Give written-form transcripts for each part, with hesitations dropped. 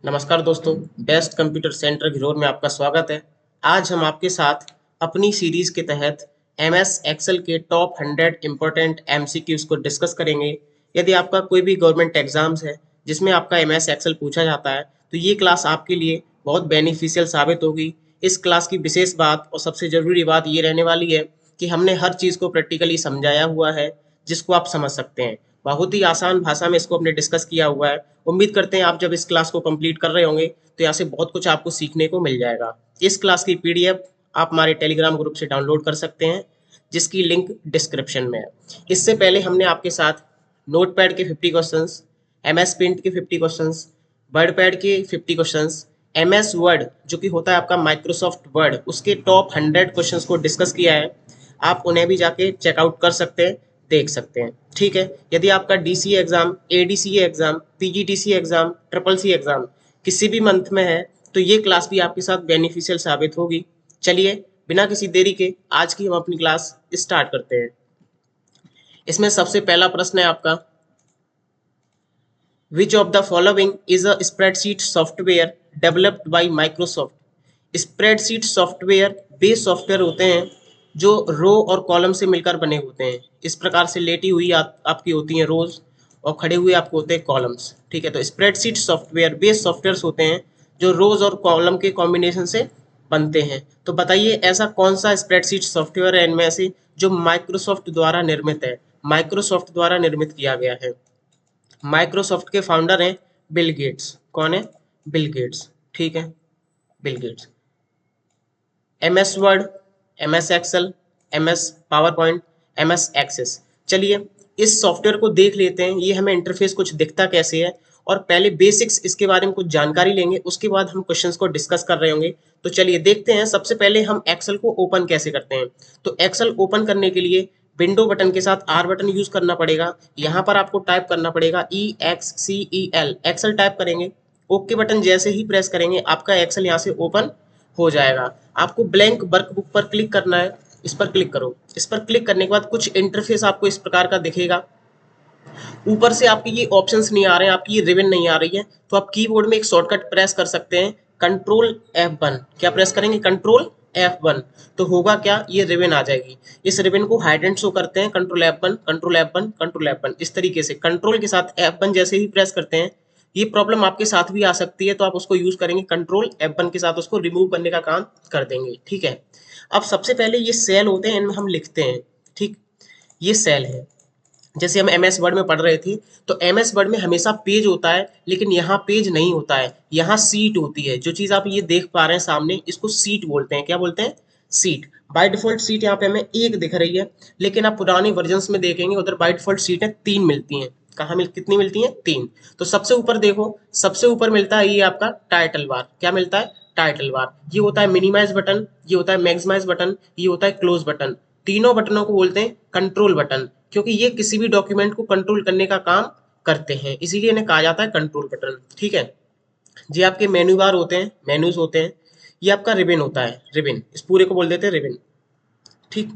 नमस्कार दोस्तों, best computer centre घिरौर में आपका स्वागत है। आज हम आपके साथ अपनी सीरीज के तहत एमएस एक्सेल के टॉप 100 इम्पोर्टेंट एमसीक्यूज को डिस्कस करेंगे। यदि आपका कोई भी गवर्नमेंट एग्जाम्स है जिसमें आपका एमएस एक्सेल पूछा जाता है तो ये क्लास आपके लिए बहुत बेनिफिशियल साबित होगी। इस क्लास की विशेष बात और सबसे ज़रूरी बात ये रहने वाली है कि हमने हर चीज़ को प्रैक्टिकली समझाया हुआ है जिसको आप समझ सकते हैं। बहुत ही आसान भाषा में इसको हमने डिस्कस किया हुआ है। उम्मीद करते हैं आप जब इस क्लास को कंप्लीट कर रहे होंगे तो यहाँ से बहुत कुछ आपको सीखने को मिल जाएगा। इस क्लास की पीडीएफ आप हमारे टेलीग्राम ग्रुप से डाउनलोड कर सकते हैं जिसकी लिंक डिस्क्रिप्शन में है। इससे पहले हमने आपके साथ नोटपैड के 50 क्वेश्चंस, एमएस पेंट के 50 क्वेश्चंस, वर्डपैड के 50 क्वेश्चंस, एमएस वर्ड जो कि होता है आपका माइक्रोसॉफ्ट वर्ड, उसके टॉप 100 क्वेश्चंस को डिस्कस किया है। आप उन्हें भी जाके चेकआउट कर सकते हैं, देख सकते हैं। ठीक है, यदि आपका DCA exam, ADCA exam, PGDCA exam, triple C exam किसी भी मंथ में है तो ये क्लास भी आपके साथ बेनिफिशियल साबित होगी। चलिए बिना किसी देरी के आज की हम अपनी क्लास स्टार्ट करते हैं। इसमें सबसे पहला प्रश्न है आपका, विच of the following is a spreadsheet software developed by Microsoft. Spreadsheet software way software होते हैं जो रो और कॉलम से मिलकर बने होते हैं। इस प्रकार से लेटी हुई आपकी होती हैं रोज और खड़े हुए आपको होते हैं कॉलम्स। ठीक है, तो स्प्रेडशीट सॉफ्टवेयर वे सॉफ्टवेयर होते हैं जो रोज और कॉलम के कॉम्बिनेशन से बनते हैं। तो बताइए ऐसा कौन सा स्प्रेडशीट सॉफ्टवेयर है इनमें से जो माइक्रोसॉफ्ट द्वारा निर्मित है, माइक्रोसॉफ्ट द्वारा निर्मित किया गया है। माइक्रोसॉफ्ट के फाउंडर हैं बिल गेट्स। कौन है? Bill Gates. ठीक है, Bill Gates. MS word, MS Excel, MS power point, MS access. चलिए इस सॉफ्टवेयर को देख लेते हैं, ये हमें इंटरफेस कुछ दिखता कैसे है और पहले बेसिक्स इसके बारे में कुछ जानकारी लेंगे, उसके बाद हम क्वेश्चंस को डिस्कस कर रहे होंगे। तो चलिए देखते हैं सबसे पहले हम एक्सेल को ओपन कैसे करते हैं। तो एक्सेल ओपन करने के लिए विंडो बटन के साथ आर बटन यूज करना पड़ेगा। यहाँ पर आपको टाइप करना पड़ेगा EXCEL, एक्सेल टाइप करेंगे। ओके बटन जैसे ही प्रेस करेंगे आपका एक्सेल यहाँ से ओपन हो जाएगा। आपको ब्लैंक वर्कबुक पर क्लिक करना है, इस पर क्लिक करो। इस पर क्लिक करने के बाद कुछ इंटरफेस आपको इस प्रकार का दिखेगा। ऊपर से आपके ये ऑप्शंस नहीं आ रहे हैं, आपकी ये रिबन नहीं आ रही है, तो आप कीबोर्ड में एक शॉर्टकट प्रेस कर सकते हैं, कंट्रोल F1। क्या प्रेस करेंगे? Control F1। तो होगा क्या, ये रिबन आ जाएगी। इस रिबन को हाइड एंड शो करते हैं, control F1, control F1, control F1। इस तरीके से कंट्रोल के साथ F1 जैसे ही प्रेस करते हैं, ये प्रॉब्लम आपके साथ भी आ सकती है, तो आप उसको यूज करेंगे, कंट्रोल F1 के साथ उसको रिमूव करने का काम कर देंगे। ठीक है, अब सबसे पहले ये सेल होते हैं, इनमें हम लिखते हैं। ठीक, ये सेल है। जैसे हम एमएस वर्ड में पढ़ रहे थे तो एमएस वर्ड में हमेशा पेज होता है, लेकिन यहाँ पेज नहीं होता है, यहाँ सीट होती है। जो चीज़ आप ये देख पा रहे हैं सामने, इसको सीट बोलते हैं। क्या बोलते हैं? सीट। बाय डिफॉल्ट सीट यहाँ पे हमें एक दिख रही है, लेकिन आप पुराने वर्जन्स में देखेंगे उधर बाय डिफॉल्ट सीटें 3 मिलती हैं। कहाँ कितनी मिलती हैं? 3। तो सबसे ऊपर देखो, सबसे ऊपर मिलता है ये आपका टाइटल बार। क्या मिलता है? Title bar. ये होता है मिनिमाइज बटन, ये होता है मैक्सिमाइज बटन, ये होता है क्लोज बटन। तीनों बटनों को बोलते हैं कंट्रोल बटन, क्योंकि ये किसी भी डॉक्यूमेंट को कंट्रोल करने का काम करते हैं, इसीलिए इन्हें कहा जाता है कंट्रोल बटन। ठीक है, ये आपके मेन्यू बार होते हैं, मेन्यूज होते हैं। ये आपका रिबन होता है, रिबन। इस पूरे को बोल देते हैं रिबन। ठीक,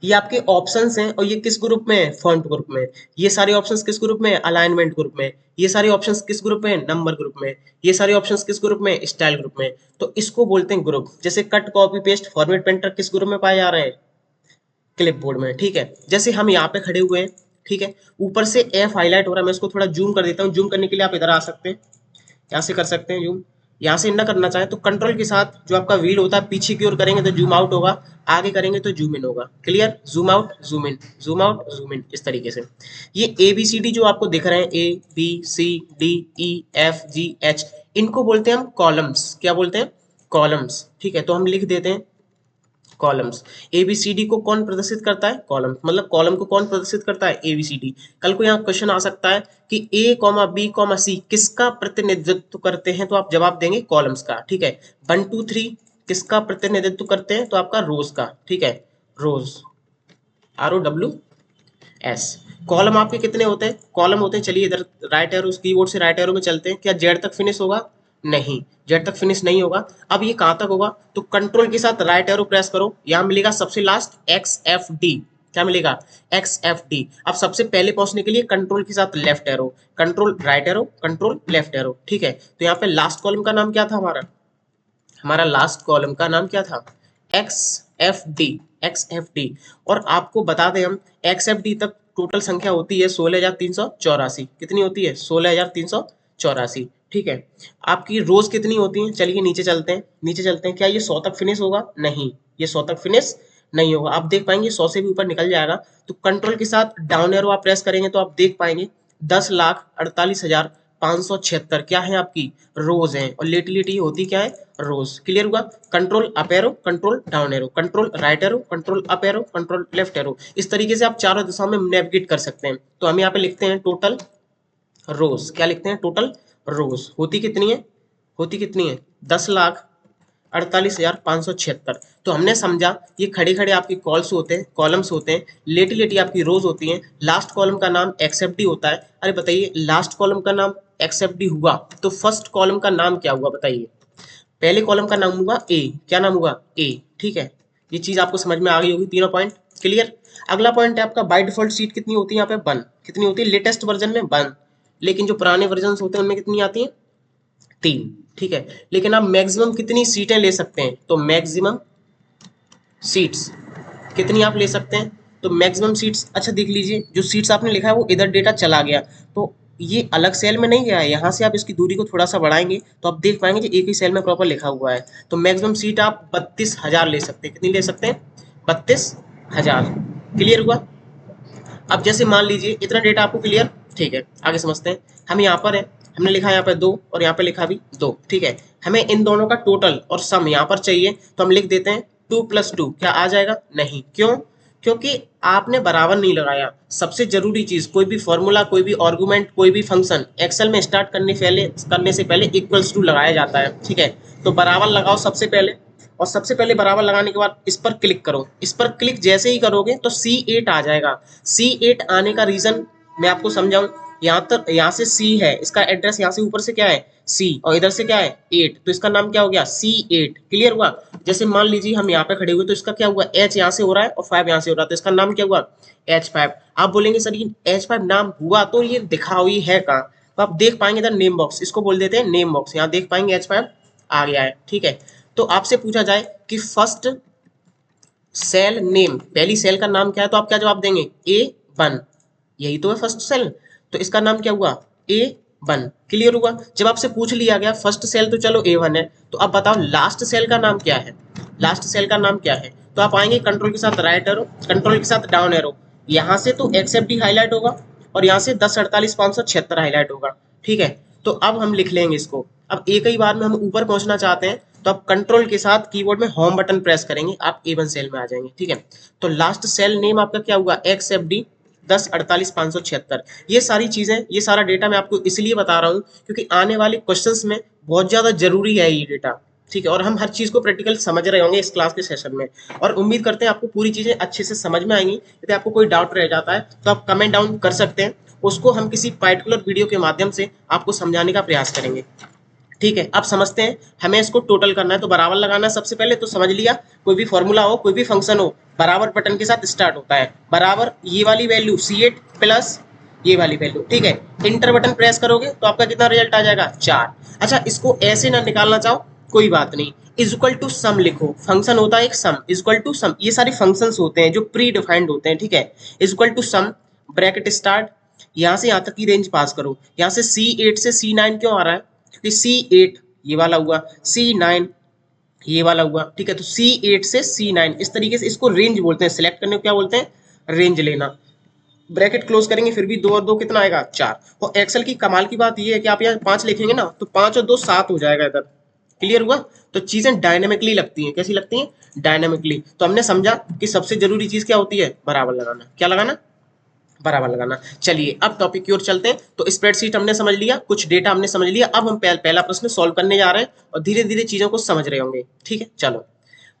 ये आपके ऑप्शंस हैं और ये किस ग्रुप में है? फॉन्ट ग्रुप में। ये सारे ऑप्शंस किस ग्रुप में है? अलाइनमेंट ग्रुप में। ये सारे ऑप्शंस किस ग्रुप में है? नंबर ग्रुप में। ये सारे ऑप्शंस किस ग्रुप में? स्टाइल ग्रुप में। तो इसको बोलते हैं ग्रुप। जैसे cut, copy, paste, format, painter किस ग्रुप में पाए जा रहे हैं? क्लिपबोर्ड में। ठीक है, जैसे हम यहाँ पे खड़े हुए हैं, ठीक है, ऊपर से F हाईलाइट हो रहा है, मैं इसको थोड़ा जूम कर देता हूँ। जूम करने के लिए आप इधर आ सकते हैं, यहाँ से कर सकते हैं जूम। यहाँ से न करना चाहें तो कंट्रोल के साथ जो आपका व्हील होता है पीछे की ओर करेंगे तो जूम आउट होगा, आगे करेंगे तो जूम इन होगा। Clear? Zoom out, zoom in, zoom out, zoom in, इस तरीके से। ये ABCD जो आपको दिख रहे हैं, ABCDEFGH, इनको बोलते हैं हम कॉलम्स। क्या बोलते हैं? कॉलम्स। ठीक है, तो हम लिख देते हैं कॉलम्स। एबीसीडी को कौन प्रदर्शित करता है? कॉलम। मतलब कॉलम को कौन प्रदर्शित करता है? एबीसीडी। कल को यहाँ क्वेश्चन आ सकता है कि ए कॉमा बी कॉमा सी किसका प्रतिनिधित्व करते हैं, तो आप जवाब देंगे कॉलम्स का। ठीक है, 1 2 3 किसका प्रतिनिधित्व करते हैं, तो आपका रोज का। ठीक है, रोज, ROWS। कॉलम आपके कितने होते हैं? कॉलम होते हैं, चलिए इधर राइट एरो, कीबोर्ड से राइट एरो में चलते हैं। क्या जेड तक फिनिश होगा? नहीं, जेड तक फिनिश नहीं होगा। अब ये कहाँ तक होगा? तो कंट्रोल के साथ राइट एरो प्रेस करो, यहाँ मिलेगा सबसे लास्ट XFD। क्या मिलेगा, XFD। अब सबसे पहले पहुंचने के लिए कंट्रोल के साथ left arrow, control right arrow, control left arrow, ठीक है। तो यहाँ पे लास्ट कॉलम का नाम क्या था हमारा, हमारा लास्ट कॉलम का नाम क्या था, XFD, XFD। और आपको बता दें हम XFD तक टोटल संख्या होती है 16,384। कितनी होती है, 16,384, ठीक है। आपकी रोज कितनी होती है, चलिए नीचे चलते हैं, नीचे चलते हैं। क्या ये 100 तक फिनिश होगा, नहीं, ये 100 तक फिनिश नहीं होगा। आप देख पाएंगे 100 से भी ऊपर निकल जाएगा। तो कंट्रोल के साथ डाउन एरो आप प्रेस करेंगे तो आप देख पाएंगे 10,48,576 क्या है आपकी रोज है, और लेटिलिटी होती क्या है, रोज। क्लियर हुआ। Control up arrow, control down arrow, control right arrow, control up arrow, control left arrow, इस तरीके से आप चारों दिशाओं में नेविगेट कर सकते हैं। तो हम यहाँ पे लिखते हैं टोटल रोज, क्या लिखते हैं, टोटल रोज होती कितनी है, होती कितनी है, 10,48,576। तो हमने समझा ये खड़े खड़े आपकी कॉल्स होते हैं, कॉलम्स होते हैं, लेटी लेटी आपकी रोज होती हैं। लास्ट कॉलम का नाम XFD होता है। अरे बताइए, लास्ट कॉलम का नाम XFD हुआ तो फर्स्ट कॉलम का नाम क्या हुआ, बताइए। पहले कॉलम का नाम हुआ A, क्या नाम हुआ, A, ठीक है। ये चीज आपको समझ में आ गई होगी, तीनों पॉइंट क्लियर। अगला पॉइंट है आपका बाय डिफॉल्ट सीट कितनी होती है, यहाँ पे 1, कितनी होती है, लेटेस्ट वर्जन में 1, लेकिन जो पुराने वर्जन होते हैं उनमें कितनी आती है, 3, ठीक है। लेकिन आप मैक्सिमम कितनी सीटें ले सकते हैं, तो मैक्सिमम सीट्स कितनी आप ले सकते हैं, तो मैक्सिमम सीट्स, अच्छा देख लीजिए जो सीट्स आपने लिखा है वो इधर डेटा चला गया, तो ये अलग सेल में नहीं गया है। यहाँ से आप इसकी दूरी को थोड़ा सा बढ़ाएंगे तो आप देख पाएंगे कि एक ही सेल में प्रॉपर लिखा हुआ है। तो मैक्सिमम सीट आप 32,000 ले सकते हैं। कितनी ले सकते हैं, 32,000। क्लियर हुआ। अब जैसे मान लीजिए इतना डेटा आपको क्लियर, ठीक है। आगे समझते हैं। हम यहाँ पर है, हमने लिखा यहाँ पे 2 और यहाँ पे लिखा भी 2, ठीक है। हमें इन दोनों का टोटल और सम यहाँ पर चाहिए, तो हम लिख देते हैं 2 + 2, क्या आ जाएगा, नहीं, क्यों, क्योंकि आपने बराबर नहीं लगाया। सबसे जरूरी चीज, कोई भी फॉर्मूला, कोई भी आर्गुमेंट, कोई भी फंक्शन एक्सेल में स्टार्ट करने से पहले =2 लगाया जाता है, ठीक है। तो बराबर लगाओ सबसे पहले, और सबसे पहले बराबर लगाने के बाद इस पर क्लिक करो। इस पर क्लिक जैसे ही करोगे तो C8 आ जाएगा। C8 आने का रीजन मैं आपको समझाऊं। यहाँ तक, यहाँ से C है, इसका एड्रेस यहाँ से ऊपर से क्या है C, और इधर से क्या है 8, तो इसका नाम क्या हो गया, C8। क्लियर हुआ। जैसे मान लीजिए हम यहाँ पे खड़े हुए तो इसका क्या हुआ, H यहाँ से हो रहा है और 5 यहाँ से हो रहा है, तो इसका नाम क्या हुआ, H5। आप बोलेंगे सर ये H5 नाम हुआ तो ये दिखाओ ये है कहाँ, तो आप देख पाएंगे इधर नेम बॉक्स, इसको बोल देते हैं नेम बॉक्स। यहाँ देख पाएंगे H5 आ गया है, ठीक है। तो आपसे पूछा जाए कि फर्स्ट सेल नेम, पहली सेल का नाम क्या है, तो आप क्या जवाब देंगे, A1, यही तो है फर्स्ट सेल, तो इसका नाम क्या हुआ, A1। क्लियर हुआ। जब आपसे पूछ लिया गया फर्स्ट सेल तो चलो A1 है, तो अब बताओ लास्ट सेल का नाम क्या है, लास्ट सेल का नाम क्या है। तो आप आएंगे कंट्रोल के साथ राइट एरो, कंट्रोल के साथ डाउन एरो, यहाँ से तो XFD हाईलाइट होगा और यहाँ से 10,48,576 हाईलाइट होगा, ठीक है। तो अब हम लिख लेंगे इसको। अब एक ही बार में हम ऊपर पहुंचना चाहते हैं तो आप कंट्रोल के साथ कीबोर्ड में होम बटन प्रेस करेंगे, आप A1 सेल में आ जाएंगे, ठीक है। तो लास्ट सेल नेम आपका क्या हुआ, XFD 10,48,576। ये सारी चीजें, ये सारा डेटा मैं आपको इसलिए बता रहा हूँ क्योंकि आने वाले क्वेश्चंस में बहुत ज्यादा जरूरी है ये डेटा, ठीक है। और हम हर चीज को प्रैक्टिकल समझ रहे होंगे इस क्लास के सेशन में, और उम्मीद करते हैं आपको पूरी चीजें अच्छे से समझ में आएंगी। यदि आपको कोई डाउट रह जाता है तो आप कमेंट डाउन कर सकते हैं, उसको हम किसी पर्टिकुलर वीडियो के माध्यम से आपको समझाने का प्रयास करेंगे, ठीक है। अब समझते हैं, हमें इसको टोटल करना है तो बराबर लगाना है सबसे पहले। तो समझ लिया, कोई भी फॉर्मूला हो, कोई भी फंक्शन हो, बराबर बटन के साथ स्टार्ट होता है। बराबर ये वाली वैल्यू C8 प्लस ये वाली वैल्यू, ठीक है। इंटर बटन प्रेस करोगे तो आपका कितना रिजल्ट आ जाएगा, 4। अच्छा, इसको ऐसे ना निकालना चाहो कोई बात नहीं, इज इक्वल टू सम लिखो। फंक्शन होता है एक सम, इज इक्वल टू सम, ये सारे फंक्शंस होते हैं जो प्री डिफाइंड होते हैं, ठीक है। Is equal to sum, bracket start, यहाँ से यहाँ तक की रेंज पास करो। यहाँ से C8 से C9 क्यों आ रहा है, क्योंकि C8 ये वाला हुआ, C9 ये वाला हुआ, ठीक है। तो C8 से C9 इस तरीके से इसको रेंज बोलते हैं, सिलेक्ट करने को क्या बोलते हैं, रेंज लेना। ब्रैकेट क्लोज करेंगे फिर भी 2 और 2 कितना आएगा, 4। और एक्सेल की कमाल की बात ये है कि आप यहाँ 5 लिखेंगे ना तो 5 और 2 7 हो जाएगा इधर। क्लियर हुआ। तो चीजें डायनेमिकली लगती हैं, कैसी लगती हैं, डायनेमिकली। तो हमने समझा कि सबसे जरूरी चीज क्या होती है, बराबर लगाना। क्या लगाना, बराबर लगाना। चलिए अब टॉपिक की ओर चलते हैं। तो स्प्रेडशीट हमने समझ लिया, कुछ डेटा हमने समझ लिया। अब हम पहला प्रश्न सॉल्व करने जा रहे हैं और धीरे धीरे चीजों को समझ रहे होंगे, ठीक है। चलो,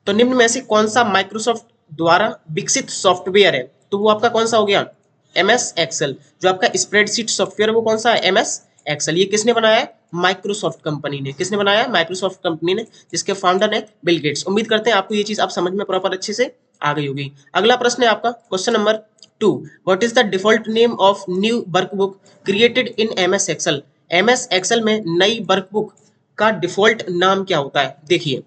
तो निम्न में से कौन सा माइक्रोसॉफ्ट द्वारा विकसित सॉफ्टवेयर है, तो वो आपका कौन सा हो गया, MS एक्सेल। जो आपका स्प्रेडशीट सॉफ्टवेयर है वो कौन सा है, MS एक्सेल। ये किसने बनाया है, माइक्रोसॉफ्ट कंपनी ने। किसने बनाया है, माइक्रोसॉफ्ट कंपनी ने, जिसके फाउंडर है बिल गेट्स। उम्मीद करते हैं आपको ये चीज आप समझ में प्रॉपर अच्छे से आ गई होगी। अगला प्रश्न है आपका question number 2, what is the default name of new workbook created in MS Excel. MS Excel में नई वर्कबुक का डिफॉल्ट नाम क्या होता है। देखिए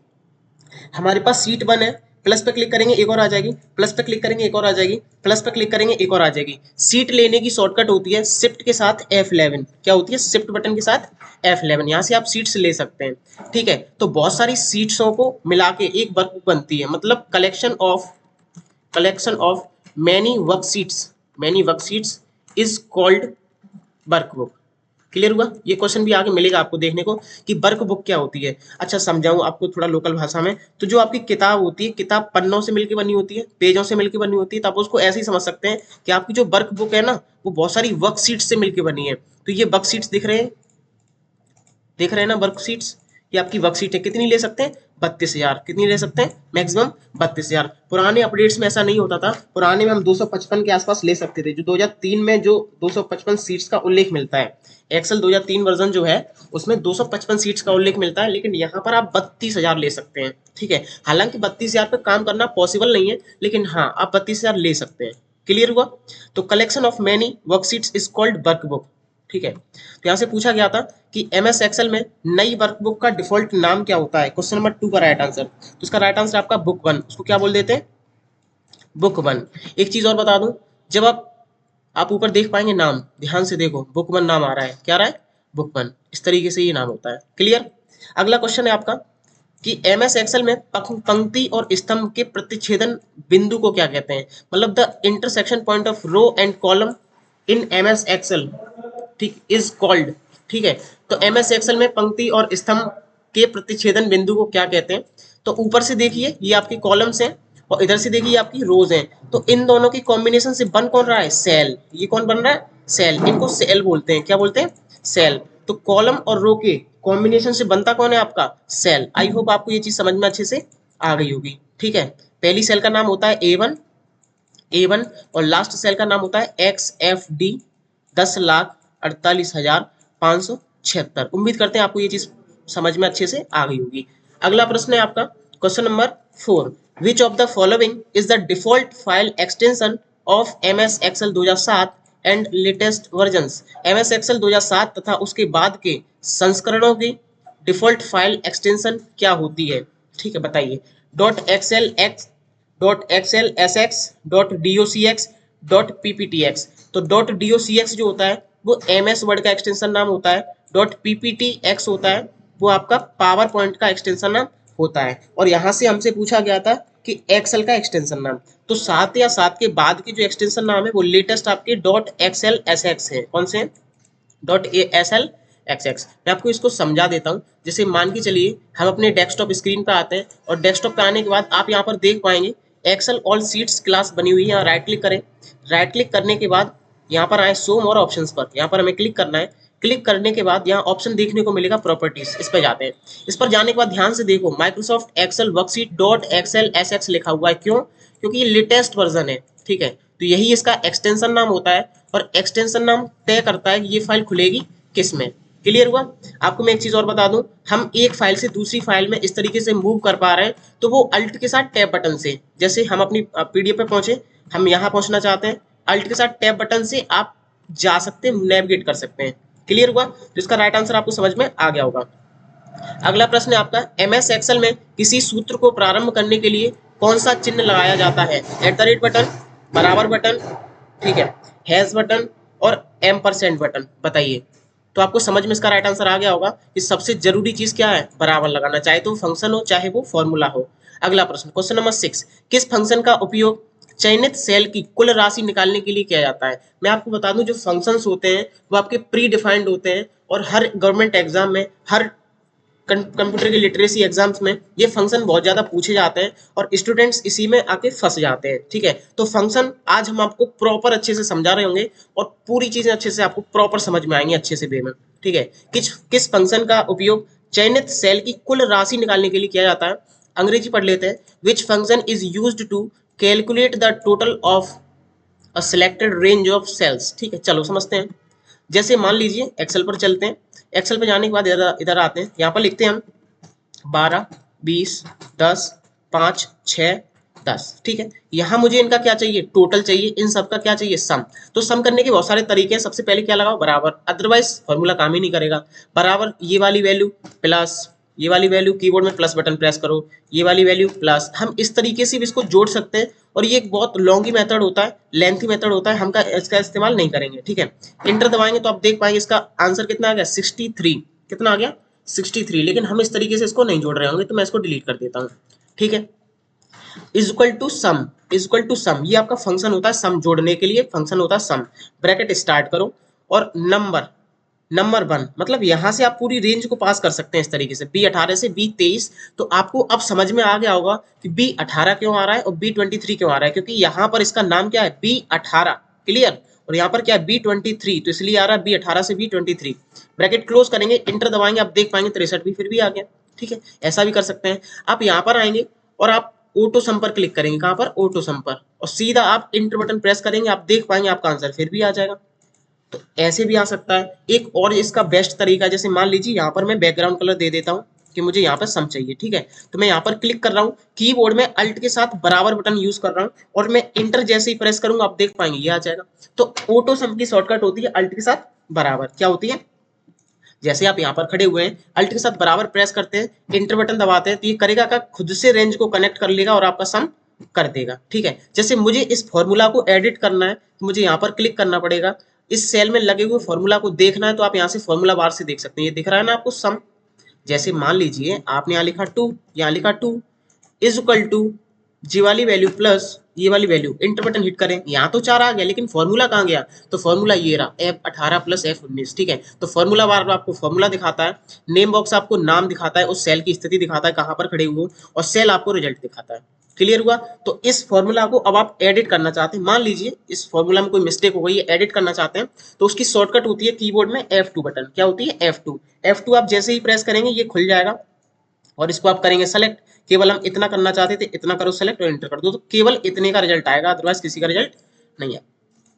हमारे पास सीट 1 है, प्लस पे क्लिक करेंगे एक और आ जाएगी, प्लस पे क्लिक करेंगे एक और आ जाएगी, प्लस पे क्लिक करेंगे एक और आ जाएगी। सीट लेने की शॉर्टकट होती है शिफ्ट के साथ F11। क्या होती है? शिफ्ट बटन के साथ F11। यहाँ से आप सीट्स ले सकते हैं। ठीक है, तो बहुत सारी सीट्सों को मिला के एक वर्कबुक बनती है, मतलब collection of many worksheets is called workbook. Clear हुआ? ये क्वेश्चन भी आगे मिलेगा आपको देखने को कि वर्क बुक क्या होती है। अच्छा समझाऊं आपको थोड़ा लोकल भाषा में, तो जो आपकी किताब होती है, किताब पन्नों से मिलकर बनी होती है, पेजों से मिलकर बनी होती है, तो आप उसको ऐसे ही समझ सकते हैं कि आपकी जो वर्क बुक है ना, वो बहुत सारी वर्कशीट से मिलकर बनी है। तो ये वर्कशीट्स दिख रहे हैं ना वर्कशीट्स, ये आपकी वर्कशीट है। कितनी ले सकते हैं? 32,000। कितनी ले सकते हैं? मैक्सिमम 32,000। पुराने अपडेट्स में ऐसा नहीं होता था, पुराने में हम 255 के आसपास ले सकते थे। जो 2003 में जो 255 सीट्स का उल्लेख मिलता है, एक्सेल 2003 वर्जन जो है उसमें 255 सीट्स का उल्लेख मिलता है, लेकिन यहाँ पर आप 32,000 ले सकते हैं। ठीक है, हालांकि 32,000 पे काम करना पॉसिबल नहीं है, लेकिन हाँ आप 32,000 ले सकते हैं। क्लियर हुआ? तो collection of many worksheets is called workbook. ठीक है, तो यहाँ से पूछा गया था कि एमएस एक्सेल में नई वर्कबुक का डिफॉल्ट नाम क्या होता है। क्वेश्चन नंबर 2 का राइट आंसर, तो इसका राइट आंसर आपका बुक 1। उसको क्या बोल देते हैं? बुक 1। एक चीज और बता दूं, जब आप ऊपर देख पाएंगे नाम, ध्यान से देखो, बुक 1 नाम आ रहा है। क्या आ रहा है? बुक 1। इस तरीके से ये नाम होता है। क्लियर? अगला क्वेश्चन है आपका कि एमएस एक्सेल में पंक्ति और स्तंभ के प्रतिच्छेदन बिंदु को क्या कहते हैं। मतलब the intersection point of row and column in MS Excel, ठीक, इज कॉल्ड। ठीक है, तो एमएस एक्सेल में पंक्ति और स्तंभ के प्रतिच्छेदन बिंदु को क्या कहते हैं। तो ऊपर से देखिए ये आपकी कॉलम्स हैं और इधर से देखिए आपकी रोज हैं, तो इन दोनों की कॉम्बिनेशन से बन कौन रहा है? सेल। ये कौन बन रहा है? सेल। इनको सेल बोलते हैं। क्या बोलते हैं? सेल। तो कॉलम और रो के कॉम्बिनेशन से बनता कौन है? आपका सेल। आई होप आपको ये चीज समझ में अच्छे से आ गई होगी। ठीक है, पहली सेल का नाम होता है A1 और लास्ट सेल का नाम होता है XFD 10,48,576। उम्मीद करते हैं आपको ये चीज समझ में अच्छे से आ गई होगी। अगला प्रश्न है आपका question number 4, which of the following is the default file extension of MS Excel 2007 and latest versions. MS Excel 2007 तथा उसके बाद के संस्करणों की डिफॉल्ट फाइल एक्सटेंशन क्या होती है। ठीक है, बताइए। .xlx, .xlsx, .docx, .pptx। तो .docx जो होता है वो MS वर्ड का एक्सटेंशन नाम होता है। .pptx होता है वो आपका पावर पॉइंट का एक्सटेंशन नाम होता है। और यहाँ से हमसे पूछा गया था कि एक्सेल का एक्सटेंशन नाम, तो 7 या 7 के बाद के जो एक्सटेंशन नाम है वो लेटेस्ट आपके .xlsx है। कौन से? .xlsx। मैं आपको इसको समझा देता हूँ। जैसे मान के चलिए हम अपने डेस्कटॉप स्क्रीन पे आते हैं और डेस्कटॉप पे आने के बाद आप यहाँ पर देख पाएंगे एक्सेल ऑल सीट्स क्लास बनी हुई है। यहाँ राइट क्लिक करें, राइट क्लिक करने के बाद यहाँ पर आए शो मोर ऑप्शंस पर, यहाँ पर हमें क्लिक करना है। क्लिक करने के बाद यहाँ ऑप्शन देखने को मिलेगा प्रॉपर्टीज, इस पर जाते हैं। इस पर जाने के बाद ध्यान से देखो माइक्रोसॉफ्ट एक्सेल वर्कशीट .xlsx लिखा हुआ है। क्यों? क्योंकि ये लेटेस्ट वर्जन है। ठीक है, तो यही इसका एक्सटेंशन नाम होता है और एक्सटेंशन नाम तय करता है कि ये फाइल खुलेगी किस में। क्लियर हुआ? आपको मैं एक चीज और बता दूं, हम एक फाइल से दूसरी फाइल में इस तरीके से मूव कर पा रहे हैं, तो वो अल्ट के साथ टैब बटन से, जैसे हम अपनी पीडीएफ पे पहुंचे, हम यहाँ पहुंचना चाहते हैं, अल्ट के साथ टैब बटन से आप जा सकते हैं, नेविगेट कर सकते हैं। क्लियर हुआ? तो इसका राइट आंसर आपको समझ में आ गया होगा। अगला प्रश्न है आपका, एमएस एक्सेल में किसी सूत्र को प्रारंभ करने के लिए कौन सा चिन्ह लगाया जाता है। @ बटन, बराबर बटन, ठीक है, हैश बटन और एम्परसेंड बटन। बताइए। तो आपको समझ में इसका राइट आंसर आ गया होगा कि सबसे जरूरी चीज क्या है? बराबर लगाना, चाहे तो फंक्शन हो चाहे वो फॉर्मूला हो। अगला प्रश्न क्वेश्चन नंबर 6, किस फंक्शन का उपयोग चयनित सेल की कुल राशि निकालने के लिए किया जाता है। मैं आपको बता दूं जो फंक्शंस होते हैं वो आपके प्री डिफाइंड होते हैं और हर गवर्नमेंट एग्जाम में, हर कंप्यूटर की लिटरेसी एग्जाम्स में ये फंक्शन बहुत ज्यादा पूछे जाते हैं और स्टूडेंट्स इसी में आके फंस जाते हैं। ठीक है, तो फंक्शन आज हम आपको प्रॉपर अच्छे से समझा रहे होंगे और पूरी चीजें अच्छे से आपको प्रॉपर समझ में आएंगी अच्छे से वे में। ठीक है, किस फंक्शन का उपयोग चयनित सेल की कुल राशि निकालने के लिए किया जाता है। अंग्रेजी पढ़ लेते हैं। Which function is used to calculate the total of a selected range of sales. ठीक है, चलो समझते हैं। जैसे मान लीजिए एक्सेल पर चलते हैं, एक्सेल पर जाने के बाद इधर आते हैं, यहाँ पर लिखते हैं हम 12, 20, 10, 5, 6, 10। ठीक है, यहाँ मुझे इनका क्या चाहिए, टोटल चाहिए, इन सबका क्या चाहिए, सम। तो सम करने के बहुत सारे तरीके हैं। सबसे पहले क्या लगाओ, बराबर, अदरवाइज फॉर्मूला काम ही नहीं करेगा। बराबर ये वाली वैल्यू प्लस ये वाली वैल्यू, कीबोर्ड में प्लस बटन प्रेस करो, ये वाली वैल्यू प्लस। हम इस तरीके से भी इसको जोड़ सकते हैं, और ये एक बहुत लॉन्गी मेथड होता है, लेंथी मेथड होता है, हम इसका इस्तेमाल नहीं करेंगे। ठीक है, इंटर दबाएंगे तो आप देख पाएंगे इसका आंसर कितना आ गया, 63। कितना आ गया, 63। लेकिन हम इस तरीके से इसको नहीं जोड़ रहे होंगे, तो मैं इसको डिलीट कर देता हूँ। ठीक है, is equal to sum, is equal to sum, ये आपका फंक्शन होता है, सम जोड़ने के लिए फंक्शन होता है सम। ब्रैकेट स्टार्ट करो, और नंबर नंबर 1, मतलब यहां से आप पूरी रेंज को पास कर सकते हैं इस तरीके से, B18 से B23। तो आपको अब समझ में आ गया होगा कि B18 क्यों आ रहा है और B23 क्यों आ रहा है, क्योंकि यहाँ पर इसका नाम क्या है, B18, क्लियर। और यहाँ पर क्या है, B23, तो इसलिए आ रहा है B18 से B23। ब्रैकेट क्लोज करेंगे, इंटर दबाएंगे, आप देख पाएंगे 63 भी फिर भी आ गया। ठीक है, ऐसा भी कर सकते हैं। आप यहाँ पर आएंगे और आप ऑटो सम पर क्लिक करेंगे, कहाँ पर, ऑटो सम पर, और सीधा आप इंटर बटन प्रेस करेंगे, आप देख पाएंगे आपका आंसर फिर भी आ जाएगा। तो ऐसे भी आ सकता है। एक और इसका बेस्ट तरीका, जैसे मान लीजिए यहाँ पर मैं बैकग्राउंड कलर दे देता हूँ कि मुझे यहाँ पर सम चाहिए। ठीक है, तो मैं यहाँ पर क्लिक कर रहा हूँ, कीबोर्ड में अल्ट के साथ बराबर बटन यूज कर रहा हूँ, और मैं इंटर जैसे ही प्रेस करूंगा आप देख पाएंगे ये आ जाएगा। तो ऑटो सम की शॉर्टकट होती है अल्ट के साथ बराबर। क्या होती है, जैसे आप यहाँ पर खड़े हुए हैं, अल्ट के साथ बराबर प्रेस करते हैं, इंटर बटन दबाते हैं, तो ये करेगा का खुद से रेंज को कनेक्ट कर लेगा और आपका सम कर देगा। ठीक है, जैसे मुझे इस फॉर्मूला को एडिट करना है, तो मुझे यहाँ पर क्लिक करना पड़ेगा, इस सेल में लगे हुए फॉर्मूला को देखना है, तो आप यहाँ से फॉर्मूला बार से देख सकते हैं, ये दिख रहा है ना आपको सम। जैसे मान लीजिए आपने यहाँ लिखा 2, यहाँ लिखा 2 इज इक्वल टू जी वाली वैल्यू प्लस ये वाली वैल्यू, इंटर बटन हिट करें, यहाँ तो 4 आ गया, लेकिन फॉर्मूला कहाँ गया, तो फॉर्मूला ये रहा, F18 प्लस F19। ठीक है, तो फॉर्मूला बार आपको फॉर्मूला दिखाता है, नेम बॉक्स आपको नाम दिखाता है, उस सेल की स्थिति दिखाता है कहाँ पर खड़े हुए, और सेल आपको रिजल्ट दिखाता है। क्लियर हुआ। तो इस फॉर्मूला को अब आप एडिट करना चाहते हैं, मान लीजिए इस फॉर्मूला में कोई मिस्टेक हो गई है, एडिट करना चाहते हैं, तो उसकी शॉर्टकट होती है कीबोर्ड में F2 बटन। क्या होती है, F2। F2 आप जैसे ही प्रेस करेंगे ये खुल जाएगा, और इसको आप करेंगे सेलेक्ट। केवल हम इतना करना चाहते थे, इतना करो सेलेक्ट और एंटर कर दो, तो केवल इतने का रिजल्ट आएगा, अदरवाइज किसी का रिजल्ट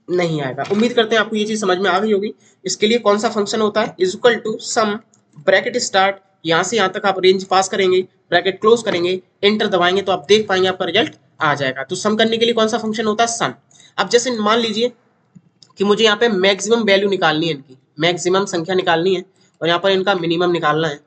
नहीं आएगा। उम्मीद करते हैं आपको ये चीज समझ में आ गई होगी। इसके लिए कौन सा फंक्शन होता है, is equal to sum, bracket start, यहाँ से यहाँ तक आप रेंज पास करेंगे, ब्रैकेट क्लोज करेंगे, एंटर दबाएंगे, तो आप देख पाएंगे आपका रिजल्ट आ जाएगा। तो सम करने के लिए कौन सा फंक्शन होता है, सम। अब जैसे मान लीजिए कि मुझे यहाँ पे मैक्सिमम वैल्यू निकालनी है, इनकी मैक्सिमम संख्या निकालनी है, और यहाँ पर इनका मिनिमम निकालना है।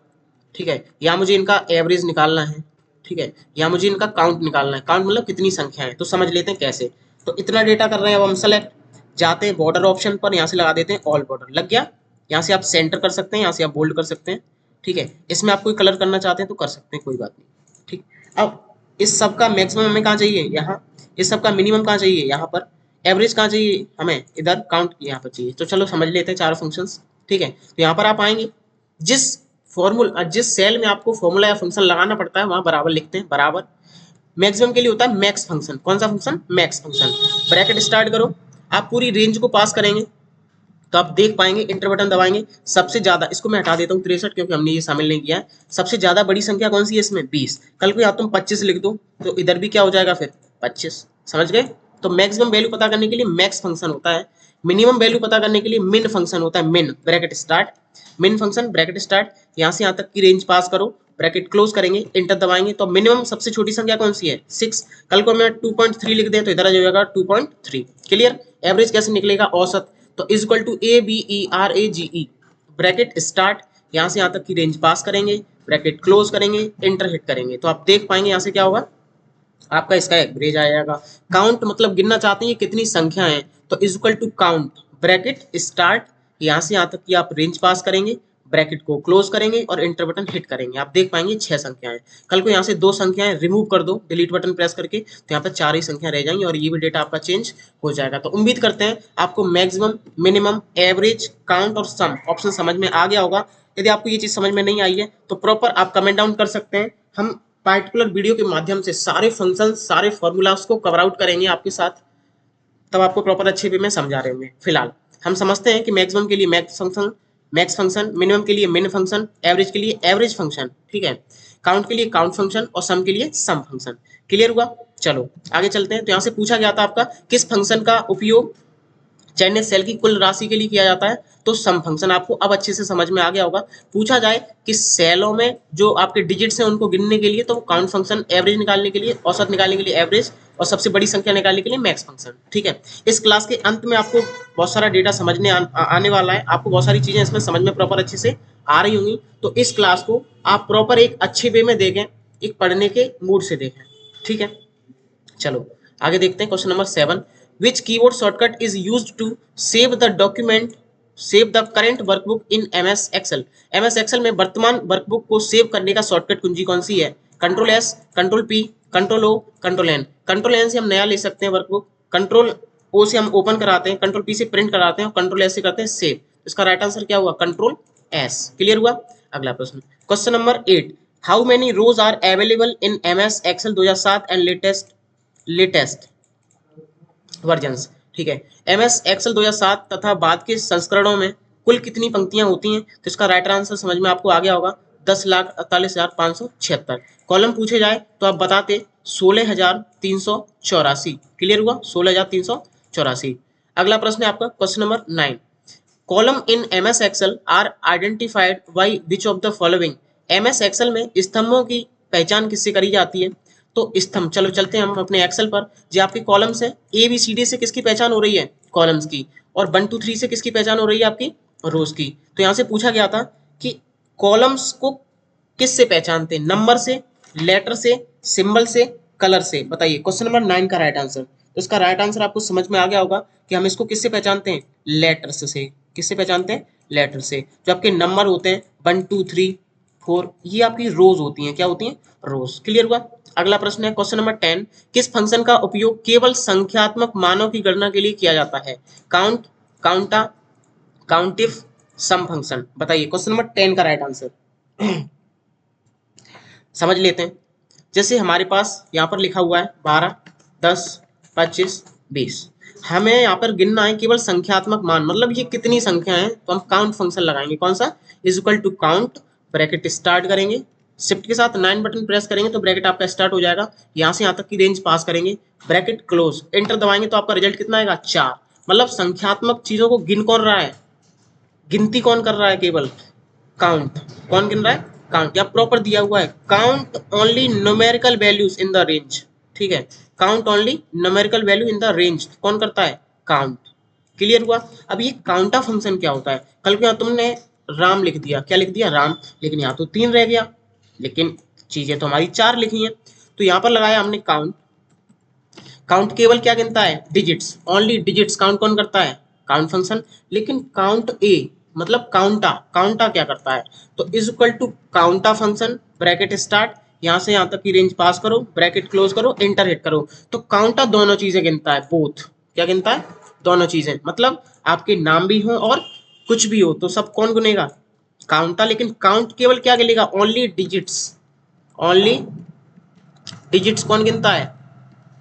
ठीक है, यहाँ मुझे इनका एवरेज निकालना है। ठीक है, यहाँ मुझे इनका काउंट निकालना है, काउंट मतलब कितनी संख्या है। तो समझ लेते हैं कैसे। तो इतना डेटा कर रहे हैं, अब हम सेलेक्ट जाते हैं बॉर्डर ऑप्शन पर, यहाँ से लगा देते हैं ऑल बॉर्डर, लग गया। यहाँ से आप सेंटर कर सकते हैं, यहाँ से आप बोल्ड कर सकते हैं। ठीक है, इसमें आप कोई कलर करना चाहते हैं तो कर सकते हैं, कोई बात नहीं। ठीक, अब इस सब का मैक्सिमम हमें कहाँ चाहिए, यहाँ। इस सब का मिनिमम कहाँ चाहिए, यहाँ पर। एवरेज कहाँ चाहिए हमें, इधर। काउंट यहाँ पर चाहिए। तो चलो समझ लेते हैं चार फंक्शंस। ठीक है, तो यहाँ पर आप आएंगे, जिस फॉर्मूला, जिस सेल में आपको फॉर्मूला या फंक्शन लगाना पड़ता है वहां बराबर लिखते हैं, बराबर। मैक्सिमम के लिए होता है मैक्स फंक्शन। कौन सा function, max function. Bracket start करो, आप पूरी रेंज को पास करेंगे, तो आप देख पाएंगे, इंटर बटन दबाएंगे, सबसे ज्यादा, इसको मैं हटा देता हूँ 63, क्योंकि हमने ये शामिल नहीं किया है। सबसे ज्यादा बड़ी संख्या कौन सी है इसमें, 20। कल को या तुम 25 लिख दो, तो इधर भी क्या हो जाएगा फिर, 25। समझ गए। तो मैक्सिमम वैल्यू पता करने के लिए मैक्स फंक्शन होता है, मिनिमम वैल्यू पता करने के लिए मिन फंक्शन होता है, मिन। ब्रैकेट स्टार्ट, मिन फंक्शन, ब्रैकेट स्टार्ट, यहाँ से यहाँ तक की रेंज पास करो, ब्रैकेट क्लोज करेंगे, इंटर दबाएंगे, तो मिनिमम सबसे छोटी संख्या कौन सी है, 6। कल को मैं 2.3 लिख दें तो इधर आ जाएगा 2.3। क्लियर। एवरेज कैसे निकलेगा, औसत। तो is equal to ABERAGE, bracket start, यहाँ से यहाँ तक की रेंज पास करेंगे, ब्रैकेट क्लोज करेंगे, इंटर हिट करेंगे, तो आप देख पाएंगे यहाँ से क्या होगा, आपका इसका एवरेज आ जाएगा। काउंट मतलब गिनना चाहते हैं कितनी संख्या है, तो is equal to count, bracket start, यहाँ से यहाँ तक की आप रेंज पास करेंगे, ब्रैकेट को क्लोज करेंगे और इंटर बटन हिट करेंगे, आप देख पाएंगे 6 संख्याएं। कल को यहाँ से 2 संख्याएं रिमूव कर दो डिलीट बटन प्रेस करके, तो यहाँ पर 4 ही संख्या रह जाएंगी, और ये भी डेटा आपका चेंज हो जाएगा। तो उम्मीद करते हैं आपको मैक्सिमम, मिनिमम, एवरेज, काउंट और सम ऑप्शन समझ में आ गया होगा। यदि आपको ये चीज समझ में नहीं आई है तो प्रॉपर आप कमेंट डाउन कर सकते हैं, हम पार्टिकुलर वीडियो के माध्यम से सारे फंक्शन, सारे फॉर्मूलाज को कवर आउट करेंगे आपके साथ, तब आपको प्रॉपर अच्छे वे में समझा रहे होंगे। फिलहाल हम समझते हैं कि मैक्सिमम के लिए मैक्स फंक्शन, मिनिमम के लिए मिन फंक्शन, एवरेज के लिए एवरेज फंक्शन, ठीक है, काउंट के लिए काउंट फंक्शन और सम के लिए सम फंक्शन। क्लियर हुआ। चलो आगे चलते हैं। तो यहाँ से पूछा गया था आपका किस फंक्शन का उपयोग चयनित सेल की कुल राशि के लिए किया जाता है। तो सम फंक्शन आपको अब अच्छे से समझ में आ गया होगा। पूछा जाए कि सेलों में जो आपके डिजिट्स हैं उनको गिनने के लिए तो काउंट फंक्शन, एवरेज निकालने के लिए, औसत निकालने के लिए एवरेज, और सबसे बड़ी संख्या निकालने के लिए मैक्स फंक्शन। ठीक है, इस क्लास के अंत में आपको बहुत सारा डेटा समझने आने वाला है, आपको बहुत सारी चीजें इसमें समझ में प्रॉपर अच्छे से आ रही होंगी। तो इस क्लास को आप प्रॉपर एक अच्छे वे में देखें, एक पढ़ने के मूड से देखें। ठीक है, चलो आगे देखते हैं। Question number 7, which keyboard shortcut is used to save the document, save the current workbook in MS Excel. MS Excel में वर्तमान वर्कबुक को सेव करने का शॉर्टकट कुंजी कौन सी है? Control S, control P, control O, control N. Control N से हम नया ले सकते हैं वर्कबुक, कंट्रोल ओ से हम ओपन कराते हैं, कंट्रोल पी से प्रिंट कराते हैं, और कंट्रोल एस से करते हैं सेव। इसका राइट आंसर क्या हुआ? Control S. क्लियर हुआ? अगला प्रश्न, question number 8, how many rows are available in MS Excel 2007 and latest versions. ठीक है, एमएस एक्सेल 2007 तथा बाद के संस्करणों में कुल कितनी पंक्तियां होती हैं? तो इसका राइट आंसर समझ में आपको आ गया होगा, 10,48,576। कॉलम पूछे जाए तो आप बताते 16,384। क्लियर हुआ? 16,384। अगला प्रश्न है आपका question number 9, column in MS Excel are identified by which of the following. MS Excel में स्तंभों की पहचान किससे करी जाती है? तो स्तंभ, चलो चलते हैं हम अपने एक्सेल पर। जो आपकी कॉलम्स है, ए बी सी डी से किसकी पहचान हो रही है? कॉलम्स की। और 1 2 3 से किसकी पहचान हो रही है? आपकी रोज की। तो यहाँ से पूछा गया था कि कॉलम्स को किससे पहचानते हैं? नंबर से, लेटर से, सिंबल से, कलर से। बताइए क्वेश्चन नंबर 9 का राइट आंसर। तो इसका राइट आंसर आपको समझ में आ गया होगा कि हम इसको किससे पहचानते हैं? लेटर्स से। किससे पहचानते हैं? लेटर से। जो आपके नंबर होते हैं 1 2 3 4, ये आपकी रोज होती हैं। क्या होती हैं? रोज। क्लियर हुआ? अगला प्रश्न है क्वेश्चन नंबर 10, किस फंक्शन का उपयोग केवल संख्यात्मक मानों की गणना के लिए किया जाता है? काउंट, काउंटा, काउंटिफ, सम फंक्शन। बताइए क्वेश्चन नंबर 10 का राइट आंसर। समझ लेते हैं। जैसे हमारे पास यहाँ पर लिखा हुआ है 12, 10, 25, 20। हमें यहाँ पर गिनना है केवल संख्यात्मक मान, मतलब ये कितनी संख्या है, तो हम काउंट फंक्शन लगाएंगे। कौन सा? Is equal to count, bracket start करेंगे, शिफ्ट के साथ 9 बटन प्रेस करेंगे तो ब्रैकेट आपका स्टार्ट हो जाएगा। यहाँ से यहाँ तक की रेंज पास करेंगे, ब्रैकेट क्लोज, एंटर दबाएंगे तो आपका रिजल्ट कितना आएगा? 4। मतलब संख्यात्मक चीजों को गिन कौन रहा है? गिनती कौन कर रहा है? केवल काउंट। कौन गिन रहा है? काउंट। या प्रॉपर दिया हुआ है, count only numerical values in the range. ठीक है, count only numerical value in the range. कौन करता है? काउंट। क्लियर हुआ? अब ये काउंटा फंक्शन क्या होता है? कल क्या तुमने राम लिख दिया, क्या लिख दिया? राम, लेकिन यहाँ तो 3 रह गया, लेकिन चीजें तो हमारी 4 लिखी हैं। तो यहाँ पर लगाया हमने काउंट। काउंट केवल क्या गिनता है? डिजिट्स, ओनली डिजिट्स काउंट कौन करता है? Count function. लेकिन काउंट ए मतलब काउंटा, काउंटा क्या करता है? तो is equal to counta function, bracket start, यहाँ से यहाँ तक की रेंज पास करो, ब्रैकेट क्लोज करो, एंटर हिट करो। तो काउंटा दोनों चीजें गिनता है, बोथ। क्या गिनता है? दोनों चीजें। मतलब आपके नाम भी हो और कुछ भी हो तो सब कौन गुनेगा? काउंटा। लेकिन काउंट केवल क्या गिनेगा? Only digits. ओनली डिजिट्स कौन गिनता है?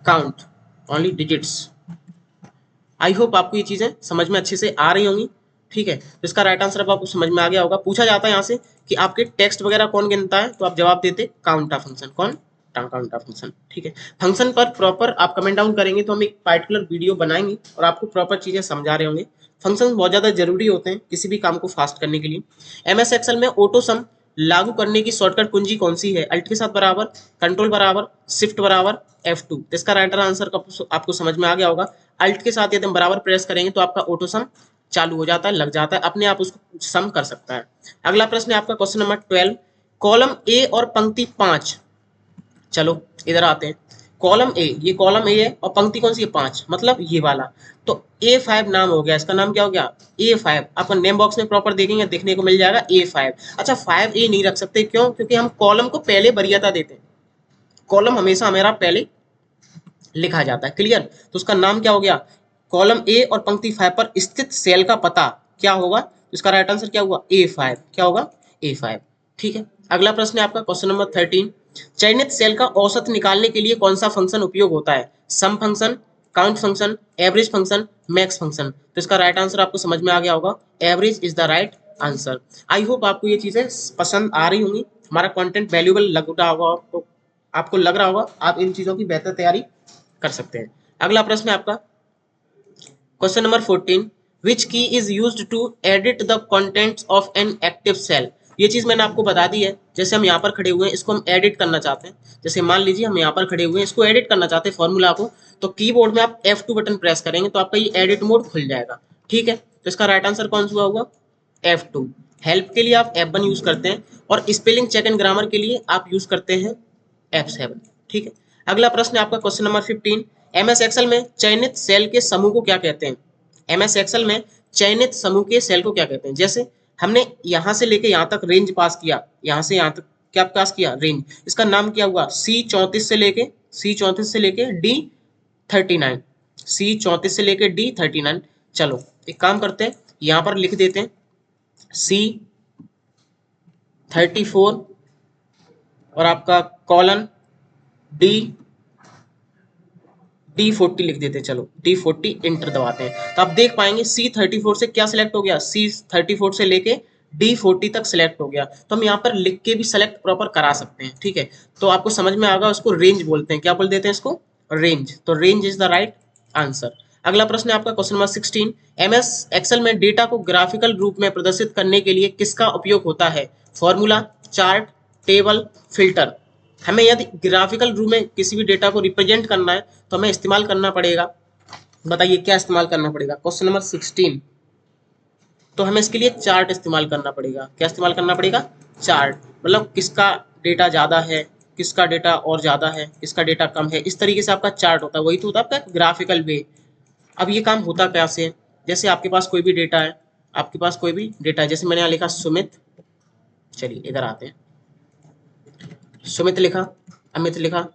Count. Only digits. I hope आपको ये चीजें समझ में अच्छे से आ रही होंगी। ठीक है, तो इसका राइट आंसर अब आपको समझ में आ गया होगा। पूछा जाता है यहाँ से कि आपके टेक्स्ट वगैरह कौन गिनता है, तो आप जवाब देते काउंटा फंक्शन। कौन? काउंटा फंक्शन। ठीक है, फंक्शन पर प्रॉपर आप कमेंट डाउन करेंगे तो हम एक पार्टिकुलर वीडियो बनाएंगे और आपको प्रॉपर चीजें समझा रहे होंगे। फंक्शन बहुत ज्यादा जरूरी होते हैं किसी भी काम को फास्ट करने के लिए। एमएस एक्सेल में ऑटो सम लागू करने की शॉर्टकट कुंजी कौन सी है? अल्ट के साथ बराबर, कंट्रोल बराबर, शिफ्ट बराबर, F2। इसका राइट आंसर आपको समझ में आ गया होगा। अल्ट के साथ यदि हम बराबर प्रेस करेंगे तो आपका ऑटो सम चालू हो जाता है, लग जाता है, अपने आप उसको सम कर सकता है। अगला प्रश्न है आपका क्वेश्चन नंबर 12, कॉलम ए और पंक्ति 5। चलो इधर आते हैं। कॉलम ए, ये कॉलम ए है और पंक्ति कौन सी है? 5, मतलब ये वाला। तो A5 नाम हो गया, इसका नाम क्या हो गया? A5। आपका नेम बॉक्स में प्रॉपर देखेंगे, देखने को मिल जाएगा A5। अच्छा 5A नहीं रख सकते, क्यों? क्योंकि हम कॉलम को पहले वरीयता देते हैं। कॉलम हमेशा हमारा पहले लिखा जाता है। क्लियर? तो उसका नाम क्या हो गया? कॉलम ए और पंक्ति 5 पर स्थित सेल का पता क्या होगा? तो इसका राइट आंसर क्या हुआ? A5। क्या होगा? A5। ठीक है, अगला प्रश्न है आपका क्वेश्चन नंबर 13, चयनित सेल का औसत निकालने के लिए कौन सा फंक्शन उपयोग होता है? Sum function, count function, average function, max function. तो इसका राइट आंसर आपको समझ में आ गया होगा, average is the right answer. I hope आपको ये चीजें पसंद आ रही होंगी, हमारा कंटेंट वैल्यूएबल लग रहा होगा, आपको लग रहा होगा, आप इन चीजों की बेहतर तैयारी कर सकते हैं। अगला प्रश्न है आपका question number 14, which key is used to edit the contents of an active cell. ये चीज मैंने आपको बता दी है। जैसे हम यहाँ पर खड़े हुए हैं, इसको हम एडिट करना चाहते हैं। जैसे मान लीजिए हम यहाँ पर खड़े हुए हैं, इसको एडिट करना चाहते हैं फॉर्मूला को, तो कीबोर्ड में आप F2 बटन प्रेस करेंगे तो आपका ये एडिट मोड खुल जाएगा। ठीक है, तो इसका राइट आंसर कौन सा होगा? F2। हेल्प के लिए आप F1 यूज करते हैं और स्पेलिंग चेक एंड ग्रामर के लिए आप यूज करते हैं F7। ठीक है, अगला प्रश्न है आपका क्वेश्चन नंबर 15, MS एक्सेल में चयनित सेल के समूह को क्या कहते हैं? MS एक्सेल में चयनित समूह के सेल को क्या कहते हैं? जैसे हमने यहाँ से लेके यहाँ तक रेंज पास किया, यहाँ से यहाँ तक क्या पास किया? रेंज। इसका नाम क्या हुआ? C34 से लेके D39, C34 से लेके D39। चलो एक काम करते हैं, यहाँ पर लिख देते हैं C34 और आपका कॉलन D40 लिख देते हैं। चलो D40 इंटर दबाते हैं तो आप देख पाएंगे C34 से क्या सिलेक्ट हो गया? C34 से लेके D40 तक सिलेक्ट हो गया। तो हम यहाँ पर लिख के भी सिलेक्ट प्रॉपर करा सकते हैं। ठीक है, तो आपको समझ में आ गया, उसको रेंज बोलते हैं। क्या बोल देते हैं इसको? रेंज। तो range is the right answer. अगला प्रश्न है आपका क्वेश्चन नंबर 16, MS एक्सेल में डेटा को ग्राफिकल रूप में प्रदर्शित करने के लिए किसका उपयोग होता है? Formula, chart, table, filter. हमें यदि ग्राफिकल रूप में किसी भी डेटा को रिप्रेजेंट करना है तो हमें इस्तेमाल करना पड़ेगा। बताइए क्या इस्तेमाल करना पड़ेगा? क्वेश्चन नंबर 16, तो हमें इसके लिए चार्ट इस्तेमाल करना पड़ेगा। क्या इस्तेमाल करना पड़ेगा? चार्ट। मतलब किसका डेटा ज़्यादा है, किसका डेटा और ज़्यादा है, किसका डेटा कम है, इस तरीके से आपका चार्ट होता है। वही तो होता है आपका ग्राफिकल वे। अब ये काम होता कैसे? जैसे आपके पास कोई भी डेटा है, जैसे मैंने यहाँ लिखा सुमित। चलिए इधर आते हैं, सुमित लिखा, अमित लिखा,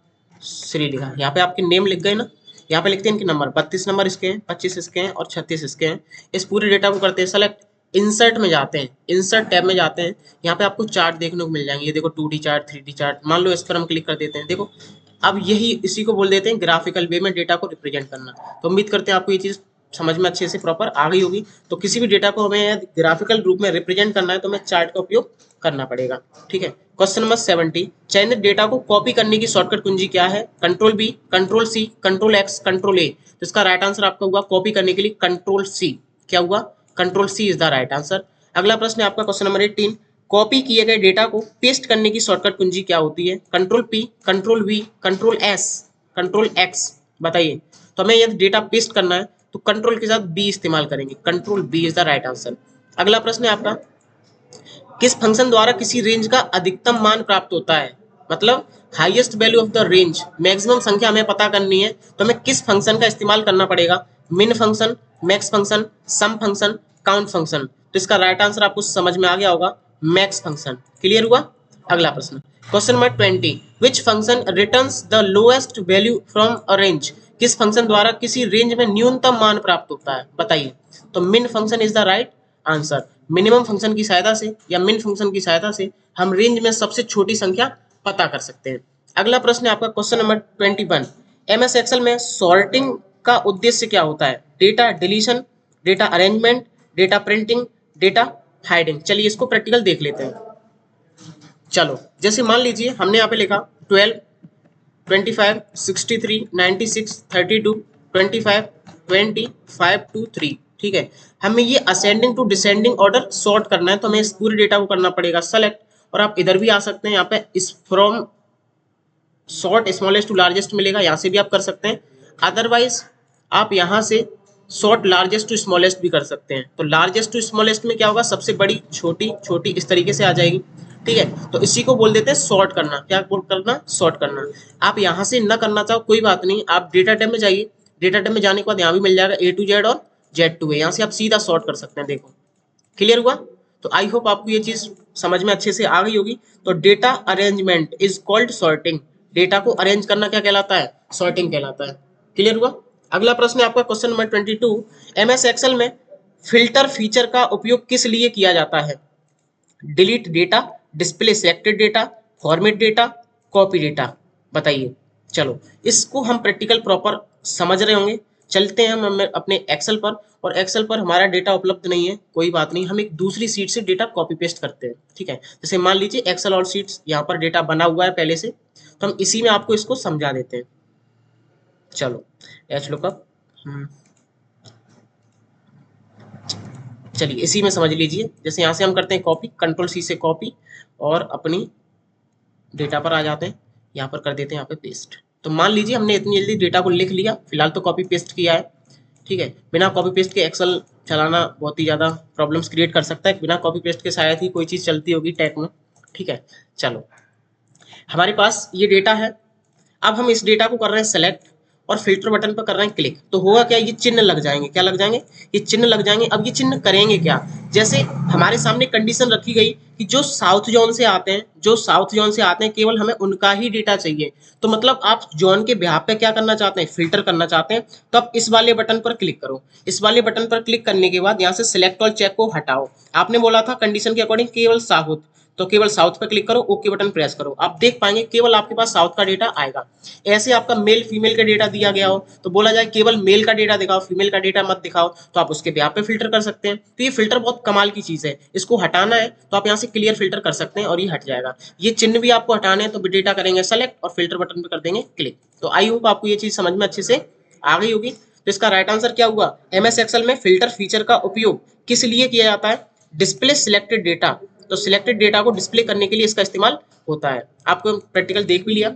श्री लिखा। यहाँ पे आपके नेम लिख गए ना, यहाँ पे लिखते हैं इनके नंबर। 32 नंबर इसके हैं, 25 इसके हैं और 36 इसके हैं। इस पूरे डेटा को करते हैं सेलेक्ट, इंसर्ट में जाते हैं, इंसर्ट टैब में जाते हैं। यहाँ पे आपको चार्ट देखने को मिल जाएंगे। ये देखो 2D चार्ट, 3D चार्ट। मान लो इस पर हम क्लिक कर देते हैं। देखो अब यही इसी को बोल देते हैं ग्राफिकल वे में डेटा को रिप्रेजेंट करना। तो उम्मीद करते हैं आपको ये चीज़ समझ में अच्छे से प्रॉपर आ गई होगी। तो किसी भी डेटा को हमें ग्राफिकल रूप में रिप्रेजेंट करना है तो हमें चार्ट का उपयोग करना पड़ेगा। ठीक है, क्वेश्चन नंबर 70, चयनित डेटा को कॉपी करने की शॉर्टकट कुंजी क्या है? Control B, control C, control X, control A. तो इसका राइट आंसर आपका हुआ कॉपी करने के लिए कंट्रोल सी। क्या हुआ? Control C is the right answer. अगला प्रश्न है आपका क्वेश्चन नंबर 18, कॉपी किए गए डेटा को पेस्ट करने की शॉर्टकट कुंजी क्या होती है? Control P, control we, control S, control x. बताइए। तो हमें यदि डेटा पेस्ट करना है तो कंट्रोल के साथ बी इस्तेमाल करेंगे। Control B is the right answer. अगला प्रश्न है आपका, किस फंक्शन द्वारा किसी रेंज का अधिकतम मान प्राप्त होता है? मतलब highest value of the range, maximum संख्या हमें पता करनी है तो हमें किस फंक्शन का इस्तेमाल करना पड़ेगा? मिन function, max function, sum function, count function. तो इसका राइट आंसर आपको समझ में आ गया होगा, मैक्स फंक्शन। क्लियर हुआ? अगला प्रश्न, question number 20, which function returns the lowest value from a range? किस फंक्शन द्वारा किसी रेंज में न्यूनतम मान प्राप्त होता है? बताइए। तो मिन function is the right answer. Minimum function की सहायता से या मिन फंक्शन की सहायता से हम रेंज में सबसे छोटी संख्या पता कर सकते हैं। अगला प्रश्न है आपका क्वेश्चन नंबर 21, MS एक्सेल में सॉर्टिंग का उद्देश्य क्या होता है? Data deletion, data arrangement, data printing, data hiding. चलिए इसको प्रैक्टिकल देख लेते हैं। चलो जैसे मान लीजिए हमने यहाँ पे लिखा 12, 25, 63, 96, 32, 25, 20, 5 to 3। ठीक है, हमें ये ascending to descending order sort करना है तो हमें इस पूरे डेटा को करना पड़ेगा सेलेक्ट। और आप इधर भी आ सकते हैं, यहाँ पे इस from sort smallest to largest मिलेगा, यहाँ से भी आप कर सकते हैं। अदरवाइज आप यहाँ से सॉर्ट लार्जेस्ट टू स्मॉलेस्ट भी कर सकते हैं। तो लार्जेस्ट टू स्मॉलेस्ट में क्या होगा? सबसे बड़ी छोटी, छोटी इस तरीके से आ जाएगी। ठीक है, तो इसी को बोल देते हैं सॉर्ट करना। क्या करना? सॉर्ट करना। आप यहाँ से न करना चाहो कोई बात नहीं, आप डेटा टाइप में जाइए। डेटा टाइप में जाने के बाद यहाँ भी मिल जाएगा A to Z और Z to A। यहाँ से आप सीधा सॉर्ट कर सकते हैं। देखो क्लियर हुआ? तो आई होप आपको ये चीज समझ में अच्छे से आ गई होगी। तो data arrangement is called sorting. Data को अरेंज करना क्या कहलाता है? सॉर्टिंग कहलाता है। क्लियर हुआ? अगला प्रश्न है आपका क्वेश्चन नंबर 22, MS एक्सेल में फिल्टर फीचर का उपयोग किस लिए किया जाता है? Delete data, display selected data, format data, copy data. बताइए। चलो इसको हम प्रैक्टिकल प्रॉपर समझ रहे होंगे। चलते हैं हम अपने एक्सेल पर, और एक्सेल पर हमारा डेटा उपलब्ध नहीं है, कोई बात नहीं, हम एक दूसरी सीट से डेटा कॉपी पेस्ट करते हैं। ठीक है, जैसे मान लीजिए एक्सेल और सीट्स यहाँ पर डेटा बना हुआ है पहले से, तो हम इसी में आपको इसको समझा देते हैं। चलो एच लुकअप, चलिए इसी में समझ लीजिए, जैसे यहाँ से हम करते हैं कॉपी, कंट्रोल सी से कॉपी और अपनी डेटा पर आ जाते हैं, यहाँ पर कर देते हैं यहाँ पे पेस्ट। तो मान लीजिए हमने इतनी जल्दी डेटा को लिख लिया, फिलहाल तो कॉपी पेस्ट किया है, ठीक है। बिना कॉपी पेस्ट के एक्सेल चलाना बहुत ही ज़्यादा प्रॉब्लम्स क्रिएट कर सकता है, बिना कॉपी पेस्ट के शायद ही कोई चीज़ चलती होगी टैग में, ठीक है। चलो हमारे पास ये डेटा है, अब हम इस डेटा को कर रहे हैं सेलेक्ट और फिल्टर बटन पर कर रहे हैं क्लिक। तो होगा क्या, ये चिन्ह लग जाएंगे, क्या लग जाएंगे, ये चिन्ह लग जाएंगे। अब ये चिन्ह करेंगे क्या, जैसे हमारे सामने कंडीशन रखी गई कि जो साउथ जोन से आते हैं, जो साउथ जोन से आते हैं केवल हमें उनका ही डेटा चाहिए। तो मतलब आप जोन के बिहाफ पे क्या करना चाहते हैं, फिल्टर करना चाहते हैं, तो आप इस वाले बटन पर क्लिक करो। इस वाले बटन पर क्लिक करने के बाद यहाँ से सिलेक्ट ऑल चेक को हटाओ। आपने बोला था कंडीशन के अकॉर्डिंग केवल साउथ, तो केवल साउथ पर क्लिक करो, ओके बटन प्रेस करो। आप देख पाएंगे केवल आपके पास साउथ का डेटा आएगा। ऐसे आपका मेल फीमेल का डेटा दिया गया हो तो बोला जाए केवल मेल का डेटा दिखाओ, फीमेल का डेटा मत दिखाओ, तो आप उसके ब्याह पे फिल्टर कर सकते हैं। तो ये फिल्टर बहुत कमाल की चीज है, इसको हटाना है तो आप यहाँ से क्लियर फिल्टर कर सकते हैं और ये हट जाएगा। ये चिन्ह भी आपको हटाने हैं तो डेटा करेंगे सेलेक्ट और फिल्टर बटन पर कर देंगे क्लिक। तो आई होप आपको ये चीज समझ में अच्छे से आ गई होगी। तो इसका राइट आंसर क्या हुआ, एमएस एक्सेल में फिल्टर फीचर का उपयोग किस लिए किया जाता है, डिस्प्ले सिलेक्टेड डेटा। तो सिलेक्टेड डेटा को डिस्प्ले करने के लिए इसका इस्तेमाल होता है। आपको प्रैक्टिकल देख भी लिया,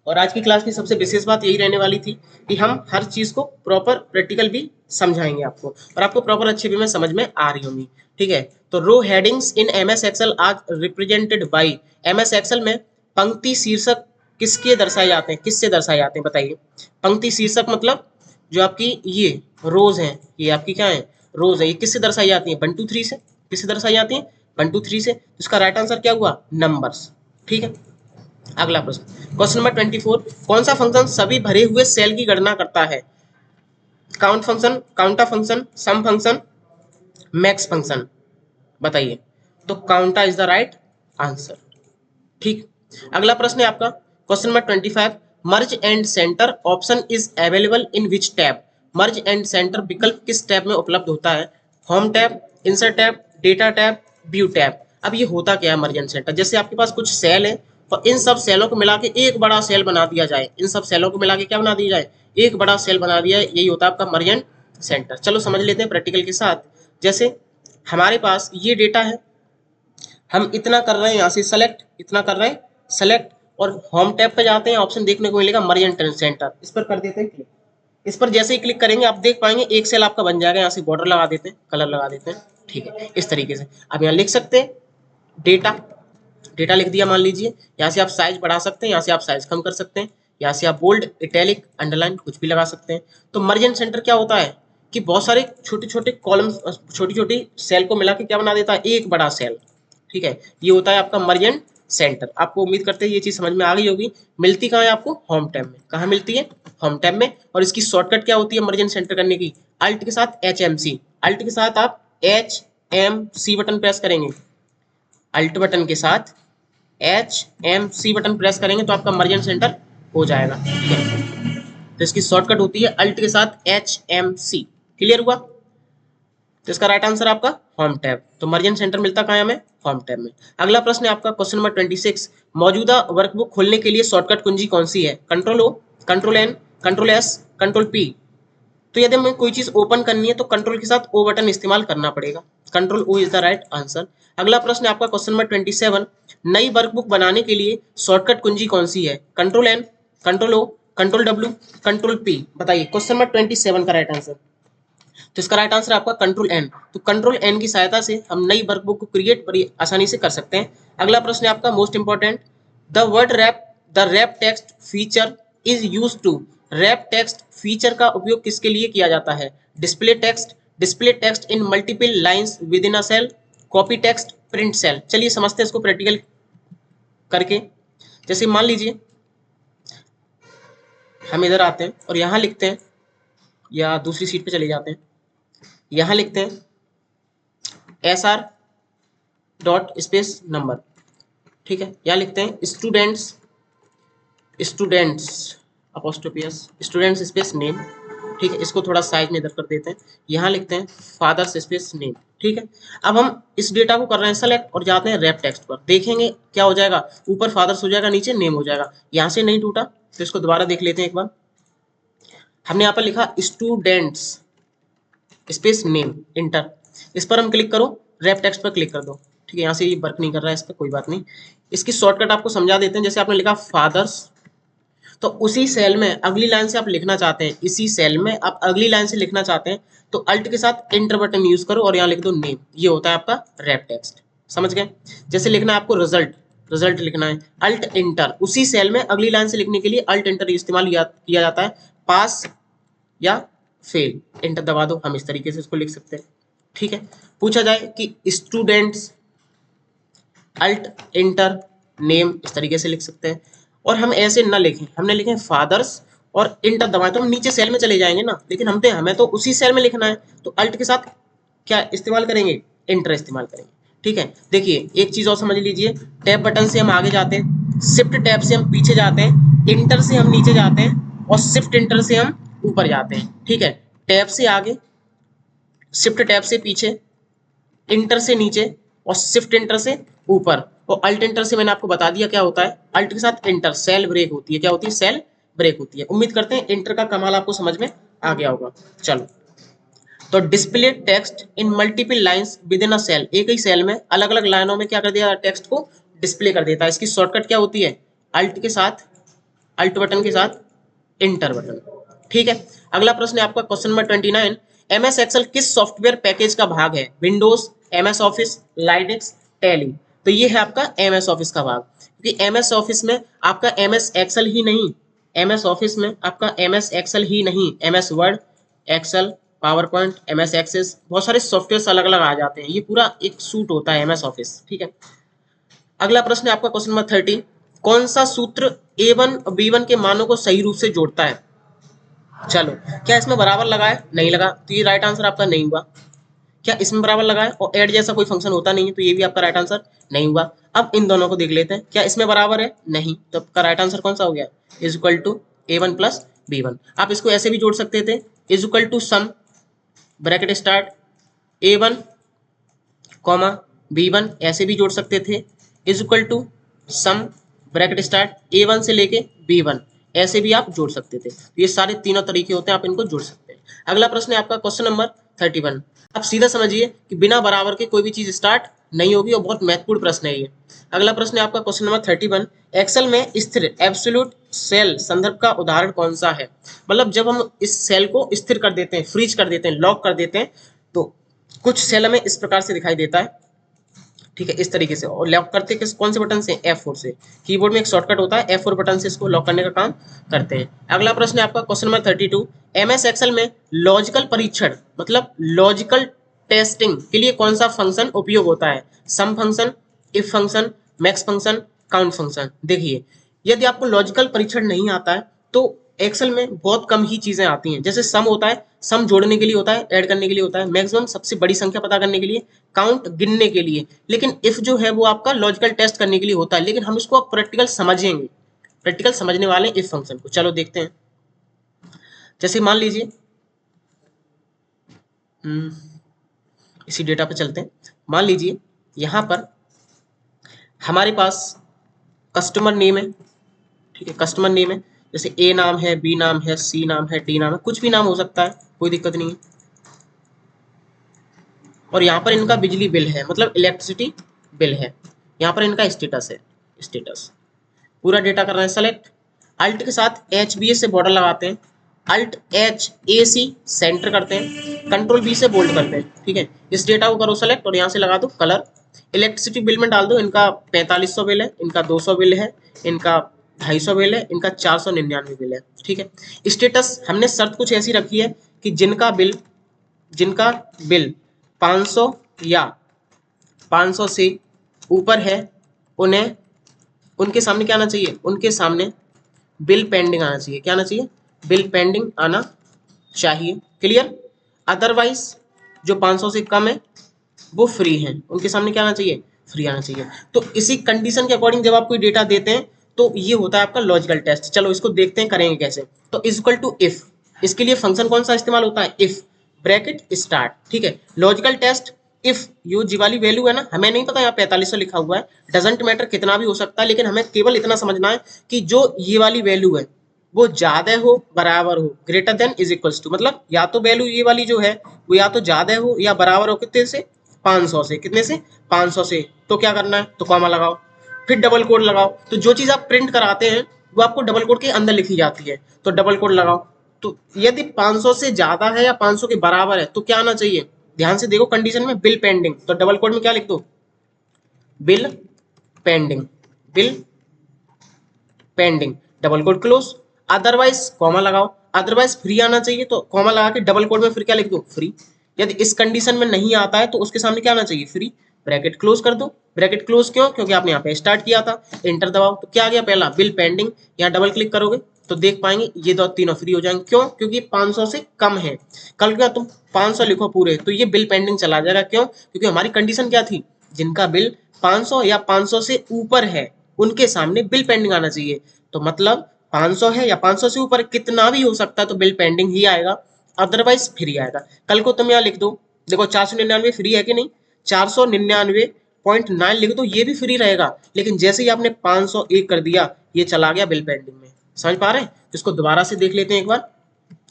और आज की क्लास की सबसे विशेष बात यही रहने वाली थी कि हम हर चीज को प्रॉपर प्रैक्टिकल भी समझाएंगे आपको, और आपको प्रॉपर अच्छे वे में समझ में आ रही होंगी, ठीक है। तो row headings in MS Excel are represented by, MS Excel में पंक्ति शीर्षक किसके दर्शाए जाते हैं, किससे दर्शाए जाते हैं बताइए। पंक्ति शीर्षक मतलब जो आपकी ये रोज हैं, ये आपकी क्या है, रोज है, ये किससे दर्शाई जाती है, 1 2 3 से। किससे दर्शाई जाती है, 1 2 3 से। तो इसका राइट आंसर क्या हुआ, नंबर्स, ठीक है। अगला प्रश्न, क्वेश्चन नंबर 24, कौन सा फंक्शन सभी भरे हुए सेल की गणना करता है, count function, काउंटा function, sum function, max function, बताइए। तो काउंटा इज द राइट आंसर, ठीक। अगला प्रश्न है आपका question number 25, merge and centre option is available in which tab, merge and centre विकल्प किस टैब में उपलब्ध होता है, home tab, insert tab, data tab, view tab. अब ये होता क्या है मर्ज एंड सेंटर, जैसे आपके पास कुछ सेल है और इन सब सेलों को मिला के एक बड़ा सेल बना दिया जाए, इन सब सेलों को मिला के क्या बना दिया जाए, एक बड़ा सेल बना दिया, यही होता है आपका मर्ज एंड सेंटर। चलो समझ लेते हैं प्रैक्टिकल के साथ। जैसे हमारे पास ये डेटा है, हम इतना कर रहे हैं, यहाँ से सेलेक्ट, इतना कर रहे हैं सेलेक्ट, और होम टैब पे जाते हैं, ऑप्शन देखने को मिलेगा मर्ज एंड सेंटर, इस पर कर देते हैं क्लिक। इस पर जैसे ही क्लिक करेंगे आप देख पाएंगे एक सेल आपका बन जाएगा, यहाँ से बॉर्डर लगा देते हैं, कलर लगा देते हैं, ठीक है। इस तरीके से अब यहाँ लिख सकते हैं डेटा, डेटा लिख दिया मान लीजिए, यहाँ से आप साइज बढ़ा सकते हैं, यहाँ से आप साइज कम कर सकते हैं, यहाँ से आप बोल्ड, इटैलिक, अंडरलाइन कुछ भी लगा सकते हैं। तो मर्ज एंड सेंटर क्या होता है कि बहुत सारे छोटे छोटे कॉलम्स, छोटी छोटी सेल को मिला के क्या बना देता है, एक बड़ा सेल, ठीक है। ये होता है आपका मर्ज एंड सेंटर। आपको उम्मीद करते हैं ये चीज समझ में आ गई होगी। मिलती कहाँ है आपको, होम टैब में। कहाँ मिलती है, होम टैब में। और इसकी शॉर्टकट क्या होती है मर्ज एंड सेंटर करने की, अल्ट के साथ HMC, अल्ट के साथ आप HMC बटन प्रेस करेंगे, अल्ट बटन के साथ HMC बटन प्रेस करेंगे तो आपका मर्ज एंड सेंटर हो जाएगा, ठीक है। तो इसकी शॉर्टकट होती है अल्ट के साथ HMC, क्लियर हुआ। तो इसका राइट आंसर आपका होम टैब। तो मर्ज एंड सेंटर मिलता कहाँ है हमें, होम टैब में। अगला प्रश्न है आपका क्वेश्चन नंबर 26, मौजूदा वर्कबुक खोलने के लिए शॉर्टकट कुंजी कौन सी है, control O, control N, control S, control P। तो यदि हमें कोई चीज ओपन करनी है तो कंट्रोल के साथ O बटन इस्तेमाल करना पड़ेगा, control O is the right answer. अगला प्रश्न है आपका क्वेश्चन नंबर 27, नई वर्कबुक बनाने के लिए शॉर्टकट कुंजी कौन सी है, control N, control O, control W, control P। बताइए क्वेश्चन नंबर 27 का राइट आंसर। तो इसका राइट आंसर आपका कंट्रोल N। तो कंट्रोल N की सहायता से हम नई वर्कबुक को क्रिएट बड़ी आसानी से कर सकते हैं। अगला प्रश्न है आपका most important, the wrap text feature is used to, wrap text feature का उपयोग किसके लिए किया जाता है, display text in multiple lines within a cell, copy text, print cell. चलिए समझते हैं इसको प्रैक्टिकल करके। जैसे मान लीजिए हम इधर आते हैं और यहाँ लिखते हैं, या दूसरी सीट पे चले जाते हैं, यहाँ लिखते हैं SR डॉट स्पेस नंबर, ठीक है। यहाँ लिखते हैं students apostrophe students space name, ठीक है। इसको थोड़ा साइज में इधर कर देते हैं। यहाँ लिखते हैं फादर्स स्पेस नेम, ठीक है। अब हम इस डेटा को कर रहे हैं सेलेक्ट और जाते हैं रैप टेक्स्ट पर, देखेंगे क्या हो जाएगा, ऊपर फादर्स हो जाएगा, नीचे नेम हो जाएगा। यहाँ से नहीं टूटा तो इसको दोबारा देख लेते हैं एक बार। हमने यहाँ पर लिखा स्टूडेंट्स स्पेस नेम, इंटर, इस पर हम क्लिक करो, रैप टेक्स्ट पर क्लिक कर दो। ठीक है, यहाँ से ये वर्क नहीं कर रहा है इस पर, कोई बात नहीं। इसकी शॉर्टकट आपको समझा देते हैं। जैसे आपने लिखा फादर्स, तो उसी सेल में अगली लाइन से आप लिखना चाहते हैं, इसी सेल में आप अगली लाइन से लिखना चाहते हैं, तो अल्ट के साथ एंटर बटन यूज करो और यहाँ लिख दो नेम। ये होता है आपका रैप टेक्स्ट। समझ गए? जैसे लिखना है आपको रिजल्ट, रिजल्ट लिखना है, अल्ट एंटर। उसी सेल में अगली लाइन से लिखने के लिए अल्ट एंटर इस्तेमाल किया जाता है। पास या फेल, एंटर दबा दो, हम इस तरीके से इसको लिख सकते हैं। ठीक है, पूछा जाए कि स्टूडेंट्स, अल्ट एंटर नेम, इस तरीके से लिख सकते हैं। और हम ऐसे ना लिखें, हमने लिखे फादर्स और इंटर दबाएं तो हम नीचे सेल में चले जाएंगे ना, लेकिन हमें तो उसी सेल में लिखना है, तो अल्ट के साथ क्या इस्तेमाल करेंगे, इंटर इस्तेमाल करेंगे। ठीक है, देखिए एक चीज और समझ लीजिए, टैब बटन से हम आगे जाते हैं, शिफ्ट टैब से हम पीछे जाते हैं, इंटर से हम नीचे जाते हैं और शिफ्ट इंटर से हम ऊपर जाते हैं। ठीक है, टैब से आगे, शिफ्ट टैब से पीछे, इंटर से नीचे और शिफ्ट इंटर से ऊपर। और अल्ट इंटर से मैंने आपको बता दिया क्या होता है, अल्ट के साथ इंटर सेल ब्रेक होती है। क्या होती है? सेल ब्रेक होती है। उम्मीद करते हैं इंटर का कमाल आपको समझ में आ गया होगा। चलो, तो display text in multiple lines within a cell, एक ही सेल में अलग अलग लाइनों में क्या कर दिया, टेक्स्ट को डिस्प्ले कर देता है। इसकी शॉर्टकट क्या होती है, अल्ट के साथ, अल्ट बटन के साथ इंटर बटन। ठीक है, अगला प्रश्न है आपका क्वेश्चन नंबर 29। एमएस एक्सेल किस सॉफ्टवेयर पैकेज का भाग है? Windows, MS office, Linux, tally. तो ये है आपका एमएस ऑफिस का भाग, क्योंकि एमएस ऑफिस में आपका एमएस एक्सेल ही नहीं, एमएस ऑफिस में आपका एमएस एक्सेल ही नहीं, MS Word, Excel, PowerPoint, MS Access, बहुत सारे सॉफ्टवेयर अलग अलग आ जाते हैं। ये पूरा एक सूट होता है एमएस ऑफिस। ठीक है, अगला प्रश्न है आपका क्वेश्चन नंबर 30। कौन सा सूत्र A1 और B1 के मानों को सही रूप से जोड़ता है? चलो, क्या इसमें बराबर लगा है? नहीं लगा, तो ये राइट आंसर आपका नहीं हुआ। क्या इसमें बराबर लगा है? और ऐड जैसा कोई फंक्शन होता नहीं है, तो ये भी आपका राइट आंसर नहीं हुआ। अब इन दोनों को देख लेते हैं, क्या इसमें बराबर है? नहीं, तो आपका राइट आंसर कौन सा हो गया? Is equal to A1 plus B1। आप इसको ऐसे भी जोड़ सकते थे, is equal to sum bracket start A1 comma B1, ऐसे भी जोड़ सकते थे, is equal to sum bracket start A1 से लेके B1, ऐसे भी आप जोड़ सकते थे। ये सारे तीनों तरीके होते हैं, आप इनको जोड़ सकते हैं। अगला प्रश्न है आपका क्वेश्चन नंबर 31। आप सीधा समझिए कि बिना बराबर के कोई भी चीज स्टार्ट नहीं होगी, और बहुत महत्वपूर्ण प्रश्न है ये। अगला प्रश्न है आपका क्वेश्चन नंबर 31। एक्सेल में स्थिर एब्सोल्यूट सेल संदर्भ का उदाहरण कौन सा है? मतलब जब हम इस सेल को स्थिर कर देते हैं, फ्रीज कर देते हैं, लॉक कर देते हैं, तो कुछ सेल हमें इस प्रकार से दिखाई देता है। ठीक है, इस तरीके से। और लॉक करते किस कौन से बटन से? F4 से। कीबोर्ड में एक शॉर्टकट होता है, F4 बटन से इसको लॉक करने का काम करते हैं। अगला प्रश्न है आपका क्वेश्चन नंबर 32। एमएस एक्सेल में लॉजिकल परीक्षण मतलब लॉजिकल टेस्टिंग के लिए कौन सा फंक्शन उपयोग होता है? Sum function, if function, max function, count function. देखिए, यदि आपको लॉजिकल परीक्षण नहीं आता है तो एक्सेल में बहुत कम ही चीजें आती हैं। जैसे सम होता है, सम जोड़ने के लिए होता है, ऐड करने के लिए होता है, मैक्सिमम सबसे बड़ी संख्या पता करने के लिए, काउंट गिनने के लिए। लेकिन इफ जो है वो आपका लॉजिकल टेस्ट करने के लिए होता है। लेकिन हम इसको अब प्रैक्टिकल समझेंगे, प्रैक्टिकल समझने वाले इफ फंक्शन को। चलो देखते हैं। जैसे मान लीजिए, इसी डेटा पे चलते हैं। मान लीजिए यहाँ पर हमारे पास कस्टमर नेम है। ठीक है, कस्टमर नेम है, जैसे ए नाम है, बी नाम है, सी नाम है, डी नाम है, कुछ भी नाम हो सकता है, कोई दिक्कत नहीं है। और यहाँ पर इनका बिजली बिल है, मतलब इलेक्ट्रिसिटी बिल है। यहाँ पर इनका स्टेटस है, स्टेटस। पूरा डेटा कर रहे हैं सेलेक्ट, अल्ट के साथ HBA से बॉर्डर लगाते हैं, अल्ट HAC सेंटर करते हैं, कंट्रोल B से बोल्ड करते हैं। ठीक है, इस डेटा को करो सेलेक्ट और यहाँ से लगा दो कलर। इलेक्ट्रिसिटी बिल में डाल दो, इनका 4500 बिल है, इनका 200 बिल है, इनका 250 बिल है, इनका 499 बिल है। ठीक है, स्टेटस हमने शर्त कुछ ऐसी रखी है कि जिनका बिल 500 या 500 से ऊपर है, उन्हें उनके सामने क्या आना चाहिए? उनके सामने बिल पेंडिंग आना चाहिए। क्या आना चाहिए? बिल पेंडिंग आना चाहिए। क्लियर? अदरवाइज जो 500 से कम है वो फ्री हैं, उनके सामने क्या आना चाहिए? फ्री आना चाहिए। तो इसी कंडीशन के अकॉर्डिंग जब आप कोई डेटा देते हैं तो ये होता है आपका लॉजिकल टेस्ट। चलो इसको देखते हैं करेंगे कैसे। तो इज इक्वल टू इफ, इसके लिए फंक्शन कौन सा इस्तेमाल होता है? If bracket start. ठीक है, लॉजिकल टेस्ट इफ यो जी वाली वैल्यू है ना, हमें नहीं पता यहाँ 4500 लिखा हुआ है, डजेंट मैटर कितना भी हो सकता है, लेकिन हमें केवल इतना समझना है कि जो ये वाली वैल्यू है वो ज्यादा हो बराबर हो, greater than is equals to, मतलब या तो वैल्यू ये वाली जो है वो या तो ज्यादा हो या बराबर हो कितने से, 500 से, कितने से, 500 से। तो क्या करना है, तो कॉमा लगाओ, फिर डबल कोड लगाओ। तो जो चीज आप प्रिंट कराते हैं वो आपको डबल कोड के अंदर लिखी जाती है, तो डबल कोड लगाओ। तो यदि 500 से ज्यादा है या 500 के बराबर है तो क्या आना चाहिए, ध्यान से देखो कंडीशन में, बिल पेंडिंग। तो डबल कोड में क्या लिख दो, bill pending, bill pending, double code close. Otherwise comma लगाओ, अदरवाइज फ्री आना चाहिए, तो कॉमा लगा के डबल कोड में फिर क्या लिख दो, फ्री। यदि इस कंडीशन में नहीं आता है तो उसके सामने क्या आना चाहिए, फ्री। ब्रैकेट क्लोज कर दो। ब्रैकेट क्लोज क्यों, क्योंकि आपने यहाँ पे स्टार्ट किया था। एंटर दबाओ तो क्या आ गया, पहला बिल पेंडिंग। यहाँ डबल क्लिक करोगे तो देख पाएंगे ये दो तीनों फ्री हो जाएंगे। क्यों, क्योंकि 500 से कम है। कल क्या तुम 500 लिखो पूरे तो ये बिल पेंडिंग चला जाएगा। क्यों, क्योंकि हमारी कंडीशन क्या थी, जिनका बिल 500 या 500 से ऊपर है उनके सामने बिल पेंडिंग आना चाहिए। तो मतलब 500 है या 500 से ऊपर कितना भी हो सकता है तो बिल पेंडिंग ही आएगा, अदरवाइज फ्री आएगा। कल को तुम यहाँ लिख दो, देखो 499 फ्री है कि नहीं, 499.9 लिख दो, ये भी फ्री रहेगा। लेकिन जैसे ही आपने 501 कर दिया ये चला गया बिल पेंडिंग में। समझ पा रहे हैं, इसको दोबारा से देख लेते हैं एक बार।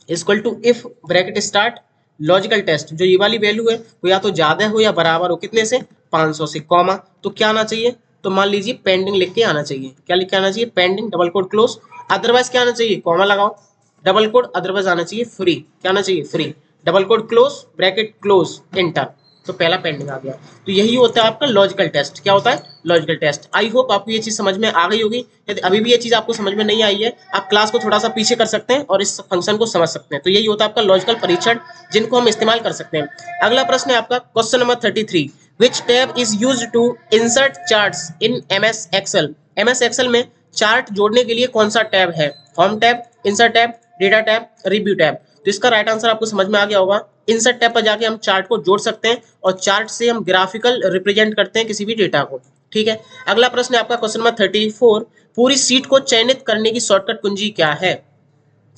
Equal to if bracket start logical test, जो ये वाली वैल्यू है वो या तो ज्यादा हो या बराबर हो कितने से, 500 से, कॉमा। तो क्या आना चाहिए, तो मान लीजिए पेंडिंग लिख के आना चाहिए। क्या लिख के आना चाहिए, pending, double code close. Otherwise क्या आना चाहिए, कॉमा लगाओ, डबल कोड, अदरवाइज आना चाहिए फ्री। क्या आना चाहिए, free, double code close, bracket close, enter. तो पहला पेंडिंग आ गया। तो यही होता है आपका लॉजिकल टेस्ट। क्या होता है, लॉजिकल टेस्ट। आई होप आपको ये चीज समझ में आ गई होगी। यदि अभी भी ये चीज आपको समझ में नहीं आई है, आप क्लास को थोड़ा सा पीछे कर सकते हैं और इस फंक्शन को समझ सकते हैं। तो यही होता है आपका लॉजिकल परीक्षण, जिनको हम इस्तेमाल कर सकते हैं। अगला प्रश्न है आपका question number 33, which tab is use to insert charts in MS Excel. MS Excel में चार्ट जोड़ने के लिए कौन सा टैब है, home tab, insert tab, data tab, review tab. तो इसका राइट आंसर आपको समझ में आ गया होगा। इंसर्ट टैब पर जाके हम चार्ट को जोड़ सकते हैं और चार्ट से हम ग्राफिकल रिप्रेजेंट करते हैं किसी भी डेटा को। ठीक है, अगला प्रश्न है आपका क्वेश्चन नंबर 34, पूरी सीट को चयनित करने की शॉर्टकट कुंजी क्या है।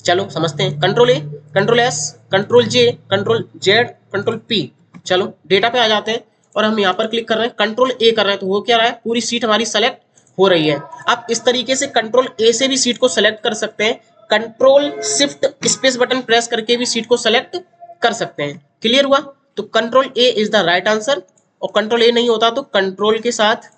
चलो समझते हैं, कंट्रोल ए, कंट्रोल एस, कंट्रोल जे, कंट्रोल जेड, कंट्रोल पी। चलो डेटा पे आ जाते हैं और हम यहाँ पर क्लिक कर रहे हैं, कंट्रोल ए कर रहे हैं तो हो क्या रहा है, पूरी सीट हमारी सेलेक्ट हो रही है। आप इस तरीके से कंट्रोल ए से भी सीट को सेलेक्ट कर सकते हैं, control shift space button press करके भी सीट को सेलेक्ट कर सकते हैं। क्लियर हुआ, तो control A is the right answer. और कंट्रोल ए नहीं होता तो कंट्रोल के साथ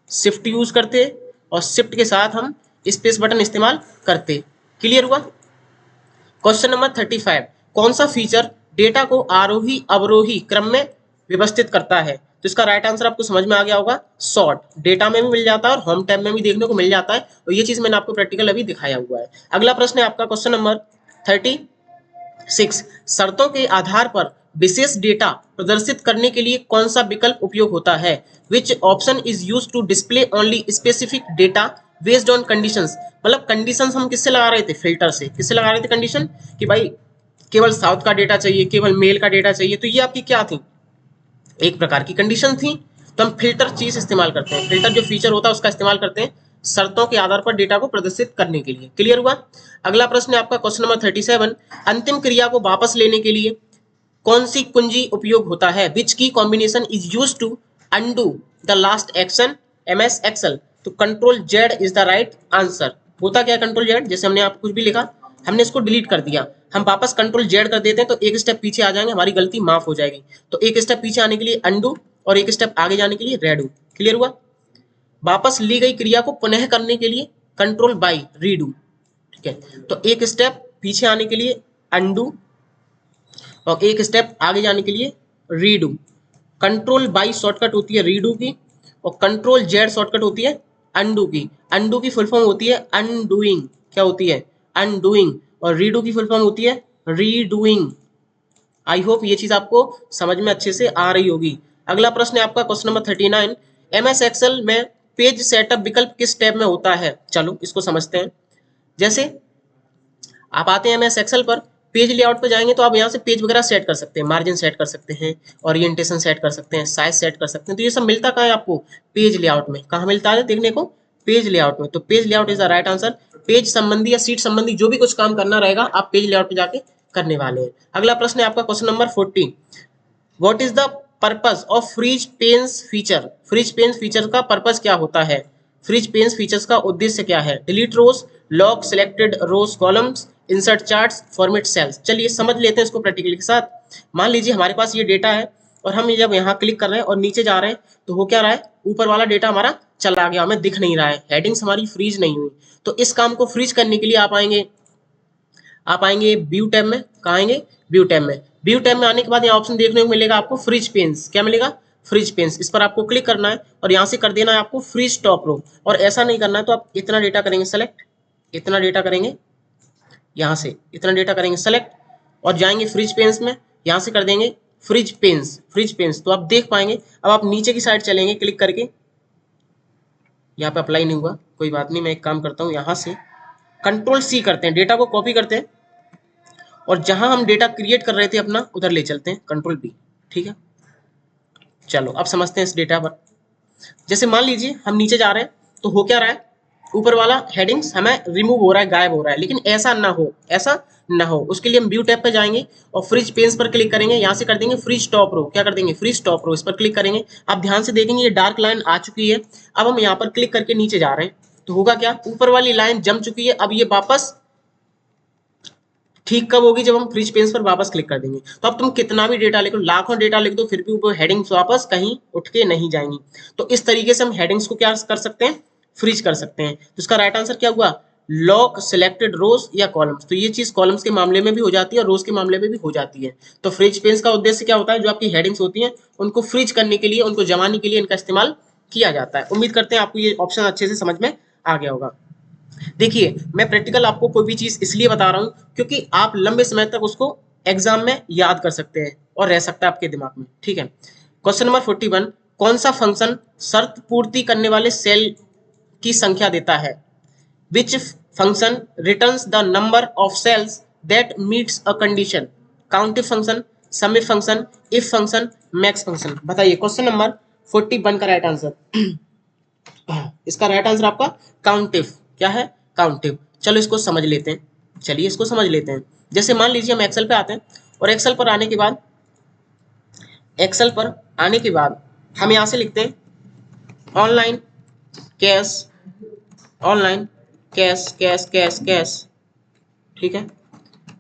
शिफ्ट यूज करते और शिफ्ट के साथ हम स्पेस बटन इस्तेमाल करते। क्लियर हुआ। क्वेश्चन नंबर 35, कौन सा फीचर डेटा को आरोही अवरोही क्रम में व्यवस्थित करता है। तो इसका राइट आंसर आपको समझ में आ गया होगा, सॉर्ट। डेटा में भी मिल जाता है और होम टैब में भी देखने को मिल जाता है और ये चीज मैंने आपको प्रैक्टिकल अभी दिखाया हुआ है। अगला प्रश्न है आपका क्वेश्चन नंबर 36, शर्तों के आधार पर विशेष डेटा प्रदर्शित करने के लिए कौन सा विकल्प उपयोग होता है। Which option is use to display only specific data based on conditions. मतलब कंडीशंस हम किससे लगा रहे थे, फिल्टर से। किससे लगा रहे थे कंडीशन, कि भाई केवल साउथ का डेटा चाहिए, केवल मेल का डेटा चाहिए। तो ये आपकी क्या थी, एक प्रकार की कंडीशन थी। तो हम फिल्टर चीज इस्तेमाल करते हैं, फिल्टर जो फीचर होता है उसका इस्तेमाल करते हैं शर्तों के आधार पर डेटा को प्रदर्शित करने के लिए। क्लियर हुआ। अगला प्रश्न है आपका क्वेश्चन नंबर 37, अंतिम क्रिया को वापस लेने के लिए कौन सी कुंजी उपयोग होता है। Which key combination is use to undo the last action MS Excel. तो control Z is the right answer. होता क्या है कंट्रोल जेड, जैसे हमने आप कुछ भी लिखा, हमने इसको डिलीट कर दिया, हम वापस कंट्रोल जेड कर देते हैं तो एक स्टेप पीछे आ जाएंगे, हमारी गलती माफ हो जाएगी। तो एक स्टेप पीछे आने के लिए अनडू और एक स्टेप आगे जाने के लिए रेडू। क्लियर हुआ। वापस ली गई क्रिया को पुनः करने के लिए कंट्रोल बाई रीडू। ठीक है, तो एक स्टेप पीछे आने के लिए अनडू और एक स्टेप आगे जाने के लिए रीडू। कंट्रोल बाई शॉर्टकट होती है रीडू की और कंट्रोल जेड शॉर्टकट होती है अनडू की। अनडू की फुल फॉर्म होती है अनडूइंग। क्या होती है, अनडूइंग। और रीडू की फुल फॉर्म होती है रीडूइंग। आई होप ये चीज आपको समझ में अच्छे से आ रही होगी। अगला प्रश्न है आपका क्वेश्चन नंबर 39, MS एक्सेल में पेज सेटअप विकल्प किस टैब में होता है। चलो इसको समझते हैं। जैसे आप आते हैं MS एक्सेल पर, पेज लेआउट पर जाएंगे तो आप यहाँ से पेज वगैरह सेट कर सकते हैं, मार्जिन सेट कर सकते हैं, ओरिएंटेशन सेट कर सकते हैं, साइज सेट कर सकते हैं। तो ये सब मिलता कहाँ है आपको, पेज लेआउट में। कहाँ मिलता है देखने को, पेज लेआउट में। तो page layout is the right answer. Page संबंधी या सीट संबंधी जो भी कुछ काम करना रहेगा आप पेज लेआउट पे जाके करने वाले हैं। अगला प्रश्न है आपका question number 40, what is the purpose of freeze panes feature. Freeze panes feature का पर्पस क्या होता है। फ्रीज पेन्स फीचर्स का उद्देश्य क्या है। Delete rows, log selected rows columns, insert charts, format cells. चलिए समझ लेते हैं इसको प्रैक्टिकली के साथ। मान लीजिए हमारे पास ये डेटा है और हम जब यहाँ क्लिक कर रहे हैं और नीचे जा रहे हैं तो हो क्या रहा है, ऊपर वाला डेटा हमारा चला गया, हमें दिख नहीं रहा है, हेडिंग्स हमारी फ्रीज नहीं हुई। तो इस काम को फ्रीज करने के लिए आप आएंगे व्यू टैब में। कहाँ आएंगे? व्यू टैब में। व्यू टैब में आने के बाद यहाँ ऑप्शन देखने को मिलेगा आपको फ्रीज पेन्स। क्या मिलेगा? Freeze panes. इस पर आपको क्लिक करना है और यहाँ से कर देना है आपको फ्रीज टॉप रो। और ऐसा नहीं करना है तो आप इतना डेटा करेंगे सेलेक्ट, इतना डेटा करेंगे, यहाँ से इतना डेटा करेंगे सेलेक्ट और जाएंगे फ्रीज पेन्स में, यहाँ से कर देंगे फ्रीज पेन्स, फ्रीज पेन्स। तो आप देख पाएंगे। अब आप नीचे की साइड चलेंगे क्लिक करके, यहाँ पे अप्लाई नहीं हुआ, कोई बात नहीं, मैं एक काम करता हूँ, यहाँ से कंट्रोल सी करते हैं, डेटा को कॉपी करते हैं और जहां हम डेटा क्रिएट कर रहे थे अपना उधर ले चलते हैं, कंट्रोल बी। ठीक है, चलो अब समझते हैं इस डेटा पर। जैसे मान लीजिए हम नीचे जा रहे हैं तो हो क्या रहा है, ऊपर वाला हेडिंग्स हमें रिमूव हो रहा है, गायब हो रहा है, लेकिन ऐसा ना हो, ऐसा ना हो उसके लिए हम व्यू टैब पे जाएंगे और फ्रीज पेन्स पर क्लिक करेंगे, यहाँ से कर देंगे फ्रीज टॉप रो। क्या कर देंगे? Freeze top row. इस पर क्लिक करेंगे, आप ध्यान से देखेंगे ये डार्क लाइन आ चुकी है। अब हम यहाँ पर क्लिक करके नीचे जा रहे हैं तो होगा क्या, ऊपर वाली लाइन जम चुकी है, अब ये वापस ठीक कब होगी? जब हम फ्रीज पेन्स पर वापस क्लिक कर देंगे। तो अब तुम कितना भी डेटा लिख लो, लाखों डेटा लिख दो, फिर भी वो हेडिंग्स वापस कहीं उठ के नहीं जाएंगी। तो इस तरीके से हम हेडिंग्स को क्या कर सकते हैं? फ्रीज कर सकते हैं। तो इसका राइट आंसर क्या हुआ? लॉक सिलेक्टेड रोज या कॉलम्स। तो ये चीज कॉलम्स के मामले में भी हो जाती है और रोज के मामले में भी हो जाती है। तो फ्रीज पेन्स का उद्देश्य क्या होता है? जो आपकी हेडिंग्स होती हैं उनको फ्रीज करने के लिए, उनको जमाने के लिए इनका इस्तेमाल किया जाता है। उम्मीद करते हैं आपको ये ऑप्शन अच्छे से समझ में आ गया होगा। देखिए मैं प्रैक्टिकल आपको कोई भी चीज इसलिए बता रहा हूं क्योंकि आप लंबे समय तक उसको एग्जाम में याद कर सकते हैं और रह सकता है आपके दिमाग में। ठीक है, क्वेश्चन नंबर 41, कौन सा फंक्शन शर्त पूर्ति करने वाले सेल की संख्या देता है? Which function returns the number of cells that meets a condition? Countif function, sum if function, if function, max function. बताइए क्वेश्चन नंबर 41 का राइट आंसर। इसका राइट आंसर आपका काउंटिव। क्या है? काउंटिव। चलो इसको समझ लेते हैं, चलिए इसको समझ लेते हैं। जैसे मान लीजिए हम एक्सेल पे आते हैं और एक्सेल पर आने के बाद, एक्सेल पर आने के बाद हम यहाँ से लिखते हैं online cash, online cash cash cash cash. ठीक है,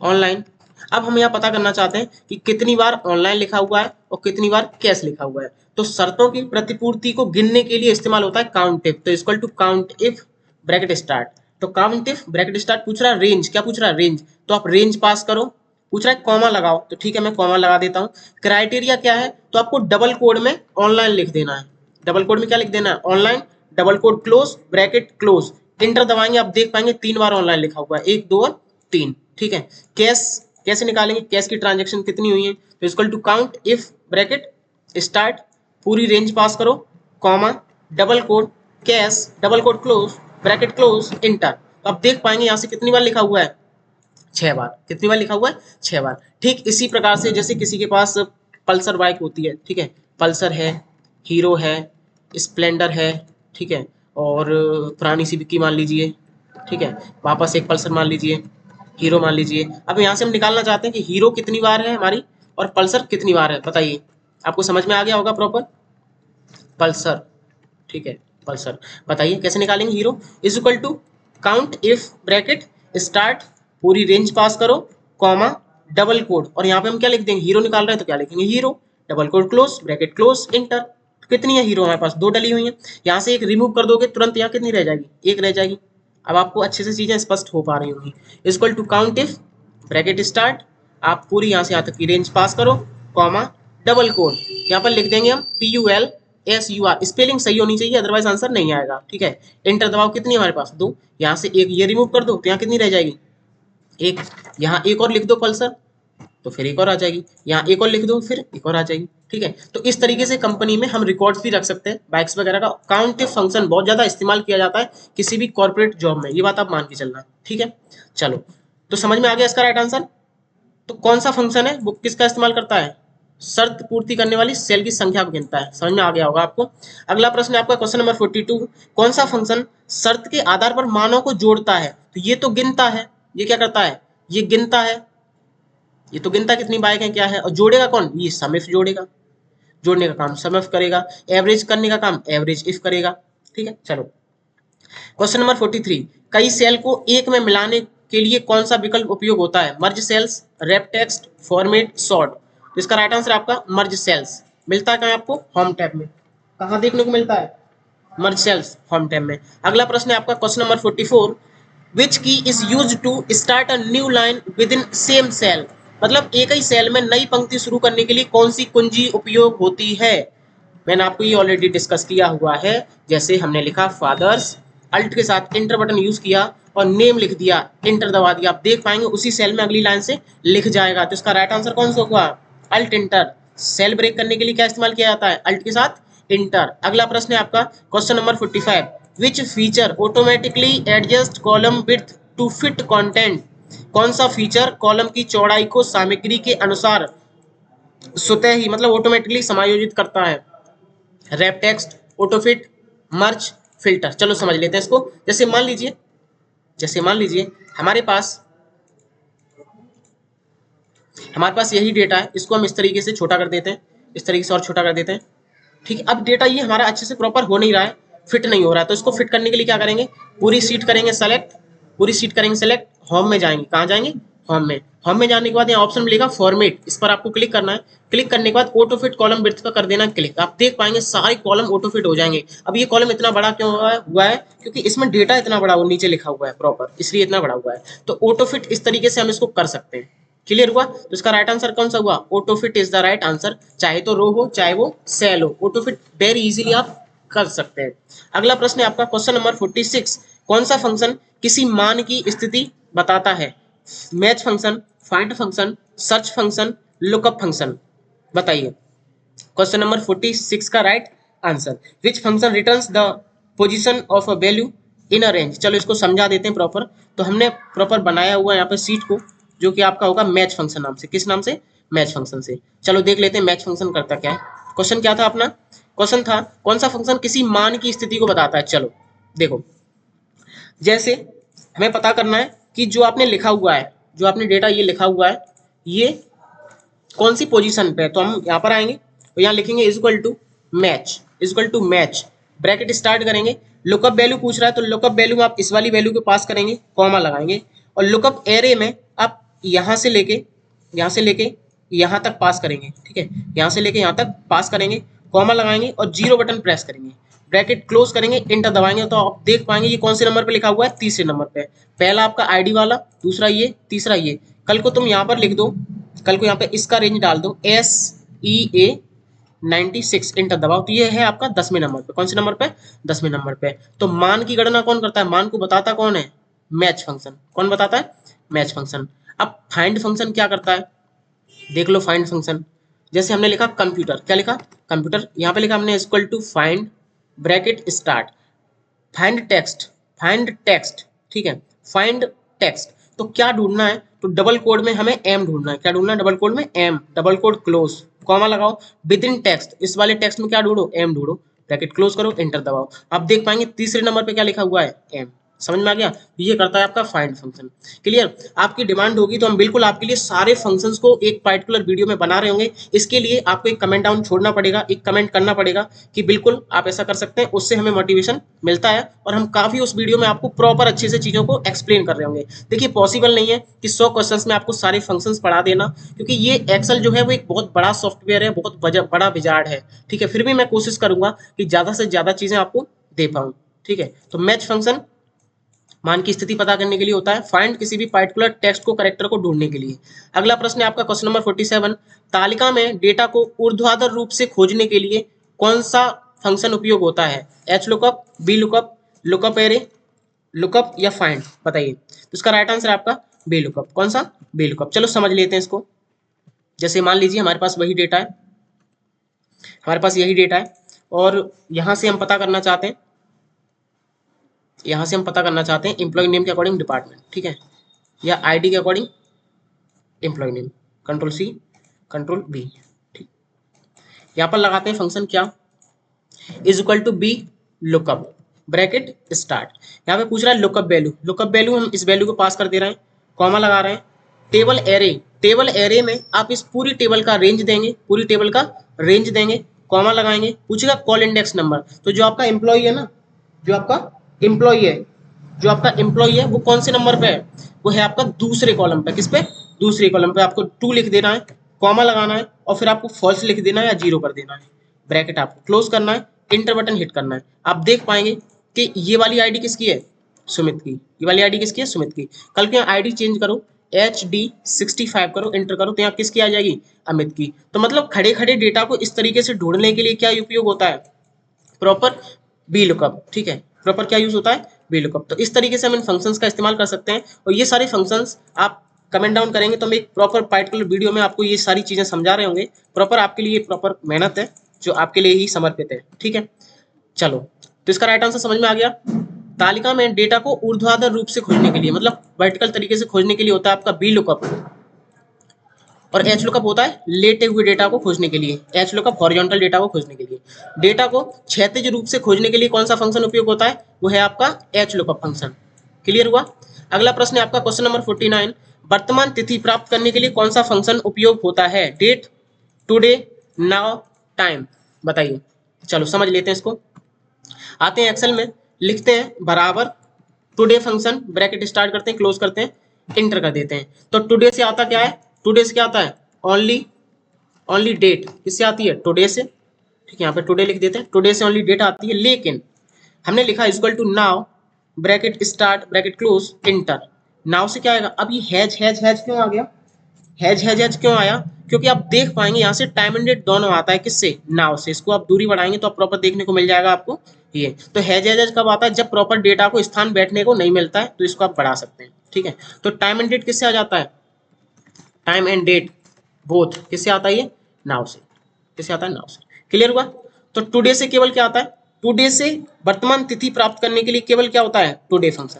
ऑनलाइन। अब हम यहाँ पता करना चाहते हैं कि कितनी बार ऑनलाइन लिखा हुआ है और कितनी बार कैश लिखा हुआ है। तो शर्तों की प्रतिपूर्ति को गिनने के लिए इस्तेमाल होता है काउंट इफ। तो equal to count if bracket start. तो काउंट इफ ब्रैकेट स्टार्ट पूछ रहा है रेंज, क्या पूछ रहा है? रेंज। तो आप रेंज पास करो, पूछ रहा है कॉमा लगाओ, तो ठीक है मैं कॉमा लगा देता हूँ। क्राइटेरिया क्या है? तो आपको डबल कोड में ऑनलाइन लिख देना है। डबल कोड में क्या लिख देना है? Online, double code close, bracket close, inter दबाएंगे, आप देख पाएंगे 3 बार ऑनलाइन लिखा हुआ है, 1 2 और 3। ठीक है, कैश कैसे निकालेंगे? कैश की ट्रांजेक्शन कितनी हुई है? तो equal to count if bracket start, पूरी रेंज पास करो, comma, double code, cash, double code close, bracket close, enter. तो आप देख पाएंगे यहाँ से कितनी बार लिखा हुआ है? 6 बार। कितनी बार लिखा हुआ है? 6 बार। ठीक इसी प्रकार से जैसे किसी के पास पल्सर बाइक होती है, ठीक है, पल्सर है, हीरो है, स्प्लेंडर है, ठीक है, और पुरानी सुजुकी मान लीजिए, ठीक है, वापस एक पल्सर मान लीजिए, हीरो मान लीजिए। अब यहाँ से हम निकालना चाहते हैं कि हीरो कितनी बार है हमारी और पल्सर कितनी बार है। बताइए, आपको समझ में आ गया होगा प्रॉपर? पल्सर, ठीक है, पल्सर। बताइए कैसे निकालेंगे? Hero is equal to count if bracket start, पूरी रेंज पास करो, कॉमा, डबल कोड, और यहाँ पे हम क्या लिख देंगे? हीरो निकाल रहे हैं तो क्या लिखेंगे? Hero, double code close, bracket close, inter. कितनी है हीरो हमारे पास? 2 डली हुई है। यहाँ से एक रिमूव कर दोगे तुरंत यहाँ कितनी रह जाएगी? 1 रह जाएगी। अब आपको अच्छे से चीजें स्पष्ट हो पा रही होंगी। Equal to count if bracket start, आप पूरी यहाँ से यहाँ तक की रेंज पास करो, कॉमा, डबल कोड, यहाँ पर लिख देंगे हम PULSUR। स्पेलिंग सही होनी चाहिए अदरवाइज आंसर नहीं आएगा। ठीक है, इंटर दबाओ, कितनी है हमारे पास? 2। यहाँ से एक ये रिमूव कर दो तो यहाँ कितनी रह जाएगी? 1। यहाँ एक और लिख दो पल्सर तो फिर एक और आ जाएगी, यहाँ एक और लिख दो फिर एक और आ जाएगी। ठीक है, तो इस तरीके से कंपनी में हम रिकॉर्ड्स भी रख सकते हैं बाइक्स वगैरह का। काउंटिव फंक्शन बहुत ज्यादा इस्तेमाल किया जाता है किसी भी कॉर्पोरेट जॉब में, ये बात आप मान के चलना। ठीक है, चलो तो समझ में आ गया इसका राइट आंसर। तो कौन सा फंक्शन है वो किसका इस्तेमाल करता है? शर्त पूर्ति करने वाली सेल की संख्या को गिनता है। समझ में आ गया होगा आपको। अगला प्रश्न है आपका क्वेश्चन नंबर 42, कौन सा फंक्शन शर्त के आधार पर मानों को जोड़ता है? तो ये तो गिनता है, ये क्या करता है? ये गिनता है, ये तो गिनता कितनी बाइक है क्या है। और जोड़ेगा कौन? ये सम इफ जोड़ेगा, जोड़ने का काम सम इफ करेगा, एवरेज करने का काम एवरेज इफ करेगा। ठीक है, चलो क्वेश्चन नंबर 43, कई सेल को एक में मिलाने के लिए कौन सा विकल्प उपयोग होता है? Merge cells, wrap text, format, sort. तो इसका राइट आंसर आपका मर्ज सेल्स। मिलता है कहाँ आपको? होम टैब में। कहाँ देखने को मिलता है? मर्ज सेल्स, होम टैब में। अगला प्रश्न है आपका question number 44, which key is use to start a new line within same cell. मतलब एक ही सेल में नई पंक्ति शुरू करने के लिए कौन सी कुंजी उपयोग होती है? मैंने आपको ये ऑलरेडी डिस्कस किया हुआ है। जैसे हमने लिखा फादर्स, अल्ट के साथ इंटर बटन यूज किया और नेम लिख दिया, इंटर दबा दिया, आप देख पाएंगे उसी सेल में अगली लाइन से लिख जाएगा। तो इसका राइट आंसर कौन सा होगा? Alt inter. सेल ब्रेक करने के लिए क्या इस्तेमाल किया जाता है? अल्ट के साथ इंटर। अगला प्रश्न है आपका question number 45, which feature automatically adjust column width to fit content. कौन सा फीचर कॉलम की चौड़ाई को सामग्री के अनुसार स्वतः ही मतलब ऑटोमेटिकली समायोजित करता है? रैप टेक्स्ट, ऑटोफिट, मर्ज, फिल्टर। चलो समझ लेते हैं इसको। जैसे मान लीजिए हमारे पास यही डेटा है, इसको हम इस तरीके से छोटा कर देते हैं, इस तरीके से और छोटा कर देते हैं। ठीक है, अब डेटा ये हमारा अच्छे से प्रॉपर हो नहीं रहा है, फिट नहीं हो रहा है, तो इसको फिट करने के लिए क्या करेंगे? पूरी सीट करेंगे सेलेक्ट, होम में जाएंगे। कहाँ जाएंगे? होम में जाने के बाद यहाँ ऑप्शन मिलेगा फॉर्मेट, इस पर आपको क्लिक करना है। क्लिक करने के बाद ऑटो फिट कॉलम विड्थ पर कर देना क्लिक। आप देख पाएंगे सारे कॉलम ऑटो फिट हो जाएंगे। अब ये कॉलम इतना बड़ा क्यों हुआ है? क्योंकि इसमें डेटा इतना बड़ा नीचे लिखा हुआ है प्रॉपर, इसलिए इतना बड़ा हुआ है। तो ऑटो फिट इस तरीके से हम इसको कर सकते हैं। क्लियर हुआ? तो इसका राइट आंसर कौन सा हुआ? Autofit is the right answer. चाहे तो रो हो चाहे वो सेल हो, ऑटोफिट वेरी इजीली आप कर सकते हैं। अगला प्रश्न है आपका क्वेश्चन नंबर 46, कौन सा फंक्शन किसी मान की स्थिति बताता है? Match function, find function, search function, lookup function. बताइए क्वेश्चन नंबर 46 का right answer. Which function returns the position of a value in a range. चलो इसको समझा देते हैं प्रॉपर। तो हमने प्रॉपर बनाया हुआ है यहाँ पे सीट को, जो कि आपका होगा मैच फंक्शन नाम से। किस नाम से? मैच फंक्शन से। चलो देख लेते हैं मैच फंक्शन करता क्या है। क्वेश्चन क्या था अपना? क्वेश्चन था कौन सा फंक्शन किसी मान की स्थिति को बताता है। चलो देखो, जैसे हमें पता करना है कि जो आपने लिखा हुआ है, जो आपने डेटा ये लिखा हुआ है, ये कौन सी पोजीशन पे है। तो हम यहाँ पर आएंगे और यहाँ लिखेंगे is equal to match, bracket start करेंगे। लुकअप वैल्यू पूछ रहा है, तो लुकअप वैल्यू में आप इस वाली वैल्यू को पास करेंगे, कॉमा लगाएंगे। और लुकअप एरे में आप यहाँ से लेके यहाँ तक पास करेंगे। ठीक है, यहाँ से लेके यहाँ तक पास करेंगे, कॉमा लगाएंगे और जीरो बटन प्रेस करेंगे, ब्रैकेट क्लोज करेंगे, इंटर दबाएंगे। तो आप देख पाएंगे ये कौन से नंबर पे लिखा हुआ है? तीसरे नंबर पे। पहला आपका आईडी वाला, दूसरा ये, तीसरा ये। कल को तुम यहाँ पर लिख दो, कल को यहाँ पे इसका रेंज डाल दो SEA 96, इंटर दबाओ, तो ये है आपका 10वें नंबर पे। कौन से नंबर पे? 10वें नंबर पे। तो मान की गणना कौन करता है? मान को बताता कौन है? Match function. कौन बताता है? Match function. अब फाइंड फंक्शन क्या करता है? देख लो फाइंड फंक्शन। जैसे हमने लिखा कंप्यूटर, क्या लिखा? कंप्यूटर। यहाँ पे लिखा हमने equal to find, bracket start, find text. ठीक है, फाइंड टेक्स्ट। तो क्या ढूंढना है? तो डबल कोड में हमें एम ढूंढना है। क्या ढूंढना है? डबल कोड में M, double code close, comma लगाओ, विद इन टेक्स्ट, इस वाले टेक्स्ट में क्या ढूंढो? एम ढूंढो, ब्रैकेट क्लोज करो, एंटर दबाओ। आप देख पाएंगे तीसरे नंबर पे क्या लिखा हुआ है? एम। समझ में आ गया? ये करता है आपका फाइंड फंक्शन। क्लियर? आपकी डिमांड होगी तो हम बिल्कुल आपके लिए सारे फंक्शंस को एक पर्टिकुलर वीडियो में बना रहे होंगे। इसके लिए आपको एक कमेंट डाउन छोड़ना पड़ेगा, एक कमेंट करना पड़ेगा कि बिल्कुल आप ऐसा कर सकते हैं। उससे हमें मोटिवेशन मिलता है और हम काफी उस वीडियो में आपको प्रॉपर अच्छे से चीजों को एक्सप्लेन कर रहे होंगे। देखिए पॉसिबल नहीं है कि 100 क्वेश्चंस में आपको सारे फंक्शंस पढ़ा देना, क्योंकि ये एक्सेल जो है वो एक बहुत बड़ा सॉफ्टवेयर है, बहुत बड़ा विजार्ड है। ठीक है, फिर भी मैं कोशिश करूंगा कि ज्यादा से ज्यादा चीजें आपको दे पाऊं। ठीक है, तो मैच फंक्शन मान की स्थिति पता करने के लिए होता है, फाइंड किसी भी पर्टिकुलर टेक्स्ट को, करेक्टर को ढूंढने के लिए। अगला प्रश्न है आपका क्वेश्चन नंबर 47, तालिका में डेटा को ऊर्ध्वाधर रूप से खोजने के लिए कौन सा फंक्शन उपयोग होता है? H lookup, B lookup, lookup array, lookup या फाइंड। बताइए। तो इसका राइट आंसर है आपका बी लुकअप। कौन सा? B lookup. चलो समझ लेते हैं इसको। जैसे मान लीजिए हमारे पास वही डेटा है, हमारे पास यही डेटा है और यहां से हम पता करना चाहते हैं, यहाँ से हम पता करना चाहते हैं एम्प्लॉय नेम के अकॉर्डिंग डिपार्टमेंट। ठीक है, या आईडी के according employ name, control C, control B। ठीक, यहाँ पर लगाते हैं फंक्शन क्या? Is equal to B lookup, bracket start. यहाँ पे पूछ रहा है लुकअप वैल्यू, लुकअप वैल्यू हम इस वैल्यू को पास कर दे रहे हैं, कॉमा लगा रहे हैं। टेबल एरे, टेबल एरे में आप इस पूरी टेबल का रेंज देंगे, पूरी टेबल का रेंज देंगे, कॉमा लगाएंगे। पूछेगा कॉल इंडेक्स नंबर, तो जो आपका एम्प्लॉय है ना, जो आपका एम्प्लॉय है, जो आपका एम्प्लॉय है वो कौन से नंबर पे है, वो है आपका दूसरे कॉलम पे। किस पे? दूसरे कॉलम पे। आपको 2 लिख देना है, कॉमा लगाना है और फिर आपको फॉल्स लिख देना है या 0 कर देना है, ब्रैकेट आपको क्लोज करना है, इंटर बटन हिट करना है। आप देख पाएंगे कि ये वाली आईडी किसकी है, सुमित की। ये वाली आईडी किसकी है, सुमित की। कल के आईडी चेंज करो, HD65 करो, इंटर करो, तो यहाँ किसकी आ जाएगी, अमित की। तो मतलब खड़े खड़े डेटा को इस तरीके से ढूंढने के लिए क्या उपयोग होता है, प्रॉपर बी लुकअप। ठीक है, प्रॉपर क्या यूज होता है, बी लुकअप। तो इस तरीके से हम इन फंक्शंस का इस्तेमाल कर सकते हैं। और ये सारे फंक्शंस आप कमेंट डाउन करेंगे तो हम एक प्रॉपर पार्टिकुलर वीडियो में आपको ये सारी चीजें समझा रहे होंगे। प्रॉपर आपके लिए प्रॉपर मेहनत है जो आपके लिए ही समर्पित है। ठीक है, चलो, तो इसका राइट आंसर समझ में आ गया। तालिका में डेटा को ऊर्ध्वाधर रूप से खोजने के लिए, मतलब वर्टिकल तरीके से खोजने के लिए होता है आपका बी लुकअप, और एच लुकअप होता है लेटे हुए डेटा को खोजने के लिए। एच लुकअप हॉरिजॉन्टल डेटा को खोजने के लिए। डेटा को क्षैतिज रूप से खोजने के लिए कौन सा फंक्शन उपयोग होता है, वो है आपका एच लुकअप फंक्शन। क्लियर हुआ। अगला प्रश्न है आपका क्वेश्चन नंबर 49, वर्तमान तिथि प्राप्त करने के लिए कौन सा फंक्शन उपयोग होता है, डेट, टुडे, नाउ, टाइम, बताइए। चलो समझ लेते हैं इसको। आते हैं एक्सेल में, लिखते हैं बराबर टुडे फंक्शन, ब्रैकेट स्टार्ट करते हैं, क्लोज करते हैं, इंटर कर देते हैं। तो टुडे से आता क्या है, टुडे से क्या आता है, ओनली, ओनली डेट। किससे आती है, टुडे से। ठीक है, यहाँ पे टुडे लिख देते हैं, टुडे से ओनली डेट आती है। लेकिन हमने लिखा equal to now, bracket start, bracket close, enter. Now से क्या आएगा, अब ये हैज हैज हैज क्यों आ गया, हैज हैज हैज क्यों आया, क्योंकि आप देख पाएंगे यहाँ से टाइम एंड डेट दोनों आता है। किससे, नाउ से। इसको आप दूरी बढ़ाएंगे तो आप प्रॉपर देखने को मिल जाएगा आपको ये। तो हैज हैज हैज कब आता है, जब प्रॉपर डेटा को स्थान बैठने को नहीं मिलता है, तो इसको आप बढ़ा सकते हैं। ठीक है, तो टाइम एंड डेट किससे आ जाता है, टाइम एंड डेट बोथ किससे आता है, ये नाउ से। किससे आता है, नाउ से। क्लियर हुआ। तो टुडे से केवल क्या आता है, टुडे से वर्तमान तिथि प्राप्त करने के लिए केवल क्या होता है, टुडे फंक्शन।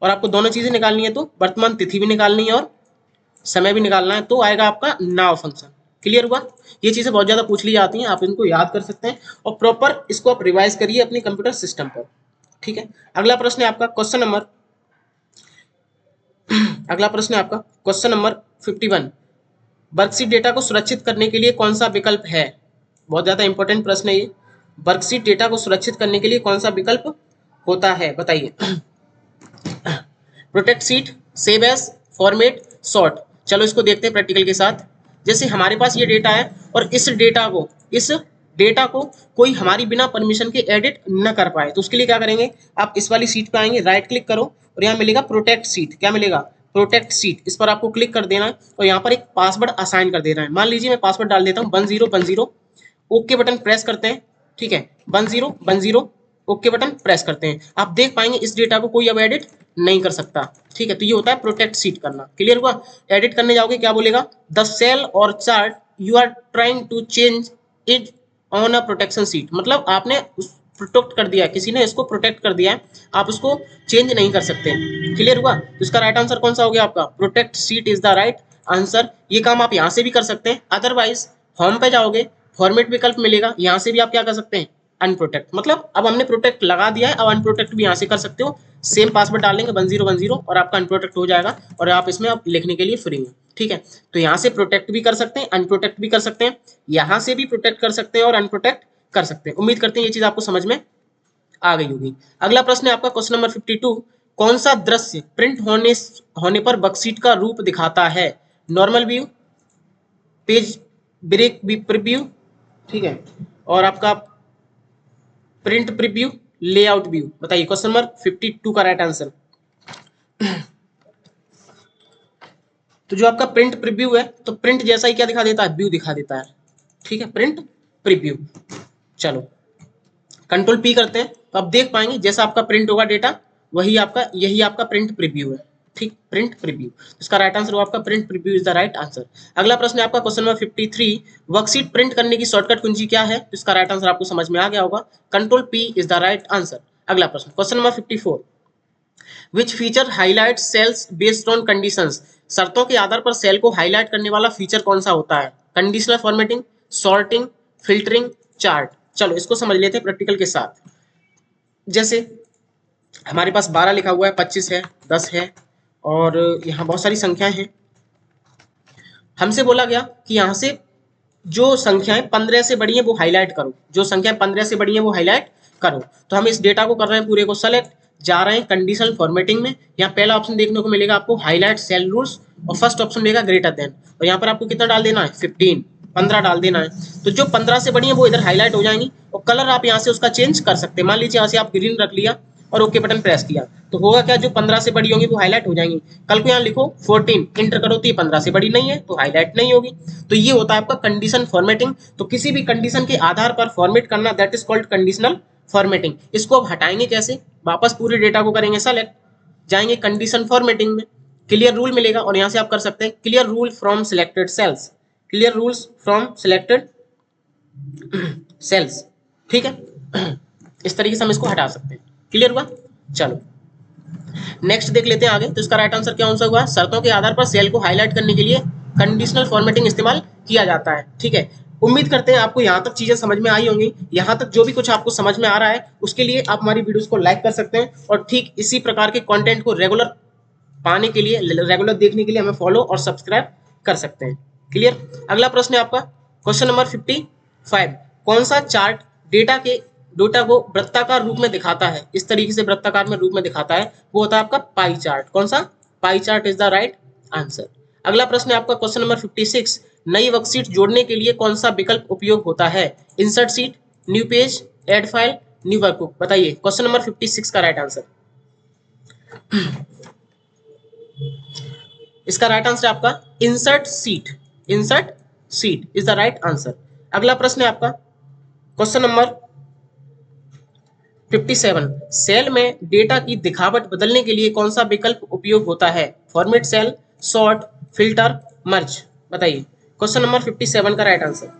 और आपको दोनों चीजें निकालनी है, तो वर्तमान तिथि भी निकालनी है और समय भी निकालना है, तो आएगा आपका नाउ फंक्शन। क्लियर हुआ। ये चीजें बहुत ज्यादा पूछ ली जाती हैं, आप इनको याद कर सकते हैं और प्रॉपर इसको आप रिवाइज करिए अपने कंप्यूटर सिस्टम पर। ठीक है, अगला प्रश्न है आपका क्वेश्चन नंबर अगला प्रश्न है आपका क्वेश्चन नंबर 51, वर्कशीट डेटा को सुरक्षित करने के लिए कौन सा विकल्प है। बहुत ज्यादा इंपॉर्टेंट प्रश्न है ये। वर्कशीट डेटा को सुरक्षित करने के लिए कौन सा विकल्प होता है, बताइए। Protect sheet, save as, format, sort. चलो इसको देखते हैं प्रैक्टिकल के साथ। जैसे हमारे पास ये डेटा है और इस डेटा को कोई हमारी बिना परमिशन के एडिट न कर पाए, तो उसके लिए क्या करेंगे, आप इस वाली सीट पे आएंगे, राइट क्लिक करो और यहाँ मिलेगा प्रोटेक्ट सीट। क्या मिलेगा, प्रोटेक्ट सीट। इस पर आपको क्लिक कर देना है और यहाँ पर एक पासवर्ड असाइन कर देना है। मान लीजिए मैं पासवर्ड डाल देता हूँ 1010। ओके बटन प्रेस करते हैं। ठीक है, 1010, ओके बटन प्रेस करते हैं। आप देख पाएंगे इस डेटा को कोई अब एडिट नहीं कर सकता। ठीक है, तो ये होता है प्रोटेक्ट सीट करना। क्लियर हुआ। एडिट करने जाओगे क्या बोलेगा, द सेल और chart you are trying to change it on a protection sheet. मतलब आपने प्रोटेक्ट कर दिया है, किसी ने इसको प्रोटेक्ट कर दिया है, आप उसको चेंज नहीं कर सकते। क्लियर हुआ। तो इसका राइट आंसर कौन सा हो गया आपका, protect seat is the right answer. ये काम आप यहाँ से भी कर सकते हैं, अदरवाइज होम पे जाओगे, फॉर्मेट विकल्प मिलेगा, यहाँ से भी आप क्या कर सकते हैं, अनप्रोटेक्ट। मतलब अब हमने प्रोटेक्ट लगा दिया है, अब अनप्रोटेक्ट भी यहाँ से कर सकते हो। सेम पासवर्ड डालेंगे 1010 और आपका अनप्रोटेक्ट हो जाएगा और आप इसमें आप लिखने के लिए फ्री हैं। ठीक है, तो यहाँ से प्रोटेक्ट भी कर सकते हैं, अनप्रोटेक्ट भी कर सकते हैं, यहाँ से भी प्रोटेक्ट कर सकते हैं और अनप्रोटेक्ट कर सकते हैं। उम्मीद करते हैं ये चीज आपको समझ में आ गई होगी। अगला प्रश्न है आपका क्वेश्चन नंबर 52, कौन सा दृश्य प्रिंट होने पर वर्कशीट का रूप दिखाता है, normal view, page break preview, ठीक है, और आपका प्रिंट प्रीव्यू, लेआउट व्यू। बताइए क्वेश्चन नंबर 52 का राइट आंसर। तो जो आपका प्रिंट प्रीव्यू है, तो प्रिंट जैसा ही क्या दिखा देता है, व्यू दिखा देता है। ठीक है, प्रिंट प्रीव्यू। चलो कंट्रोल पी करते हैं, तो आप देख पाएंगे जैसा आपका प्रिंट होगा डेटा, यही आपका प्रिंट प्रीव्यू है। ठीक, प्रिंट प्रीव्यू। इसका राइट आंसर होगा आपका print preview is the right answer. अगला प्रश्न है आपका क्वेश्चन नंबर 53, वर्कशीट प्रिंट करने की शॉर्टकट कुंजी क्या है। इसका राइट आंसर आपको समझ में आ गया होगा, control P is the right answer. अगला प्रश्न question number 54, which feature highlight cells based on conditions. शर्तों के आधार पर सेल को हाईलाइट करने वाला फीचर कौन सा होता है, conditional formatting, sorting, filtering, chart. चलो इसको समझ लेते हैं प्रैक्टिकल के साथ। जैसे हमारे पास 12 लिखा हुआ है, 25 है, 10 है और यहाँ बहुत सारी संख्याएं हैं। हमसे बोला गया कि यहाँ से जो संख्याएं 15 से बड़ी हैं वो हाईलाइट करो, जो संख्याएं 15 से बड़ी हैं वो हाईलाइट करो। तो हम इस डेटा को कर रहे हैं पूरे को सेलेक्ट, जा रहे हैं कंडीशनल फॉर्मेटिंग में। यहाँ पहला ऑप्शन देखने को मिलेगा आपको हाईलाइट सेल रूल्स, और फर्स्ट ऑप्शन मिलेगा ग्रेटर देन, और यहाँ पर आपको कितना डाल देना है 15, 15 डाल देना है। तो जो 15 से बड़ी है वो इधर हाईलाइट हो जाएंगी, और कलर आप यहाँ से उसका चेंज कर सकते हैं। मान लीजिए यहाँ से आप ग्रीन रख लिया और ओके बटन प्रेस किया, तो होगा क्या, जो 15 से बड़ी होंगी वो हाईलाइट हो जाएंगी। कल को यहाँ लिखो 14 इंटर करो तो ये 15 से बड़ी नहीं है तो हाईलाइट नहीं होगी। तो ये होता है आपका कंडीशन फॉर्मेटिंग। तो किसी भी कंडीशन के आधार पर फॉर्मेट करना, that is called conditional formatting. इसको अब हटाएंगे कैसे, वापस पूरे डेटा को करेंगे सेलेक्ट, जाएंगे कंडीशन फॉर्मेटिंग में, क्लियर रूल मिलेगा और यहाँ से आप कर सकते हैं clear rule from selected cells, clear rules from selected cells. ठीक है, इस तरीके से हम इसको हटा सकते हैं। क्लियर हुआ? चलो नेक्स्ट देख लेते हैं आगे। तो इसका राइट आंसर क्या आंसर हुआ, शर्तों के आधार पर सेल को हाईलाइट करने के लिए कंडीशनल फॉर्मेटिंग इस्तेमाल किया जाता है। ठीक है, उम्मीद करते हैं आपको यहाँ तक चीजें समझ में आई होंगी। यहाँ तक जो भी कुछ आपको समझ में आ रहा है उसके लिए आप हमारी वीडियोस को लाइक कर सकते हैं, और ठीक इसी प्रकार के कंटेंट को रेगुलर पाने के लिए, रेगुलर देखने के लिए हमें फॉलो और सब्सक्राइब कर सकते हैं। क्लियर? अगला प्रश्न है आपका क्वेश्चन नंबर 55। कौन सा चार्ट डेटा को वृत्ताकार रूप में दिखाता है, इस तरीके से वृत्ताकार में रूप में दिखाता है, वो होता है आपका पाई चार्ट। कौन सा? Pie chart is the right answer. अगला प्रश्न है आपका क्वेश्चन नंबर 56। नई वर्कशीट जोड़ने के लिए कौन सा विकल्प उपयोग होता है, insert sheet, new page, add file, new workbook. बताइए क्वेश्चन नंबर 56 का राइट आंसर। इसका राइट आंसर है आपका insert sheet, insert sheet is the right answer. अगला प्रश्न है आपका क्वेश्चन नंबर 57। सेल में डेटा की दिखावट बदलने के लिए कौन सा विकल्प उपयोग होता है, फॉर्मेट सेल, सॉर्ट, फिल्टर, मर्ज। बताइए क्वेश्चन नंबर 57 का राइट आंसर।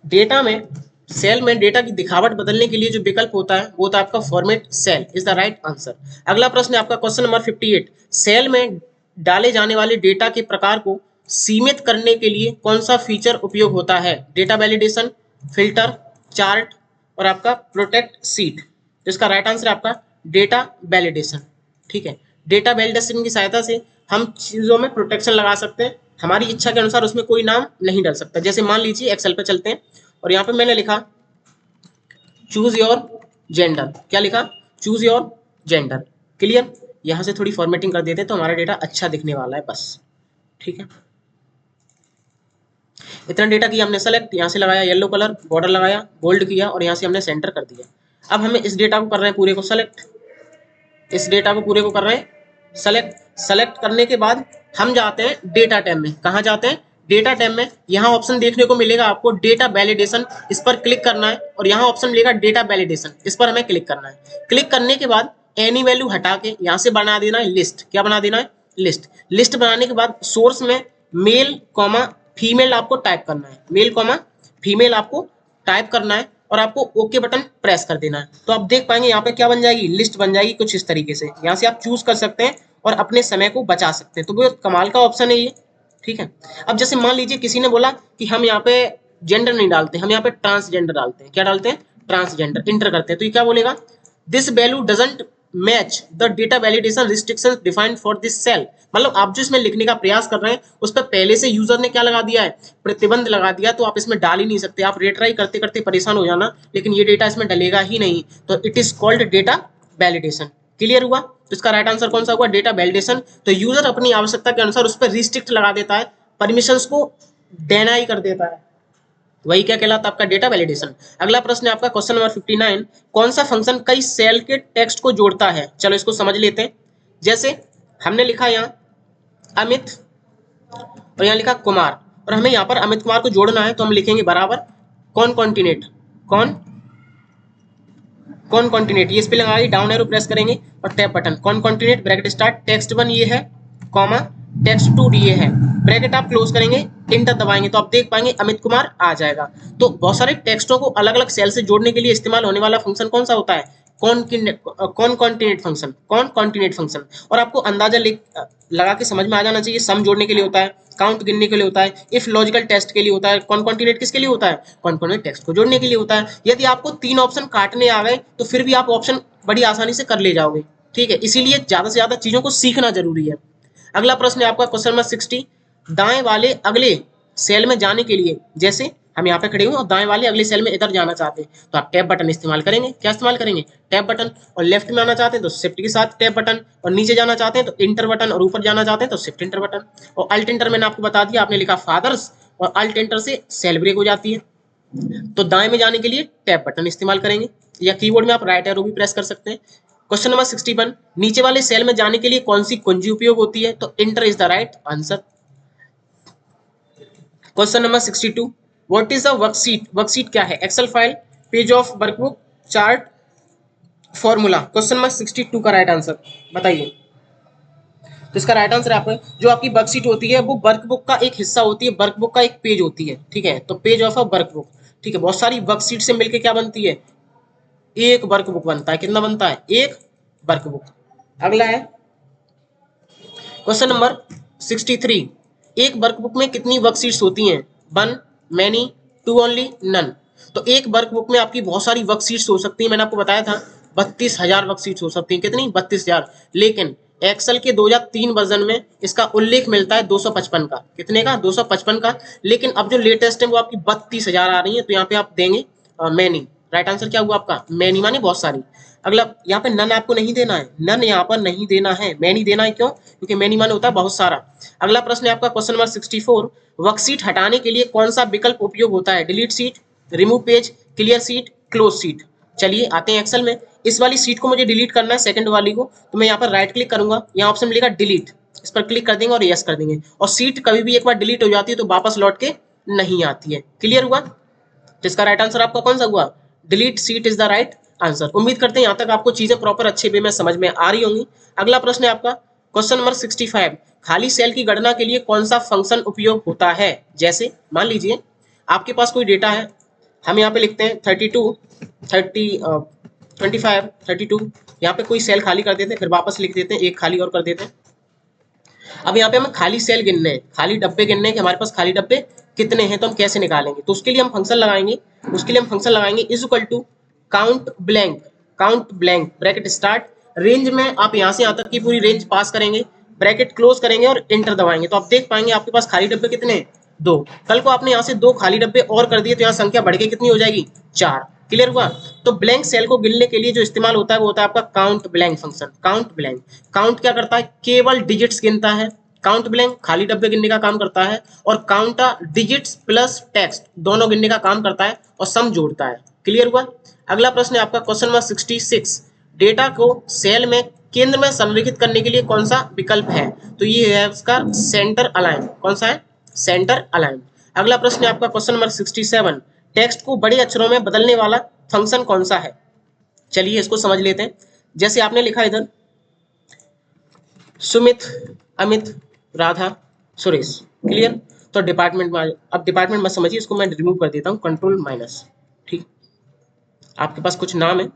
डेटा में, सेल में डेटा की दिखावट बदलने के लिए जो विकल्प होता है वो होता है आपका format cell is the right answer. अगला प्रश्न है आपका क्वेश्चन नंबर 58। सेल में डाले जाने वाले डेटा के प्रकार को सीमित करने के लिए कौन सा फीचर उपयोग होता है, डेटा वैलिडेशन, फिल्टर, चार्ट और आपका प्रोटेक्ट सीट। तो इसका राइट आंसर है आपका डेटा वैलिडेशन। ठीक है, डेटा वैलिडेशन की सहायता से हम चीजों में प्रोटेक्शन लगा सकते हैं, हमारी इच्छा के अनुसार उसमें कोई नाम नहीं डाल सकता। जैसे मान लीजिए एक्सेल पे चलते हैं और यहाँ पे मैंने लिखा चूज योर जेंडर, क्या लिखा, चूज योर जेंडर। क्लियर? यहाँ से थोड़ी फॉर्मेटिंग कर देते हैं तो हमारा डेटा अच्छा दिखने वाला है बस। ठीक है, इतना डेटा किया हमने सेलेक्ट, यहाँ से लगाया येलो कलर, बॉर्डर लगाया, बोल्ड किया और यहाँ से हमने सेंटर कर दिया। अब हमें इस डेटा को कर रहे हैं पूरे को सेलेक्ट, इस डेटा को पूरे को कर रहे हैं सेलेक्ट। सेलेक्ट करने के बाद हम जाते हैं डेटा टैब में। कहाँ जाते हैं? डेटा टैब में। यहाँ ऑप्शन देखने को मिलेगा आपको डेटा वैलिडेशन, इस पर क्लिक करना है और यहाँ ऑप्शन मिलेगा डेटा वैलिडेशन, इस पर हमें क्लिक करना है। क्लिक करने के बाद एनी वैल्यू हटा के यहाँ से बना देना है लिस्ट। क्या बना देना है? लिस्ट। लिस्ट बनाने के बाद सोर्स में मेल कॉमा फीमेल आपको टाइप करना है, मेल कॉमा फीमेल आपको टाइप करना है और आपको ओके बटन प्रेस कर देना है। तो आप देख पाएंगे यहाँ पे क्या बन जाएगी, लिस्ट बन जाएगी कुछ इस तरीके से। यहाँ से आप चूज कर सकते हैं और अपने समय को बचा सकते हैं। तो वो कमाल का ऑप्शन है ये। ठीक है, अब जैसे मान लीजिए किसी ने बोला कि हम यहाँ पे जेंडर नहीं डालते, हम यहाँ पे ट्रांसजेंडर डालते हैं। क्या डालते हैं? ट्रांसजेंडर। इंटर करते हैं तो ये क्या बोलेगा, this value doesn't match the data validation restrictions defined for this cell. मतलब आप जो इसमें लिखने का प्रयास कर रहे हैं उस पर पहले से यूजर ने क्या लगा दिया है, प्रतिबंध लगा दिया, तो आप इसमें डाल ही नहीं सकते। आप रेट्राई करते करते परेशान हो जाना, लेकिन ये डेटा इसमें डलेगा ही नहीं। तो it is called data validation. Clear हुआ? तो इसका राइट आंसर कौन सा हुआ? Data validation. तो यूजर अपनी आवश्यकता के अनुसार उस पर रिस्ट्रिक्ट लगा देता है, परमिशंस को डिनाई कर देता है, वही क्या कहलाता है आपका डेटा वैलिडेशन। अगला प्रश्न है आपका क्वेश्चन नंबर 59। कौन सा फंक्शन कई सेल के टेक्स्ट को जोड़ता है? चलो इसको समझ लेते हैं। जैसे हमने लिखा यहाँ अमित और यहाँ लिखा कुमार, और हमें यहाँ पर अमित कुमार को जोड़ना है, तो हम लिखेंगे बराबर कौन कॉन्टिनेंट, कौन कॉन्टिनेंट, ये स्पेलिंग आ गई, डाउन एरो प्रेस करेंगे और टैब बटन, कौन कॉन्टिनेंट ब्रैकेट स्टार्ट, टेक्स्ट 1 ये है, कॉमा टेक्स्ट 2 ये है, ब्रैकेट आप क्लोज करेंगे, इंटर दबाएंगे तो आप देख पाएंगे अमित कुमार आ जाएगा। तो बहुत सारे टेक्स्टों को अलग अलग सेल से जोड़ने के लिए इस्तेमाल होने वाला फंक्शन कौन सा होता है? कौन कॉन्टिनेंट फंक्शन, कौन कॉन्टिनेंट फंक्शन। और आपको अंदाजा लगा के समझ में आ जाना चाहिए, सम जोड़ने के लिए होता है, काउंट गिनने के लिए होता है, इफ लॉजिकल टेस्ट के लिए होता है, कौन कॉन्टिनेंट किसके लिए होता है? कॉन्टिनेंट टेक्स्ट को जोड़ने के लिए होता है। यदि आपको 3 ऑप्शन काटने आ गए तो फिर भी आप ऑप्शन बड़ी आसानी से कर ले जाओगे। ठीक है, इसीलिए ज्यादा से ज्यादा चीजों को सीखना जरूरी है। अगला प्रश्न है आपका क्वेश्चन नंबर 60, दाएं वाले अगले सेल में जाने के लिए, जैसे हम यहाँ पे खड़े हुए और दाएं वाले अगले सेल में इधर जाना चाहते हैं तो आप टैब बटन इस्तेमाल करेंगे। क्या इस्तेमाल करेंगे? Tab button. और लेफ्ट में आना चाहते हैं तो शिफ्ट के साथ टैब बटन, और नीचे जाना चाहते हैं तो इंटर बटन, और ऊपर जाना चाहते हैं तो शिफ्ट इंटर बटन। और अल्ट इंटर मैंने आपको बता दिया, आपने लिखा फादर्स, और अल्ट इंटर से सेल ब्रेक हो जाती है। तो दाएं में जाने के लिए टैब बटन इस्तेमाल करेंगे, या कीबोर्ड में आप राइट एरो भी प्रेस कर सकते हैं। क्वेश्चन नंबर 61, नीचे वाले सेल में जाने के लिए कौन सी कुंजी उपयोग होती है? तो enter is the right answer. Question number 62, what is the worksheet? Worksheet क्या है? Excel file, page of workbook, chart, formula. Question number 62 का राइट आंसर बताइए। तो इसका राइट आंसर आपका, जो आपकी वर्कशीट होती है वो वर्कबुक का एक हिस्सा होती है, वर्कबुक का एक पेज होती है, ठीक है। तो पेज ऑफ अ वर्कबुक, ठीक है। बहुत सारी वर्कशीट से मिलकर क्या बनती है? एक वर्कबुक बनता है। कितना बनता है? एक वर्कबुक। अगला है क्वेश्चन नंबर 63, एक वर्कबुक में कितनी वर्कशीट्स होती हैं? 1, मैनी, 2 ओनली, नन। तो एक वर्कबुक में आपकी बहुत सारी वर्कशीट्स हो सकती हैं। मैंने आपको बताया था 32,000 वर्कशीट्स हो सकती हैं। कितनी? 32,000। लेकिन एक्सेल के 2003 वर्जन में इसका उल्लेख मिलता है 255 का। कितने का? 255 का। लेकिन अब जो लेटेस्ट है वो आपकी 32,000 आ रही है। तो यहाँ पे आप देंगे मैनी। राइट आंसर क्या हुआ आपका? मैनी, माने बहुत सारी। अगला, यहाँ पे नन आपको नहीं देना है, नन यहाँ पर नहीं देना है, मैनी देना है। क्यों? क्योंकि मैनी माने होता है बहुत सारा। अगला प्रश्न है आपका क्वेश्चन नंबर 64, वर्कशीट हटाने के लिए कौन सा विकल्प उपयोग होता है? Delete seat, remove page, clear seat, close seat. चलिए आते हैं एक्सेल में। इस वाली सीट को मुझे डिलीट करना है, सेकंड वाली को, तो मैं यहाँ पर राइट क्लिक करूंगा, यहाँ ऑप्शन मिलेगा डिलीट, इस पर क्लिक कर देंगे और यस कर देंगे। और सीट कभी भी एक बार डिलीट हो जाती है तो वापस लौट के नहीं आती है। क्लियर हुआ? तो इसका राइट आंसर आपका कौन सा हुआ? Delete seat is the right answer. उम्मीद करते हैं यहाँ तक आपको चीजें प्रॉपर अच्छे वे में समझ में आ रही होंगी। अगला प्रश्न है आपका क्वेश्चन नंबर 65, खाली सेल की गणना के लिए कौन सा फंक्शन उपयोग होता है? जैसे मान लीजिए आपके पास कोई डेटा है, हम यहाँ पे लिखते हैं 32, 25, 32, यहाँ पे कोई सेल खाली कर देते हैं, फिर वापस लिख देते हैं, एक खाली और कर देते हैं। अब यहाँ पे हमें खाली सेल गिनने हैं, खाली डब्बे गिनने हैं कि हमारे पास खाली डब्बे कितने हैं। तो हम कैसे निकालेंगे? तो उसके लिए हम फंक्शन लगाएंगे, is equal to count blank, bracket start, range में आप यहाँ से यहाँ तक की पूरी रेंज पास करेंगे, ब्रैकेट क्लोज करेंगे और एंटर दबाएंगे। तो आप देख पाएंगे आपके पास खाली डब्बे कितने हैं? 2। कल को आपने यहाँ से 2 खाली डब्बे और कर दिए तो यहाँ संख्या बढ़ के कितनी हो जाएगी? 4। क्लियर हुआ? तो ब्लैंक सेल को गिनने के लिए जो इस्तेमाल होता है वो होता है आपका काउंट ब्लैंक फंक्शन। काउंट क्या करता है? केवल डिजिट्स गिनता है। काउंट ब्लैंक खाली डब्बे गिनने का काम करता है, और काउंट डिजिट्स प्लस टेक्स्ट दोनों गिनने का काम करता है और सम जोड़ता है। क्लियर हुआ? अगला प्रश्न है आपका क्वेश्चन नंबर 66, डेटा को सेल में केंद्र में संरेखित करने के लिए कौन सा विकल्प है? तो ये है उसका सेंटर अलाइन। कौन सा है? Centre align. अगला प्रश्न है आपका क्वेश्चन नंबर 67, टेक्स्ट को बड़े अक्षरों में बदलने वाला फंक्शन कौन सा है? चलिए इसको समझ लेते हैं। जैसे आपने लिखा इधर सुमित, अमित, राधा, सुरेश। क्लियर? तो डिपार्टमेंट में अब डिपार्टमेंट मत समझिए, इसको मैं रिमूव कर देता हूँ, कंट्रोल माइनस। ठीक, आपके पास कुछ नाम है,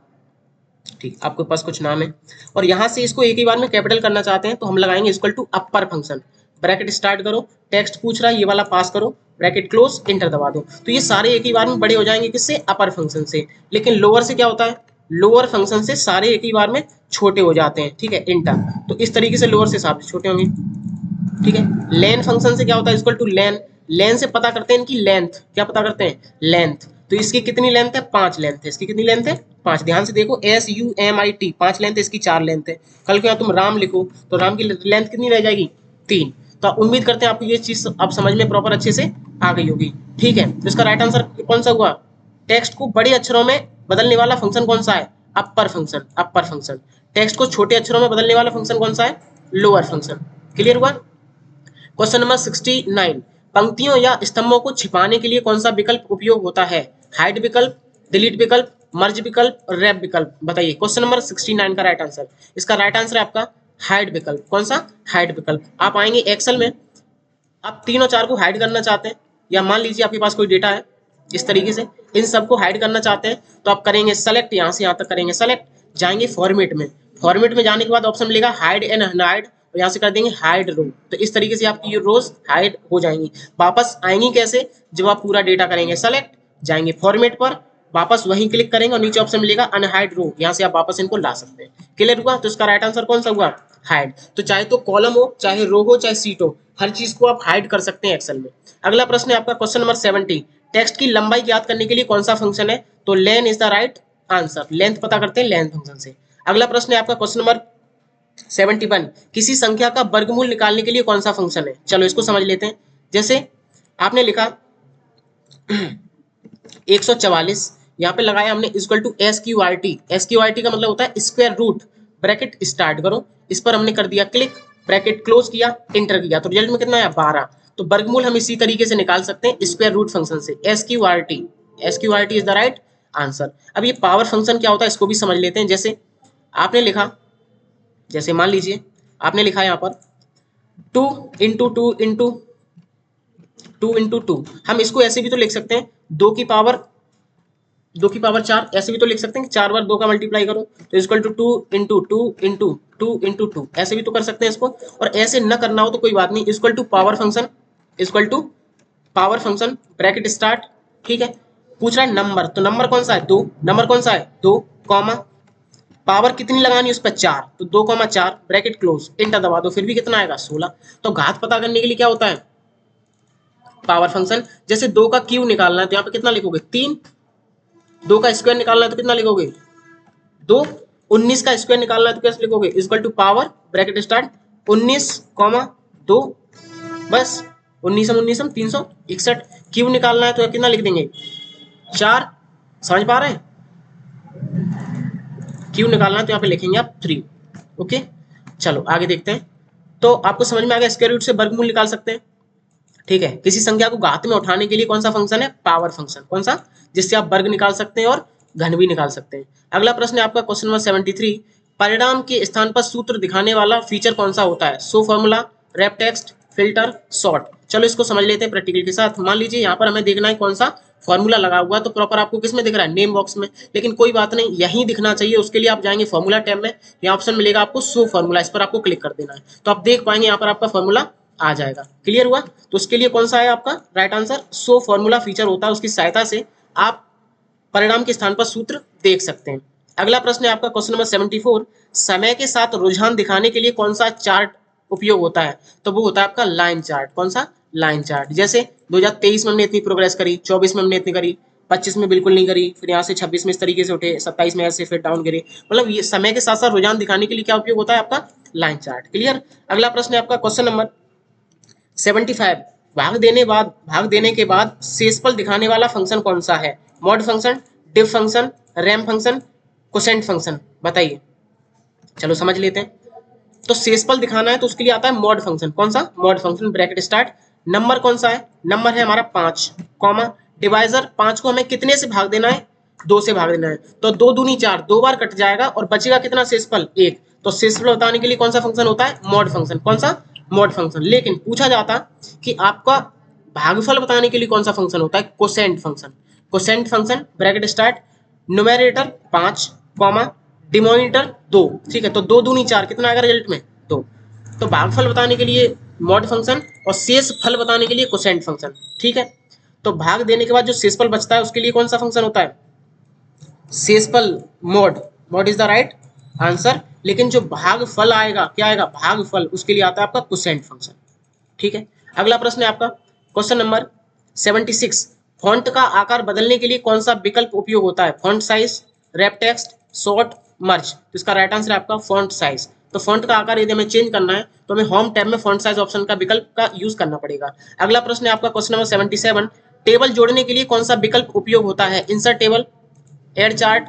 ठीक, आपके पास कुछ नाम है, और यहाँ से इसको एक ही बार में कैपिटल करना चाहते हैं तो हम लगाएंगे equal to upper function. Bracket start करो, टेक्स्ट पूछ रहा है ये वाला पास करो, ब्रैकेट क्लोज, इंटर दबा दो। तो ये सारे एक ही बार में बड़े हो जाएंगे किससे? अपर फंक्शन से। लेकिन लोअर से क्या होता है? लोअर फंक्शन से सारे एक ही बार में छोटे हो जाते हैं। ठीक है, इंटर। तो इस तरीके से लोअर से सारे छोटे होंगे। ठीक है, लेन फंक्शन से क्या होता है? Equal two lane. लेन से पता करते हैं इनकी लेंथ। क्या पता करते हैं? लेंथ। तो इसकी कितनी लेंथ है? 5 लेंथ है। इसकी कितनी लेंथ है? 5। ध्यान से देखो, SUMIT 5 लेंथ है, इसकी 4 लेंथ है। कल को यहाँ तुम राम लिखो तो राम की लेंथ कितनी रह जाएगी? 3। तो उम्मीद करते हैं आपको ये चीज अब समझ में प्रॉपर अच्छे से आ गई होगी। ठीक है, तो इसका राइट आंसर कौन सा हुआ? टेक्स्ट को बड़े अक्षरों में बदलने वाला फंक्शन कौन सा है? अपर फंक्शन। अपर फंक्शन। टेक्स्ट को छोटे अक्षरों में बदलने वाला फंक्शन कौन सा है? Lower function. क्लियर हुआ? क्वेश्चन नंबर 69, पंक्तियों या स्तंभों को छिपाने के लिए कौन सा विकल्प उपयोग होता है? हाइड विकल्प, डिलीट विकल्प, मर्ज विकल्प, रैप विकल्प। बताइए क्वेश्चन नंबर 69 का राइट आंसर। इसका राइट आंसर है आपका हाइड विकल्प। कौन सा? हाइड विकल्प। आप आएंगे एक्सेल में, आप 3 और 4 को हाइड करना चाहते हैं, या मान लीजिए आपके पास कोई डेटा है इस तरीके से, इन सबको हाइड करना चाहते हैं तो आप करेंगे सेलेक्ट, यहाँ से यहाँ तक करेंगे सेलेक्ट, जाएंगे फॉर्मेट में। फॉर्मेट में जाने के बाद ऑप्शन मिलेगा हाइड एंड अनहाइड, और यहाँ से कर देंगे हाइड रो। तो इस तरीके से आपकी ये रोज हाइड हो जाएंगी। वापस आएंगी कैसे? जब आप पूरा डेटा करेंगे सेलेक्ट, जाएंगे फॉर्मेट पर, वापस वहीं क्लिक करेंगे और नीचे ऑप्शन मिलेगा अनहाइड रो, यहाँ से आप वापस इनको ला सकते हैं। क्लियर हुआ? तो इसका राइट आंसर कौन सा हुआ? हाइड। तो चाहे तो कॉलम हो, चाहे रो हो, चाहे सीट हो, हर चीज को आप हाइड कर सकते हैं एक्सेल में। अगला प्रश्न है आपका क्वेश्चन नंबर 70। टेक्स्ट की लंबाई ज्ञात करने के लिए कौन सा फंक्शन है? तो लेन is the right answer. Length पता करते हैं लेंथ फंक्शन से। अगला प्रश्न है आपका क्वेश्चन नंबर 71। किसी संख्या का वर्गमूल निकालने के लिए कौन सा फंक्शन है? चलो इसको समझ लेते हैं। जैसे आपने लिखा 144, यहाँ पे लगाया हमने equal to S Q R T. S Q R T का मतलब होता है स्क्वायर रूट, ब्रैकेट स्टार्ट करो, इस पर हमने कर दिया क्लिक, ब्रैकेट क्लोज किया, इंटर किया, तो रिजल्ट में कितना आया 12। तो वर्गमूल हम इसी तरीके से निकाल सकते हैं स्क्वायर रूट फंक्शन से, S Q R T. S Q R T is the right answer. अब ये पावर फंक्शन क्या होता है इसको भी समझ लेते हैं। जैसे आपने लिखा, जैसे मान लीजिए आपने लिखा यहाँ पर 2 इंटू 2 हम इसको ऐसे भी तो लिख सकते हैं 2 की पावर 4, ऐसे भी तो लिख सकते हैं कि 4 बार 2 का मल्टीप्लाई करो तो इक्वल टू 2 इंटू 2 ऐसे भी तो कर सकते हैं इसको। और ऐसे न करना हो तो कोई बात नहीं, equal to power function, equal to power function, bracket start. ठीक है, पूछ रहा है नंबर, तो नंबर कौन सा है 2, नंबर कौन सा है 2, कॉमा पावर कितनी लगानी है उस पर 4, तो 2,4 ब्रैकेट क्लोज, इंटर दबा दो, फिर भी कितना आएगा 16। तो घात पता करने के लिए क्या होता है पावर फंक्शन। जैसे 2 का क्यूब निकालना है तो यहाँ पे कितना लिखोगे 3, 2 का स्क्वायर निकालना है तो कितना लिखोगे 2, 19 का स्क्वायर निकालना है तो कैसे लिखोगे equal to power bracket start 19,2, बस 19,19,361। क्यूब निकालना है तो कितना लिख देंगे 4, समझ पा रहे हैं? क्यूब निकालना है तो यहाँ पे लिखेंगे आप 3। ओके, चलो आगे देखते हैं। तो आपको समझ में आ गया स्क्वायर रूट से वर्गमूल निकाल सकते हैं। ठीक है, किसी संख्या को घात में उठाने के लिए कौन सा फंक्शन है पावर फंक्शन। कौन सा? जिससे आप वर्ग निकाल सकते हैं और घन भी निकाल सकते हैं। अगला प्रश्न है आपका क्वेश्चन नंबर 73। परिणाम के स्थान पर सूत्र दिखाने वाला फीचर कौन सा होता है? Show formula, wrap text, filter, short. चलो इसको समझ लेते हैं प्रैक्टिकल के साथ। मान लीजिए यहाँ पर हमें देखना है कौन सा फॉर्मूला लगा हुआ है, तो प्रॉपर आपको किस में दिख रहा है नेम बॉक्स में, लेकिन कोई बात नहीं यहीं दिखना चाहिए। उसके लिए आप जाएंगे फॉर्मूला टैब में, यहाँ ऑप्शन मिलेगा आपको शो फॉर्मूला, इस पर आपको क्लिक कर देना है तो आप देख पाएंगे यहाँ पर आपका फॉर्मूला आ जाएगा। क्लियर हुआ? तो उसके लिए कौन सा है आपका right answer show formula feature होता है, उसकी सहायता से आप परिणाम के स्थान पर सूत्र देख सकते हैं। अगला प्रश्न है आपका क्वेश्चन नंबर 74। समय के साथ रुझान दिखाने के लिए कौन सा चार्ट उपयोग होता है? तो वो होता है आपका लाइन चार्ट। कौन सा? Line chart. जैसे 2023 में हमने इतनी प्रोग्रेस करी, 24 में हमने इतनी करी, 25 में बिल्कुल नहीं करी, फिर यहाँ से 26 में इस तरीके से उठे, 27 में ऐसे फिर डाउन गिरे। मतलब ये समय के साथ साथ रुझान दिखाने के लिए क्या उपयोग होता है आपका लाइन चार्ट। क्लियर? अगला प्रश्न है आपका क्वेश्चन नंबर 75। भाग देने के बाद शेषफल दिखाने वाला फंक्शन कौन सा है? Mod function, diff function, rem function, quotient function, बताइए। चलो समझ लेते हैं। तो शेषफल दिखाना है तो उसके लिए आता है मॉड फंक्शन। कौन सा? Mod function, bracket start. Number कौन सा है? नंबर है हमारा 5, कॉमा डिवाइजर 5 को हमें कितने से भाग देना है 2 से भाग देना है, तो 2 दूनी 4, 2 बार कट जाएगा और बचेगा कितना शेषफल 1। तो शेषफल बताने के लिए कौन सा फंक्शन होता है मॉड फंक्शन। कौन सा? Mod function. लेकिन पूछा जाता कि आपका भागफल बताने के लिए कौन सा फंक्शन होता है quotient function. Quotient function, bracket start, numerator 5, comma denominator 2। ठीक है, तो 2 दूनी 4 कितना आएगा रिजल्ट में 2। तो भागफल बताने के लिए मॉड फंक्शन और शेष फल बताने के लिए कोसेंट फंक्शन। ठीक है, तो भाग देने के बाद जो शेषफल बचता है उसके लिए कौन सा फंक्शन होता है शेषफल, mod. Mod is the right answer. लेकिन जो भागफल आएगा क्या आएगा भागफल, उसके लिए आता है आपका कोसेंट फंक्शन। ठीक है, अगला प्रश्न है आपका क्वेश्चन नंबर 76। फॉन्ट का आकार बदलने के लिए कौन सा विकल्प उपयोग होता है? Font size, wrap text, sort, merge. तो इसका राइट आंसर है आपका फॉन्ट साइज। तो फॉन्ट का आकार यदि हमें चेंज करना है तो हमें होम टैब में फॉन्ट साइज ऑप्शन का विकल्प का यूज करना पड़ेगा। अगला प्रश्न है आपका क्वेश्चन नंबर 77। टेबल जोड़ने के लिए कौन सा विकल्प उपयोग होता है? Insert table, add chart,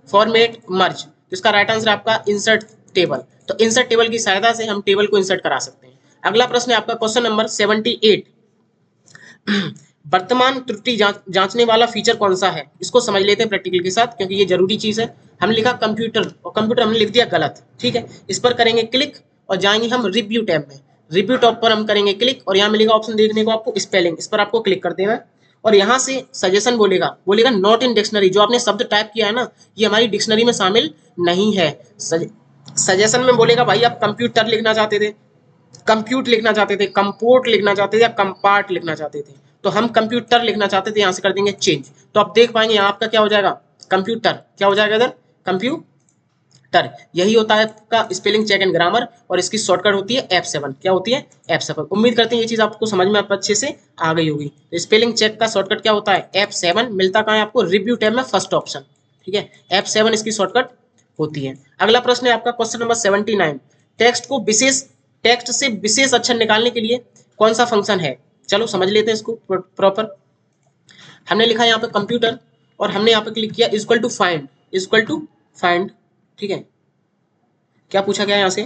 format, merge. तो इसका राइट आंसर आपका इंसर्ट टेबल। तो इंसर्ट टेबल की सहायता से हम टेबल को इंसर्ट करा सकते हैं। अगला प्रश्न है आपका क्वेश्चन नंबर 78। वर्तमान त्रुटि जांचने वाला फीचर कौन सा है? इसको समझ लेते हैं प्रैक्टिकल के साथ क्योंकि ये जरूरी चीज है। हमने लिखा कंप्यूटर और कंप्यूटर हमने लिख दिया गलत। ठीक है, इस पर करेंगे क्लिक और जाएंगे हम रिव्यू टैब में। रिव्यू टॉप पर हम करेंगे क्लिक और यहाँ मिलेगा ऑप्शन देखने को आपको स्पेलिंग, इस पर आपको क्लिक कर देना है और यहाँ से सजेशन बोलेगा नॉट इन डिक्शनरी। जो आपने शब्द टाइप किया है ना ये हमारी डिक्शनरी में शामिल नहीं है। सजेशन में बोलेगा भाई आप कंप्यूटर लिखना चाहते थे, कंप्यूट लिखना चाहते थे, कंपोर्ट लिखना चाहते थे या कंपार्ट लिखना चाहते थे, तो हम कंप्यूटर लिखना चाहते थे, यहाँ से कर देंगे चेंज। तो आप देख पाएंगे यहाँ आपका क्या हो जाएगा कंप्यूटर, क्या हो जाएगा इधर कंप्यूटर। टर, यही होता है आपका स्पेलिंग चेक एंड ग्रामर, और इसकी शॉर्टकट होती है F7। क्या होती है? F7। उम्मीद करते हैं ये चीज आपको समझ में अच्छे से आ गई होगी। तो स्पेलिंग चेक का शॉर्टकट क्या होता है? F7। मिलता कहाँ है आपको? रिव्यू टैब में फर्स्ट ऑप्शन। ठीक है, F7 इसकी शॉर्टकट होती है। अगला प्रश्न है आपका क्वेश्चन नंबर 79। टेक्स्ट से विशेष अक्षर निकालने के लिए कौन सा फंक्शन है? चलो समझ लेते हैं इसको प्रॉपर। हमने लिखा यहाँ पे कंप्यूटर, और हमने यहाँ पे क्लिक किया equal to find, equal to find. ठीक है, क्या पूछा गया यहाँ से?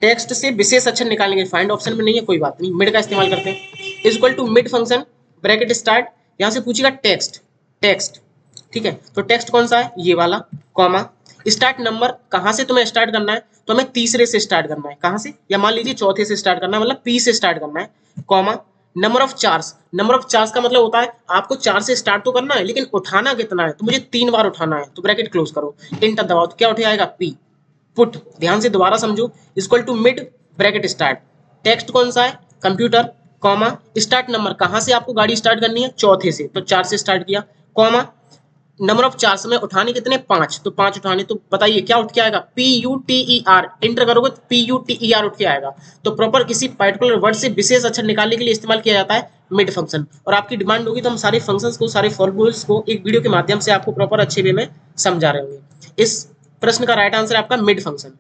टेक्स्ट से विशेष अक्षर निकालने के लिए, फाइंड ऑप्शन में नहीं है, कोई बात नहीं, मिड का इस्तेमाल करते हैं। Equal to mid function bracket start, यहाँ से पूछेगा टेक्स्ट, टेक्स्ट। ठीक है, तो टेक्स्ट कौन सा है? ये वाला, कॉमा स्टार्ट नंबर, कहाँ से तुम्हें स्टार्ट करना है? तो हमें तीसरे से स्टार्ट करना है। कहाँ से? या मान लीजिए चौथे से स्टार्ट करना है, मतलब पी से स्टार्ट करना है, comma number of chars. Number of chars का मतलब होता है आपको 4 से स्टार्ट तो करना है, लेकिन उठाना कितना है? तो मुझे 3 बार उठाना है, तो ब्रैकेट क्लोज करो, इंटर दबाओ, तो क्या उठे आएगा? पी। पुट, ध्यान से दोबारा समझो, equal to mid bracket start, text कौन सा है? कंप्यूटर, कॉमा स्टार्ट नंबर, कहाँ से आपको गाड़ी स्टार्ट करनी है? चौथे से, तो 4 से स्टार्ट किया, कॉमा नंबर ऑफ चार्स में उठाने कितने? 5, तो 5 उठाने, तो बताइए क्या उठ के आएगा? PUTER, इंटर करोगे तो PUTER उठ के आएगा। तो प्रॉपर किसी पर्टिकुलर वर्ड से विशेष अक्षर निकालने के लिए इस्तेमाल किया जाता है मिड फंक्शन। और आपकी डिमांड होगी तो हम सारे फंक्शंस को, सारे फॉर्मूल्स को एक वीडियो के माध्यम से आपको प्रॉपर अच्छे वे में समझा रहे होंगे। इस प्रश्न का राइट आंसर है आपका मिड फंक्शन।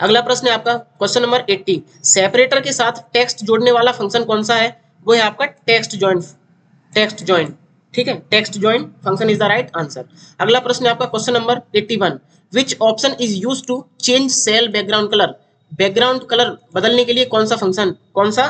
अगला प्रश्न है आपका क्वेश्चन नंबर 80। सेपरेटर के साथ टेक्स्ट जोड़ने वाला फंक्शन कौन सा है? वो है आपका टेक्स्ट जॉइन, टेक्स्ट जॉइन। ठीक है, text join function is the right answer. अगला प्रश्न है आपका question number 81। Which option is use to change cell background colour? Background colour बदलने के लिए कौन सा फंक्शन, कौन सा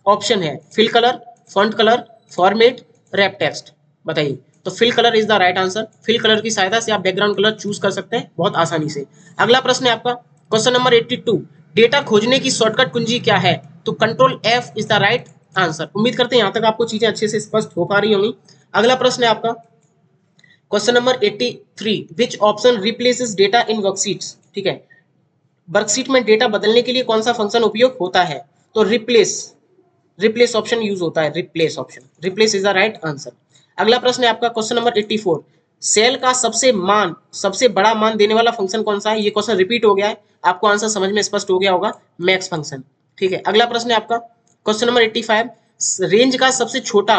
ऑप्शन है? Fill colour, font colour, format, wrap text, बताइए। तो fill colour is the right answer. Fill colour की सहायता से आप बैकग्राउंड कलर चूज कर सकते हैं बहुत आसानी से। अगला प्रश्न है आपका क्वेश्चन नंबर 82। डेटा खोजने की शॉर्टकट कुंजी क्या है? तो control F is the right answer. उम्मीद करते हैं यहाँ तक आपको चीजें अच्छे से स्पष्ट हो पा रही होंगी। अगला प्रश्न है आपका question number 83। Which option replaces data in worksheets? ठीक है, वर्कशीट में डेटा बदलने के लिए कौन सा फंक्शन उपयोग होता है? तो रिप्लेस, रिप्लेस ऑप्शन यूज होता है, replace option, replace is the right answer. अगला प्रश्न है आपका क्वेश्चन नंबर 84। सेल का सबसे बड़ा मान देने वाला फंक्शन कौन सा है? ये क्वेश्चन रिपीट हो गया है, आपको आंसर समझ में स्पष्ट हो गया होगा, मैक्स फंक्शन। ठीक है, अगला प्रश्न है आपका क्वेश्चन नंबर 85। रेंज का सबसे छोटा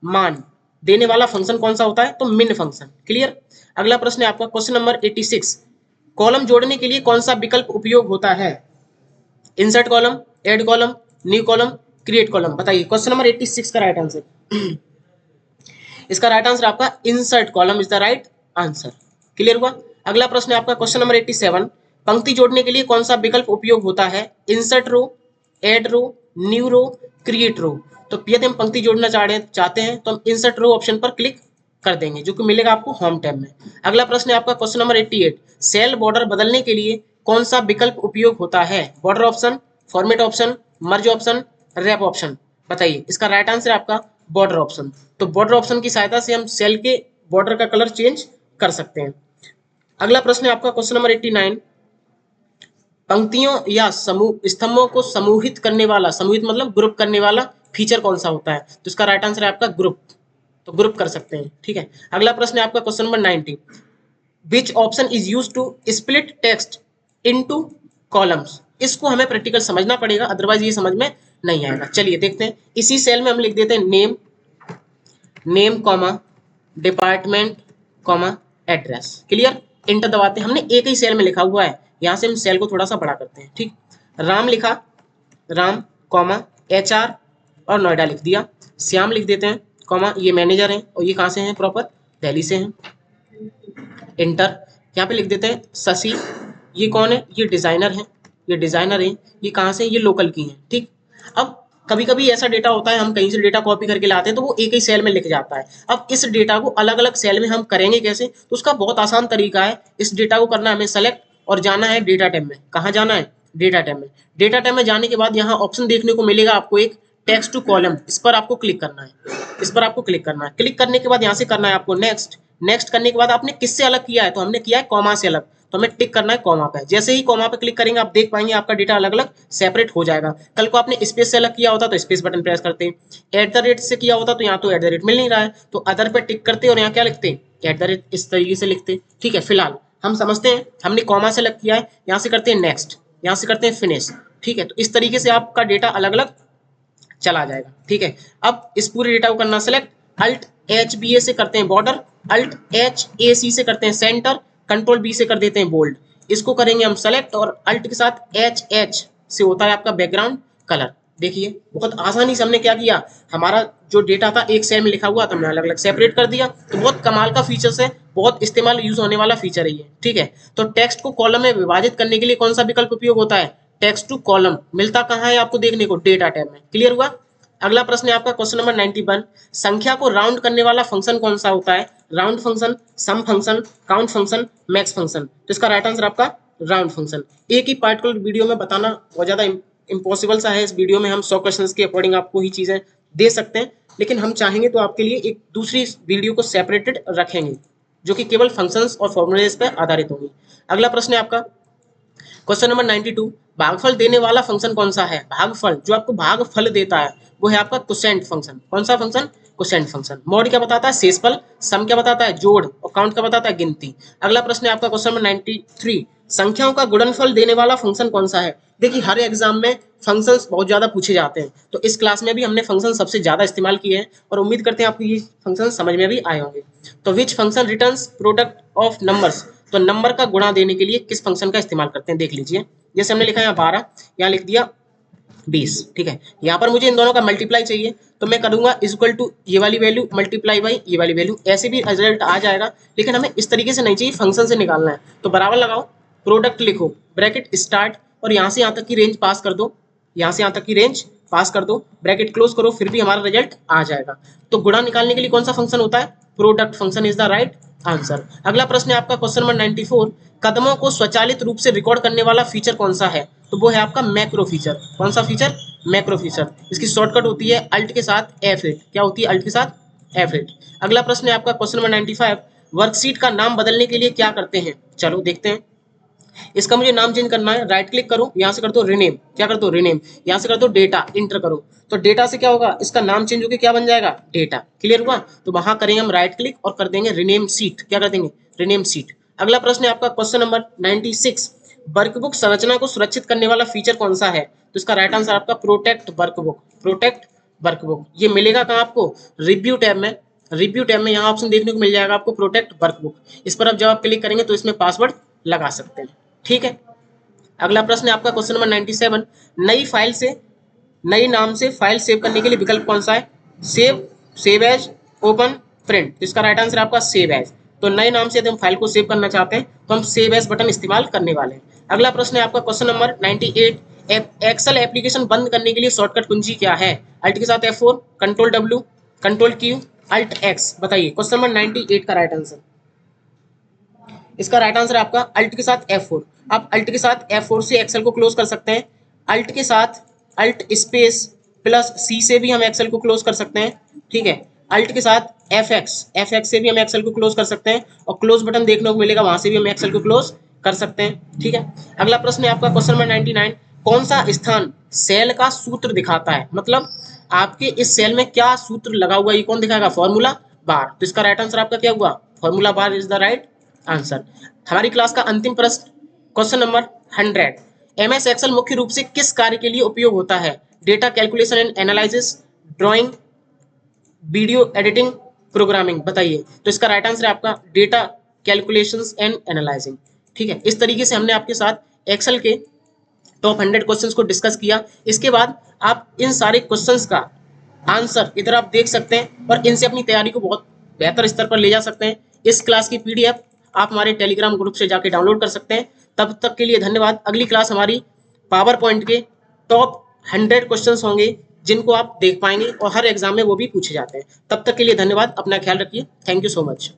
मान देने वाला फंक्शन कौन सा होता है? तो मिन फंक्शन। क्लियर। अगला प्रश्न है आपका क्वेश्चन नंबर 86। कॉलम जोड़ने के लिए कौन सा विकल्प उपयोग होता है? Insert column, add column, new column, create column, बताइए। क्वेश्चन नंबर 86 का राइट आंसर इसका राइट आंसर आपका insert column is the right answer. Clear हुआ। अगला प्रश्न है आपका क्वेश्चन नंबर 87। पंक्ति जोड़ने के लिए कौन सा विकल्प उपयोग होता है? इंसर्ट रो, एड रो, न्यू रो, क्रिएट रो। तो यदि हम पंक्ति जोड़ना चाहते हैं तो हम इंसर्ट रो ऑप्शन पर क्लिक कर देंगे, जो कि मिलेगा आपको होम टैब में। अगला प्रश्न है आपका क्वेश्चन नंबर 88। सेल बॉर्डर बदलने के लिए कौन सा विकल्प उपयोग होता है? Border option, format option, merge option, wrap option, बताइए। इसका राइट आंसर है आपका बॉर्डर ऑप्शन। तो बॉर्डर ऑप्शन की सहायता से हम सेल के बॉर्डर का कलर चेंज कर सकते हैं। अगला प्रश्न है आपका क्वेश्चन नंबर 89। पंक्तियों या स्तंभों को समूहित करने वाला, समूहित मतलब ग्रुप करने वाला फीचर कौन सा होता है? तो इसका राइट आंसर है आपका ग्रुप, तो ग्रुप कर सकते हैं। ठीक है, अगला प्रश्न है आपका question number 90। Which option is use to split text into columns? इसको हमें प्रैक्टिकल समझना पड़ेगा, अदरवाइज ये समझ में नहीं आएगा। चलिए देखते हैं। इसी सेल में हम लिख देते हैं name comma department comma address. Clear. Inter दबाते हैं। हमने एक ही सेल में लिखा हुआ है, यहाँ से हम सेल को थोड़ा सा बड़ा करते हैं। ठीक, राम लिखा, राम कॉमा HR और नोएडा लिख दिया। श्याम लिख देते हैं कॉमा ये मैनेजर हैं, और ये कहाँ से हैं? प्रॉपर दिल्ली से हैं। इंटर। यहाँ पे लिख देते हैं शशि, ये कौन है? ये डिजाइनर है, ये डिजाइनर है, ये कहाँ से? ये लोकल की हैं। ठीक, अब कभी कभी ऐसा डेटा होता है हम कहीं से डेटा कॉपी करके लाते हैं तो वो एक ही सेल में लिख जाता है। अब इस डेटा को अलग अलग सेल में हम करेंगे कैसे? तो उसका बहुत आसान तरीका है। इस डेटा को करना है हमें सेलेक्ट और जाना है डेटा टैब में। कहाँ जाना है? डेटा टैब में। डेटा टैब में जाने के बाद यहाँ ऑप्शन देखने को मिलेगा आपको एक टेक्स्ट टू कॉलम, इस पर आपको क्लिक करना है, इस पर आपको क्लिक करना है। क्लिक करने के बाद यहाँ से करना है आपको नेक्स्ट। नेक्स्ट करने के बाद आपने किससे अलग किया है? तो हमने किया है कॉमा से अलग, तो हमें टिक करना है कॉमा पे। जैसे ही कॉमा पे क्लिक करेंगे आप देख पाएंगे आपका डेटा अलग अलग सेपरेट हो जाएगा। कल को आपने स्पेस से अलग किया होता तो स्पेस बटन प्रेस करते हैं, एट द रेट से किया होता तो यहाँ तो एट द रेट मिल नहीं रहा है तो अदर पे टिक करते और यहाँ क्या लिखते? एट द रेट, इस तरीके से लिखते। ठीक है, फिलहाल हम समझते हैं, हमने कॉमा से अलग किया है, यहाँ से करते हैं नेक्स्ट, यहाँ से करते हैं फिनिश, ठीक है। तो इस तरीके से आपका डेटा अलग अलग चला जाएगा, ठीक है। अब इस पूरे डेटा को करना सेलेक्ट, अल्ट एच बी ए से करते हैं बॉर्डर, अल्ट एच ए सी से करते हैं सेंटर, कंट्रोल बी से कर देते हैं बोल्ड। इसको करेंगे हम सेलेक्ट और अल्ट के साथ एच एच से होता है आपका बैकग्राउंड कलर। देखिए बहुत आसानी से हमने क्या किया, हमारा जो डेटा था एक सेल में लिखा हुआ था, हमने अलग अलग सेपरेट कर दिया। तो बहुत कमाल का फीचर है, बहुत इस्तेमाल यूज होने वाला फीचर है ये, ठीक है। तो टेक्स्ट को कॉलम में विभाजित करने के लिए कौन सा विकल्प उपयोग होता है, टेक्स्ट टू कॉलम। मिलता कहाँ है आपको देखने को, डेटा टैब में। क्लियर हुआ। अगला प्रश्न है आपका क्वेश्चन नंबर 91, संख्या को राउंड करने वाला फंक्शन कौन सा होता है, round function, sum function, count function, max function. तो इसका राइट आंसर आपका राउंड फंक्शन। एक ही पार्टिकुलर वीडियो में बताना बहुत ज्यादा इम्पॉसिबल सा है। इस वीडियो में हम 100 क्वेश्चंस के अकॉर्डिंग आपको ही चीजें दे सकते हैं, लेकिन हम चाहेंगे तो आपके लिए एक दूसरी वीडियो को सेपरेटेड रखेंगे जो कि केवल फंक्शंस और फॉर्मूलेज पर आधारित होंगी। अगला प्रश्न है आपका क्वेश्चन नंबर 92, भागफल देने वाला फंक्शन कौन सा है, भागफल जो आपको भागफल देता है वो है आपका कोसेंट फंक्शन। कौन सा फंक्शन, कोसेंट फंक्शन। मॉड क्या बताता है, शेषफल, सम क्या बताता है, जोड़, और काउंट क्या बताता है, गिनती। अगला प्रश्न है आपका क्वेश्चन नंबर 93, संख्याओं का गुणनफल देने वाला फंक्शन कौन सा है। देखिए हर एग्जाम में फंक्शंस बहुत ज्यादा पूछे जाते हैं, तो इस क्लास में भी हमने फंक्शन सबसे ज्यादा इस्तेमाल किए हैं और उम्मीद करते हैं आपको ये फंक्शन समझ में भी आए होंगे। तो विच function returns product of numbers, तो नंबर का गुणा देने के लिए किस फंक्शन का इस्तेमाल करते हैं, देख लीजिए। जैसे हमने लिखा है यहाँ 12, यहाँ लिख दिया 20, ठीक है। यहाँ पर मुझे इन दोनों का मल्टीप्लाई चाहिए, तो मैं करूंगा इज इक्वल टू ये वाली वैल्यू मल्टीप्लाई बाई ये वाली वैल्यू, ऐसे भी रिजल्ट आ जाएगा। लेकिन हमें इस तरीके से नहीं चाहिए, फंक्शन से निकालना है। तो बराबर लगाओ, प्रोडक्ट लिखो, ब्रैकेट स्टार्ट, और यहाँ से यहाँ तक की रेंज पास कर दो, यहाँ से यहाँ तक की रेंज पास कर दो, ब्रैकेट क्लोज करो, फिर भी हमारा रिजल्ट आ जाएगा। तो गुणा निकालने के लिए कौन सा फंक्शन होता है, product function is the right answer. अगला प्रश्न है आपका क्वेश्चन नंबर 94, कदमों को स्वचालित रूप से रिकॉर्ड करने वाला फीचर कौन सा है, तो वो है आपका मैक्रो फीचर। कौन सा फीचर, मैक्रो फीचर। इसकी शॉर्टकट होती है अल्ट के साथ F8। क्या होती है, अल्ट के साथ F8। अगला प्रश्न है आपका क्वेश्चन नंबर 95, वर्कशीट का नाम बदलने के लिए क्या करते हैं, चलो देखते हैं। इसका मुझे नाम चेंज करना है, राइट क्लिक करो, यहाँ से कर दो रिनेम, क्या कर दो रिनेम, यहाँ से कर दो डेटा, इंटर करो। तो डेटा से क्या होगा, इसका नाम चेंज होकर क्या बन जाएगा, डेटा। क्लियर हुआ। तो वहां करेंगे हम राइट क्लिक और कर देंगे रिनेम सीट, क्या कर देंगे, रिनेम सीट। अगला प्रश्न है आपका क्वेश्चन नंबर 96, वर्कबुक संरचना को सुरक्षित करने वाला फीचर कौन सा है, तो इसका राइट आंसर आपका प्रोटेक्ट वर्कबुक, प्रोटेक्ट वर्कबुक। ये मिलेगा कहाँ आपको, रिव्यू टैब में। रिव्यू टैब में यहाँ ऑप्शन देखने को मिल जाएगा आपको प्रोटेक्ट वर्कबुक। इस पर आप जब आप क्लिक करेंगे तो इसमें पासवर्ड लगा सकते हैं, ठीक है। अगला प्रश्न है आपका क्वेश्चन नंबर 97, नई फाइल से, नई नाम से फाइल सेव करने के लिए विकल्प कौन सा है, save, save as, open, print. इसका राइट आंसर आपका सेव एज। तो नए नाम से यदि हम फाइल को सेव करना चाहते हैं तो हम सेव एज बटन इस्तेमाल करने वाले हैं। अगला प्रश्न है आपका क्वेश्चन नंबर 98, एक्सेल एप्लीकेशन बंद करने के लिए शॉर्टकट कुंजी क्या है, अल्ट के साथ F4, control W, control Q, Alt X। बताइए क्वेश्चन नंबर 98 का राइट आंसर। इसका राइट आंसर है आपका अल्ट के साथ F4। आप अल्ट के साथ F4 से एक्सेल को क्लोज कर सकते हैं, अल्ट के साथ अल्ट स्पेस प्लस C से भी हम एक्सेल को क्लोज कर सकते हैं, ठीक है। अल्ट के साथ F(x) से भी हम एक्सेल को क्लोज कर सकते हैं, और क्लोज बटन देखने को मिलेगा, वहां से भी हम एक्सेल को क्लोज कर सकते हैं, ठीक है। अगला प्रश्न है आपका क्वेश्चन नंबर 99, कौन सा स्थान सेल का सूत्र दिखाता है, मतलब आपके इस सेल में क्या सूत्र लगा हुआ, ये कौन दिखाएगा, फॉर्मूला बार। तो इसका राइट आंसर आपका क्या हुआ, formula bar is the right answer. हमारी क्लास का अंतिम प्रश्न क्वेश्चन नंबर 100, MS एक्सेल मुख्य रूप से किस कार्य के लिए उपयोग होता है, data calculation and analysis, drawing, video editing, programming. बताइए। तो इसका राइट आंसर है आपका डेटा कैलकुलेशंस एंड एनालाइजिंग, ठीक है। इस तरीके से हमने आपके साथ एक्सेल के टॉप 100 क्वेश्चंस को डिस्कस किया। इसके बाद आप इन सारे क्वेश्चंस का आंसर इधर आप देख सकते हैं और इनसे अपनी तैयारी को बहुत बेहतर स्तर पर ले जा सकते हैं। इस क्लास की PDF आप हमारे टेलीग्राम ग्रुप से जाके डाउनलोड कर सकते हैं। तब तक के लिए धन्यवाद। अगली क्लास हमारी पावर पॉइंट के टॉप 100 क्वेश्चंस होंगे जिनको आप देख पाएंगे और हर एग्जाम में वो भी पूछे जाते हैं। तब तक के लिए धन्यवाद, अपना ख्याल रखिए। Thank you so much.